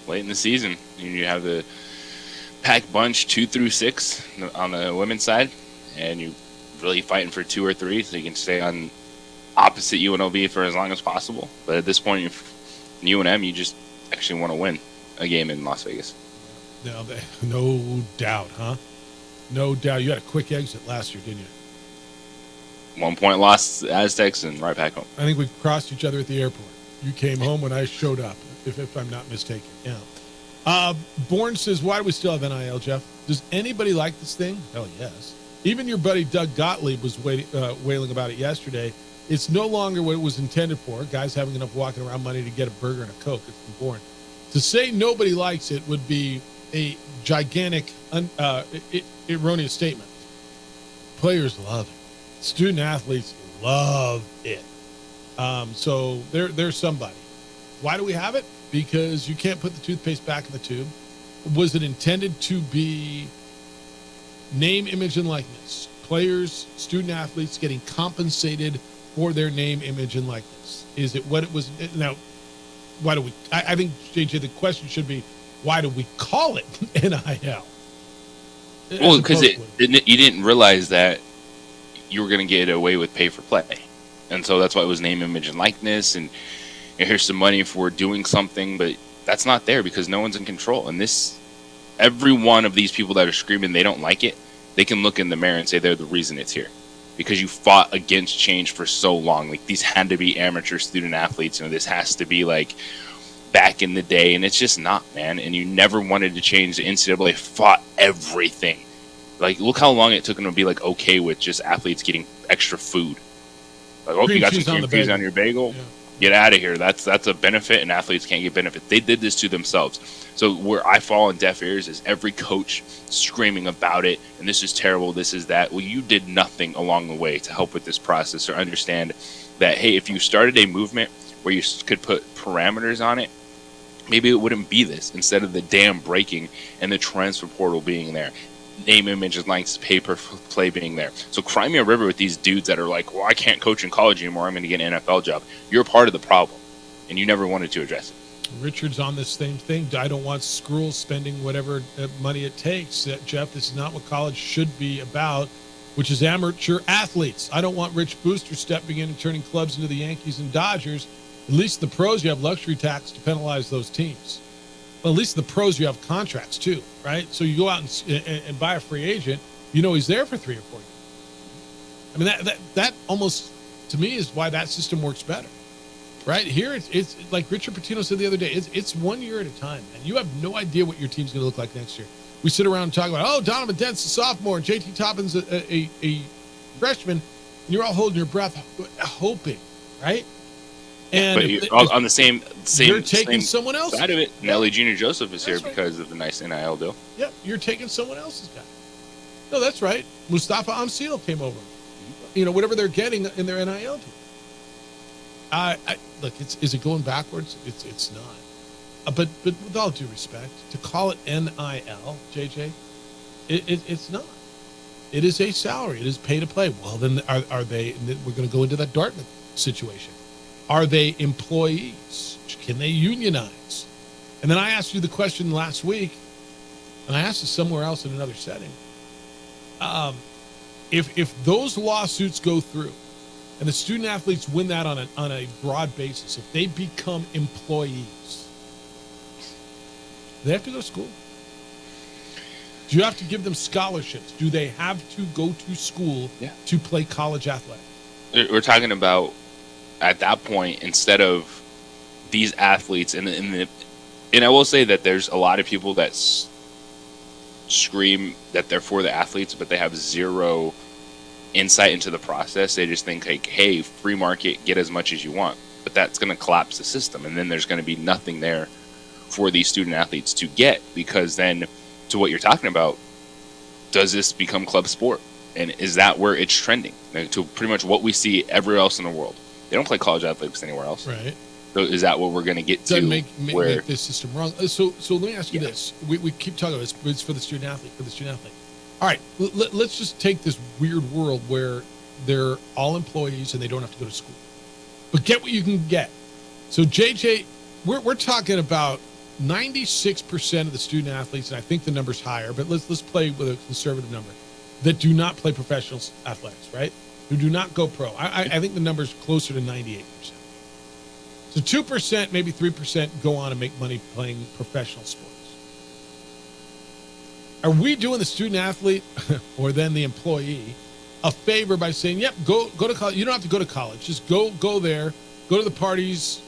Late in the season, you have the packed bunch 2 through 6 on the women's side, and you're really fighting for 2 or 3 so you can stay on opposite UNLV for as long as possible. But at this point, in UNM, you just actually want to win a game in Las Vegas. No doubt, huh? No doubt. You had a quick exit last year, didn't you? 1 point loss to the Aztecs and right back home. I think we crossed each other at the airport. You came home when I showed up, if I'm not mistaken. Yeah. Bourne says, why do we still have NIL, Jeff? Does anybody like this thing? Hell yes. Even your buddy Doug Gottlieb was wailing about it yesterday. It's no longer what it was intended for. Guys having enough walking around money to get a burger and a Coke. It's from Bourne. To say nobody likes it would be a gigantic, erroneous statement. Players love it. Student athletes love it. So there's somebody. Why do we have it? Because you can't put the toothpaste back in the tube. Was it intended to be name, image, and likeness? Players, student athletes getting compensated for their name, image, and likeness. Is it what it was? Now, why do we? I think, JJ, the question should be, why do we call it NIL? Well, because you didn't realize that you were going to get away with pay for play, and so that's why it was name, image, and likeness, and here's some money for doing something, but that's not there because no one's in control. And every one of these people that are screaming they don't like it, they can look in the mirror and say they're the reason it's here. Because you fought against change for so long. Like, these had to be amateur student athletes. This has to be like back in the day, and it's just not, man. And you never wanted to change. The NCAA fought everything. Like, look how long it took them to be like okay with just athletes getting extra food. Like, oh, Cream you got some cheese on cream the cheese bagel. on your bagel? Get out of here. That's a benefit, and athletes can't get benefit. They did this to themselves. So where I fall on deaf ears is every coach screaming about it, and this is terrible, this is that. Well, you did nothing along the way to help with this process or understand that, hey, if you started a movement where you could put parameters on it, maybe it wouldn't be this, instead of the dam breaking and the transfer portal being there. Name, image, and likeness, pay-per-play being there. So cry me a river with these dudes that are like, well, I can't coach in college anymore, I'm going to get an NFL job. You're part of the problem, and you never wanted to address it. Richard's on the same thing. I don't want schools spending whatever money it takes. Jeff, this is not what college should be about, which is amateur athletes. I don't want rich boosters stepping in and turning clubs into the Yankees and Dodgers. At least the pros, you have luxury tax to penalize those teams. Well, at least the pros, you have contracts too, right? So you go out and buy a free agent, you know he's there for 3 or 4 years. I mean, that almost, to me, is why that system works better, right? Here, it's like Richard Pitino said the other day, it's 1 year at a time, and you have no idea what your team's going to look like next year. We sit around and talk about, oh, Donovan Dent's a sophomore, and JT Toppin's a freshman, and you're all holding your breath, hoping, right? And but on the same you're taking someone else's side of it. Nelly Jr. Joseph is here because of the nice NIL deal. Yep, you're taking someone else's guy. No, that's right. Mustafa Amsil came over. You know, whatever they're getting in their NIL deal. Look, is it going backwards? It's not. But with all due respect, to call it NIL, JJ, it's not. It is a salary. It is pay to play. Well, then are they? We're going to go into that Dartmouth situation. Are they employees? Can they unionize? And then I asked you the question last week, and I asked it somewhere else in another setting. If those lawsuits go through, and the student athletes win that on a broad basis, if they become employees, they have to go to school. Do you have to give them scholarships? Do they have to go to school to play college athletics? We're talking about, at that point, instead of these athletes, and I will say that there's a lot of people that scream that they're for the athletes, but they have zero insight into the process. They just think, like, hey, free market, get as much as you want. But that's going to collapse the system, and then there's going to be nothing there for these student athletes to get, because then, to what you're talking about, does this become club sport? And is that where it's trending? Like, to pretty much what we see everywhere else in the world. They don't play college athletics anywhere else. Right. So is that what we're going to get to? Doesn't make this system wrong. So let me ask you this. We keep talking about it's for the student athlete, All right, let's just take this weird world where they're all employees and they don't have to go to school. But get what you can get. So, JJ, we're talking about 96% of the student athletes, and I think the number's higher, but let's play with a conservative number, that do not play professional athletics, right? Who do not go pro. I think the number's closer to 98%. So 2%, maybe 3% go on and make money playing professional sports. Are we doing the student athlete or then the employee a favor by saying, yep, go to college. You don't have to go to college. Just go there, go to the parties,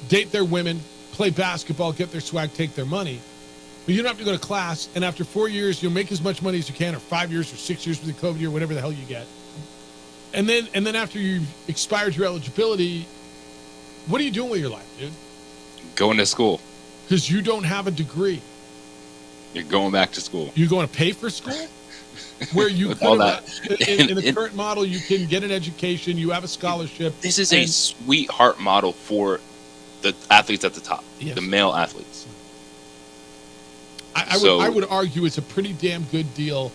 date their women, play basketball, get their swag, take their money. But you don't have to go to class, and after 4 years, you'll make as much money as you can, or 5 years, or 6 years with the COVID year, whatever the hell you get. And then after you've expired your eligibility, what are you doing with your life, dude? Going to school. Because you don't have a degree. You're going back to school. You're going to pay for school? Where you could in the current model, you can get an education, you have a scholarship. This is a sweetheart model for the athletes at the top, the male athletes. I would argue it's a pretty damn good deal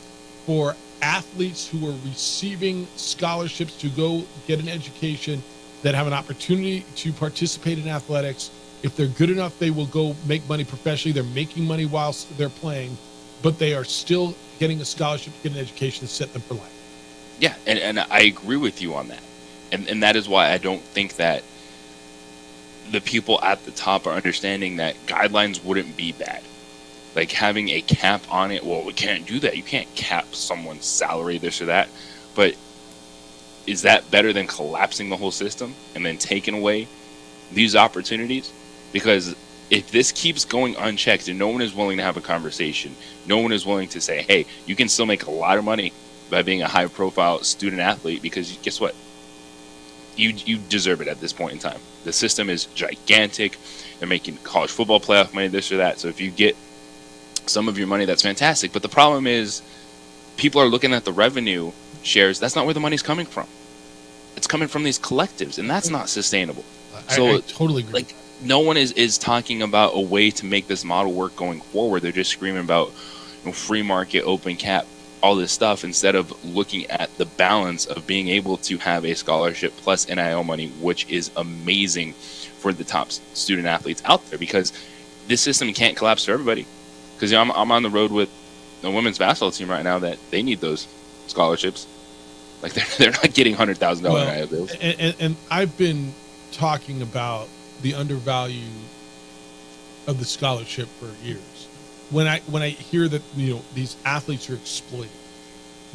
for athletes who are receiving scholarships to go get an education, that have an opportunity to participate in athletics. If they're good enough, they will go make money professionally. They're making money whilst they're playing, but they are still getting a scholarship to get an education to set them for life. Yeah, and I agree with you on that. And that is why I don't think that the people at the top are understanding that guidelines wouldn't be bad. Like having a cap on it, well, we can't do that. You can't cap someone's salary, this or that. But is that better than collapsing the whole system and then taking away these opportunities? Because if this keeps going unchecked and no one is willing to have a conversation, no one is willing to say, hey, you can still make a lot of money by being a high-profile student athlete, because guess what? you deserve it at this point in time. The system is gigantic. They're making college football playoff money, this or that. So if you get some of your money, that's fantastic. But the problem is people are looking at the revenue shares. That's not where the money's coming from. It's coming from these collectives, and that's not sustainable. I totally agree. Like, no one is talking about a way to make this model work going forward. They're just screaming about free market, open cap, all this stuff, instead of looking at the balance of being able to have a scholarship plus NIL money, which is amazing for the top student athletes out there, because this system can't collapse for everybody. Because I'm on the road with the women's basketball team right now that they need those scholarships. Like they're not getting $100,000 NIL bills. And I've been talking about the undervalue of the scholarship for years. When I hear that these athletes are exploited,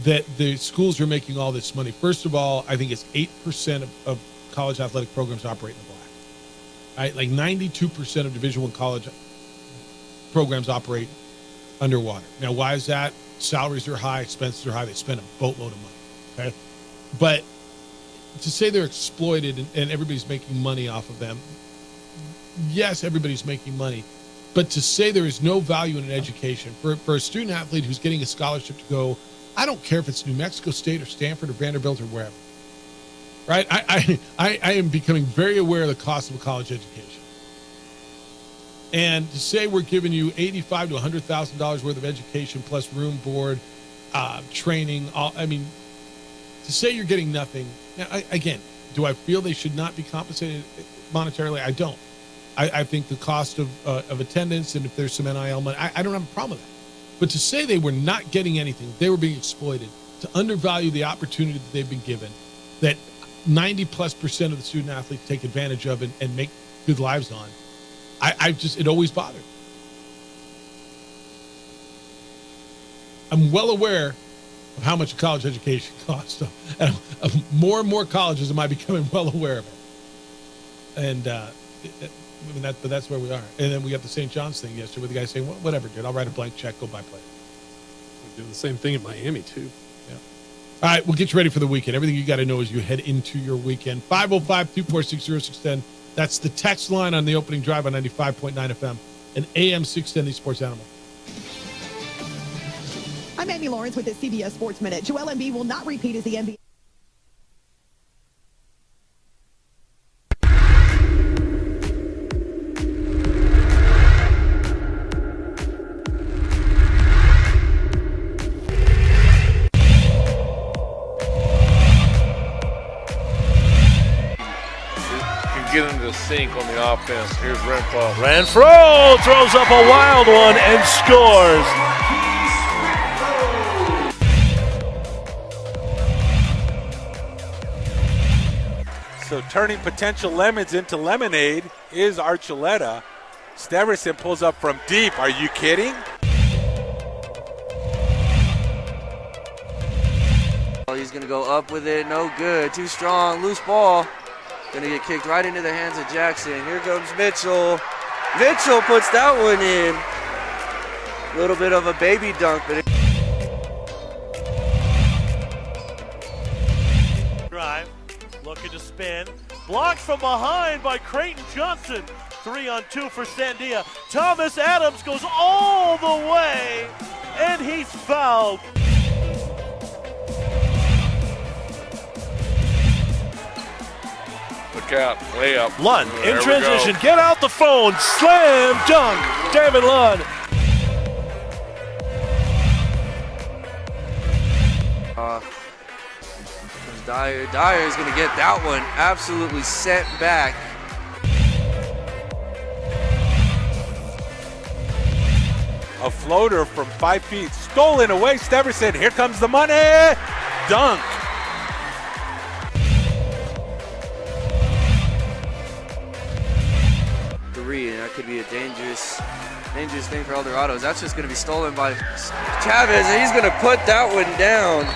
that the schools are making all this money. First of all, I think it's 8% of college athletic programs operate in the black. Right? Like 92% of Division I college programs operate underwater. Now, why is that? Salaries are high, expenses are high. They spend a boatload of money. Okay, but to say they're exploited and everybody's making money off of them, yes, everybody's making money. But to say there is no value in an education for a student athlete who's getting a scholarship to go, I don't care if it's New Mexico State or Stanford or Vanderbilt or wherever, right? I am becoming very aware of the cost of a college education. And to say we're giving you $85,000 to $100,000 worth of education plus room, board, training, to say you're getting nothing. Now, again, do I feel they should not be compensated monetarily? I don't. I think the cost of attendance, and if there's some NIL money, I don't have a problem with that. But to say they were not getting anything, they were being exploited, to undervalue the opportunity that they've been given, that 90+% of the student athletes take advantage of and make good lives on, it always bothered. I'm well aware of how much a college education costs. And more and more colleges am I becoming well aware of it. And but that's where we are. And then we got the St. John's thing yesterday with the guy saying, well, whatever, dude, I'll write a blank check, go buy players. We're doing the same thing in Miami, too. Yeah. All right, we'll get you ready for the weekend. Everything you got to know as you head into your weekend. 505-246-0610. That's the text line on the opening drive on 95.9 FM and AM 610, the Sports Animal. I'm Amy Lawrence with the CBS Sports Minute. Joel Embiid will not repeat as the NBA. Get into the sink on the offense. Here's Renfro. Renfro throws up a wild one and scores. So turning potential lemons into lemonade is Archuleta. Steverson pulls up from deep. Are you kidding? Oh, he's going to go up with it. No good. Too strong. Loose ball. Going to get kicked right into the hands of Jackson. Here comes Mitchell. Mitchell puts that one in. A little bit of a baby dunk, but Drive, looking to spin. Blocked from behind by Creighton Johnson. 3-on-2 for Sandia. Thomas Adams goes all the way, and he's fouled. Look out, layup. Lund in There transition, get out the phone, slam dunk, David Lund. Dyer. Dyer is going to get that one absolutely sent back. A floater from 5 feet, stolen away. Steverson, here comes the money. Dunk. Three, and that could be a dangerous thing for El Dorados. That's just going to be stolen by Chavez, and he's going to put that one down.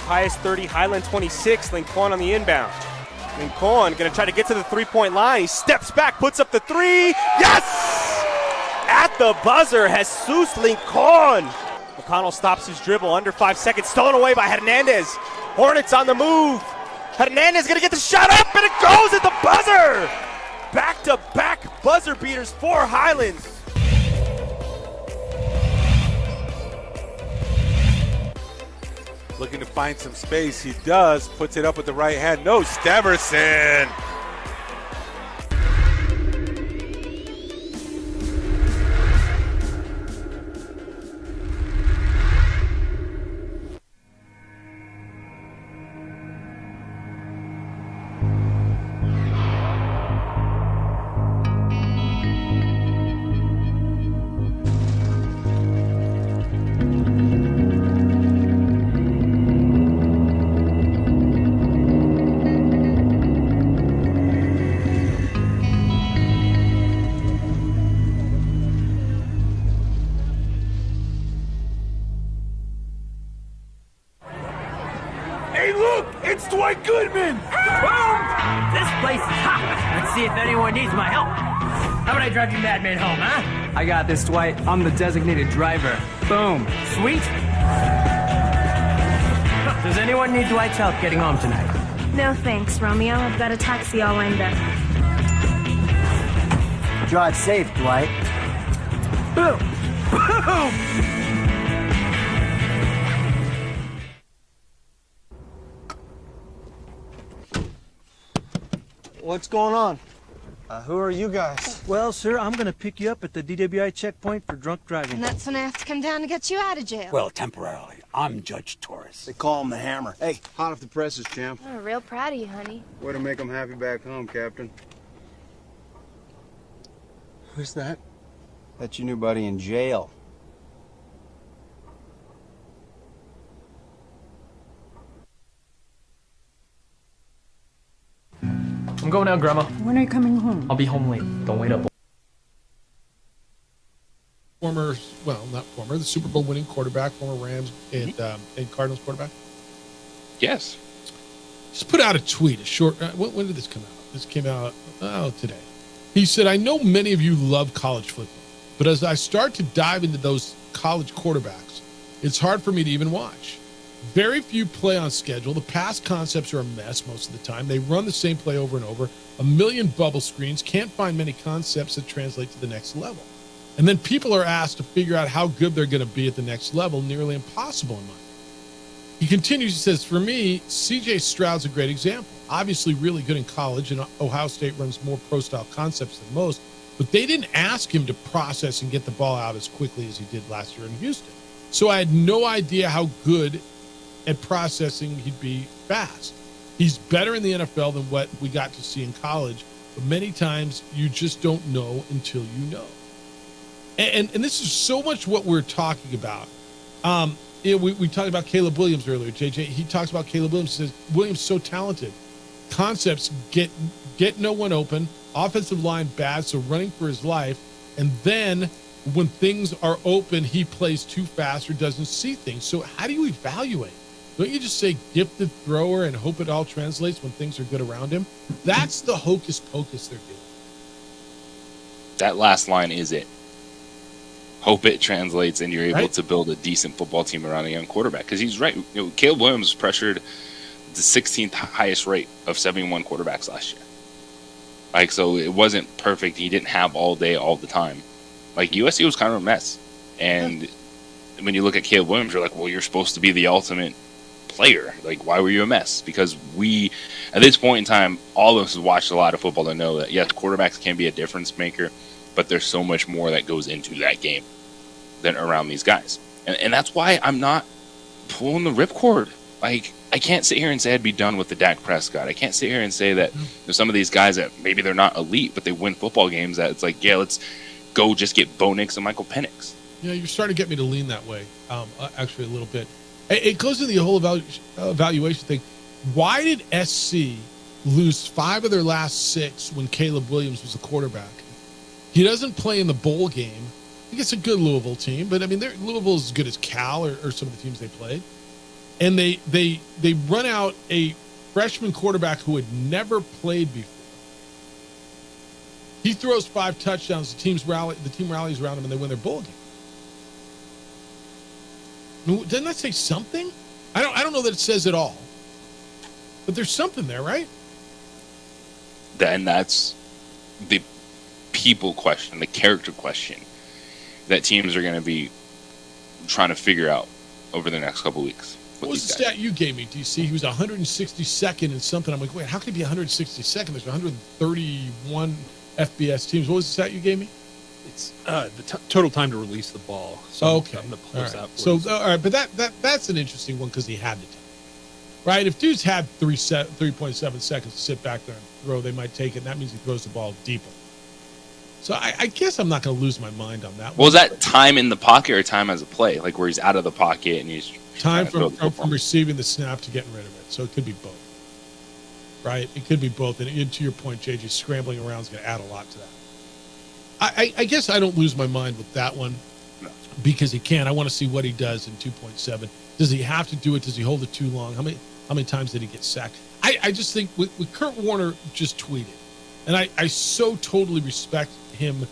Pius 30, Highland 26, Lincoln on the inbound. Lincoln going to try to get to the three-point line. He steps back, puts up the three. Yes! At the buzzer, Jesus Lincoln. McConnell stops his dribble under 5 seconds. Stolen away by Hernandez. Hornets on the move. Hernandez going to get the shot up, and it goes at the buzzer. Back-to-back buzzer beaters for Highlands. Looking to find some space. He does. Puts it up with the right hand. No, Steverson. Hey, look! It's Dwight Goodman! Boom! This place is hot. Let's see if anyone needs my help. How about I drive you madman home, huh? I got this, Dwight. I'm the designated driver. Boom. Sweet. Does anyone need Dwight's help getting home tonight? No thanks, Romeo. I've got a taxi all lined up. Drive safe, Dwight. Boom! Boom! What's going on? Who are you guys? Well, sir, I'm going to pick you up at the DWI checkpoint for drunk driving. And that's when I have to come down to get you out of jail. Well, temporarily. I'm Judge Torres. They call him the Hammer. Hey, hot off the presses, champ. I'm real proud of you, honey. Way to make them happy back home, Captain. Who's that? That's your new buddy in jail. I'm going out, Grandma. When are you coming home? I'll be home late. Don't wait up. Former, well, not former, the Super Bowl winning quarterback, former Rams and Cardinals quarterback. Yes. Just put out a tweet, a short, when did this come out? This came out, today. He said, I know many of you love college football, but as I start to dive into those college quarterbacks, it's hard for me to even watch. Very few play on schedule. The pass concepts are a mess most of the time. They run the same play over and over. A million bubble screens. Can't find many concepts that translate to the next level. And then people are asked to figure out how good they're going to be at the next level. Nearly impossible in my opinion. He continues, he says, for me, C.J. Stroud's a great example. Obviously really good in college, and Ohio State runs more pro-style concepts than most. But they didn't ask him to process and get the ball out as quickly as he did last year in Houston. So I had no idea how good at processing he'd be fast. He's better in the NFL than what we got to see in college, but many times you just don't know until you know. And this is so much what we're talking about. We talked about Caleb Williams earlier, JJ. He talks about Caleb Williams, says Williams so talented. Concepts get no one open, offensive line bad, so running for his life, and then when things are open, he plays too fast or doesn't see things. So how do you evaluate? Don't you just say gifted thrower and hope it all translates when things are good around him? That's the hocus pocus they're doing. That last line is it. Hope it translates and you're able to build a decent football team around a young quarterback. Because he's right. Caleb Williams pressured the 16th highest rate of 71 quarterbacks last year. So it wasn't perfect. He didn't have all day, all the time. USC was kind of a mess. And when you look at Caleb Williams, you're like, well, you're supposed to be the ultimate player. Why were you a mess? Because at this point in time, all of us have watched a lot of football to know that, yes, quarterbacks can be a difference maker, but there's so much more that goes into that game than around these guys. And that's why I'm not pulling the ripcord. I can't sit here and say I'd be done with the Dak Prescott. I can't sit here and say that there's some of these guys that maybe they're not elite, but they win football games that it's let's go just get Bo Nix and Michael Penix. Yeah, you're starting to get me to lean that way, actually a little bit. It goes into the whole evaluation thing. Why did SC lose 5 of their last 6 when Caleb Williams was the quarterback? He doesn't play in the bowl game. I think it's a good Louisville team, but Louisville's as good as Cal or some of the teams they played. And they run out a freshman quarterback who had never played before. He throws 5 touchdowns. The team rallies around him, and they win their bowl game. Doesn't that say something? I don't know that it says it all, but there's something there, right? Then that's the people question, the character question that teams are going to be trying to figure out over the next couple weeks. What was the stat you gave me, DC? He was 162nd in something. I'm like, wait, how could he be 162nd? There's 131 FBS teams. What was the stat you gave me? It's the total time to release the ball. So okay. I'm gonna post that for So, you. all right, but that's an interesting one because he had to take it. Right? If dudes had 3.7 seconds to sit back there and throw, they might take it, and that means he throws the ball deeper. So I guess I'm not going to lose my mind on that one. Was that time in the pocket or time as a play? Like where he's out of the pocket and he's time from receiving the snap to getting rid of it. So it could be both. Right? It could be both. And to your point, JJ, scrambling around is going to add a lot to that. I guess I don't lose my mind with that one because he can. I want to see what he does in 2.7. Does he have to do it? Does he hold it too long? How many times did he get sacked? I just think with Kurt Warner just tweeted, and I so totally respect him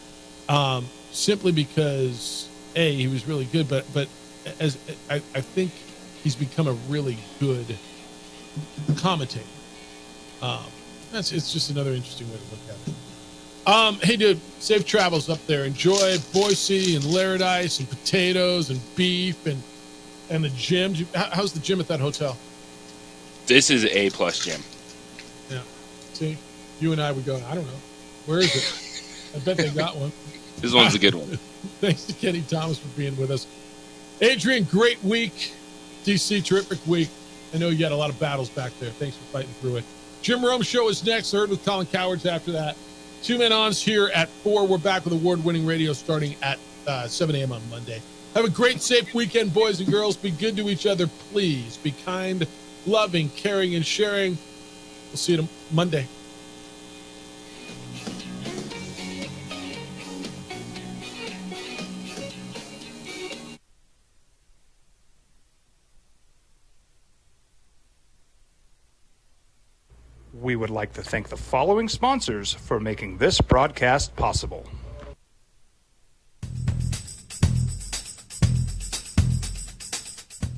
simply because he was really good, but as I think he's become a really good commentator. It's just another interesting way to look at it. Hey dude, safe travels up there. Enjoy Boise and Laradice and potatoes and beef and the gym. How's the gym at that hotel? This is A+ gym. Yeah. See, you and I would go, I don't know. Where is it? I bet they got one. This one's a good one. Thanks to Kenny Thomas for being with us. Adrian, great week. DC, terrific week. I know you got a lot of battles back there. Thanks for fighting through it. Jim Rome Show is next. Heard with Colin Cowards after that. 2 Men Ons here at 4. We're back with award-winning radio starting at 7 a.m. on Monday. Have a great, safe weekend, boys and girls. Be good to each other, please. Be kind, loving, caring, and sharing. We'll see you Monday. We would like to thank the following sponsors for making this broadcast possible.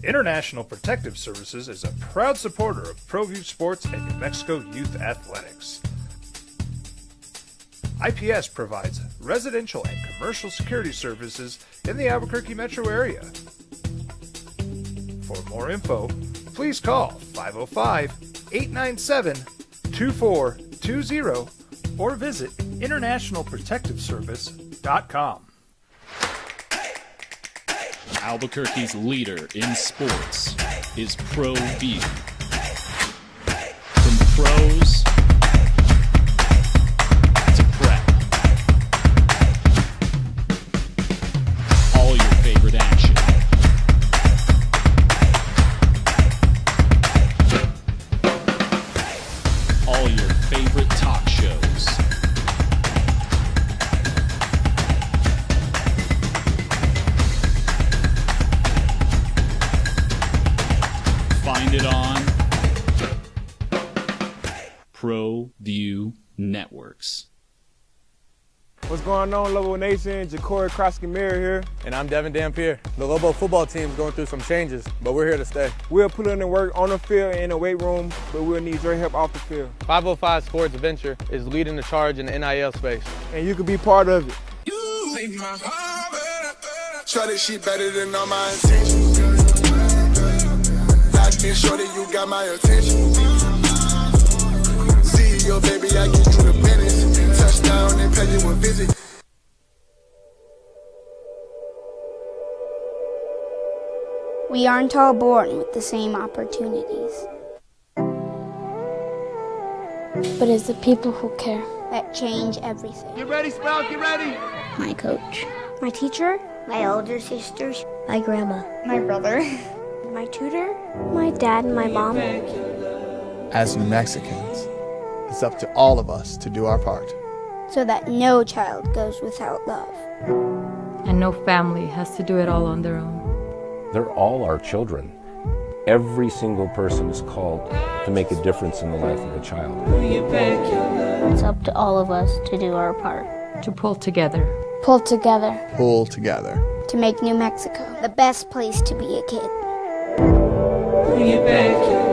International Protective Services is a proud supporter of ProView Sports and New Mexico Youth Athletics. IPS provides residential and commercial security services in the Albuquerque metro area. For more info, please call 505-897-2420 or visit internationalprotectiveservice.com. Albuquerque's leader in sports is ProView. From pros to prep, all your favorite action. All your favorite talk shows. Find it on ProView Networks. What's going on, Lobo Nation? Ja'Cory Krosky-Mirror here. And I'm Devin Dampier. The Lobo football team is going through some changes, but we're here to stay. We'll put in the work on the field and in the weight room, but we'll need your help off the field. 505 Sports Venture is leading the charge in the NIL space. And you can be part of it. Try this shit better than all my intentions. Like me, shorty, you got my attention. See your baby, I get you the business. Touchdown and pay you a visit. We aren't all born with the same opportunities. But it's the people who care that change everything. Get ready, Sprout, get ready. My coach, my teacher, my older sisters, my grandma, my brother, my tutor, my dad, and my mom. As New Mexicans, it's up to all of us to do our part. So that no child goes without love. And no family has to do it all on their own. They're all our children. Every single person is called to make a difference in the life of a child. It's up to all of us to do our part. To pull together. Pull together Pull together. to make New Mexico the best place to be a kid. Bring it back.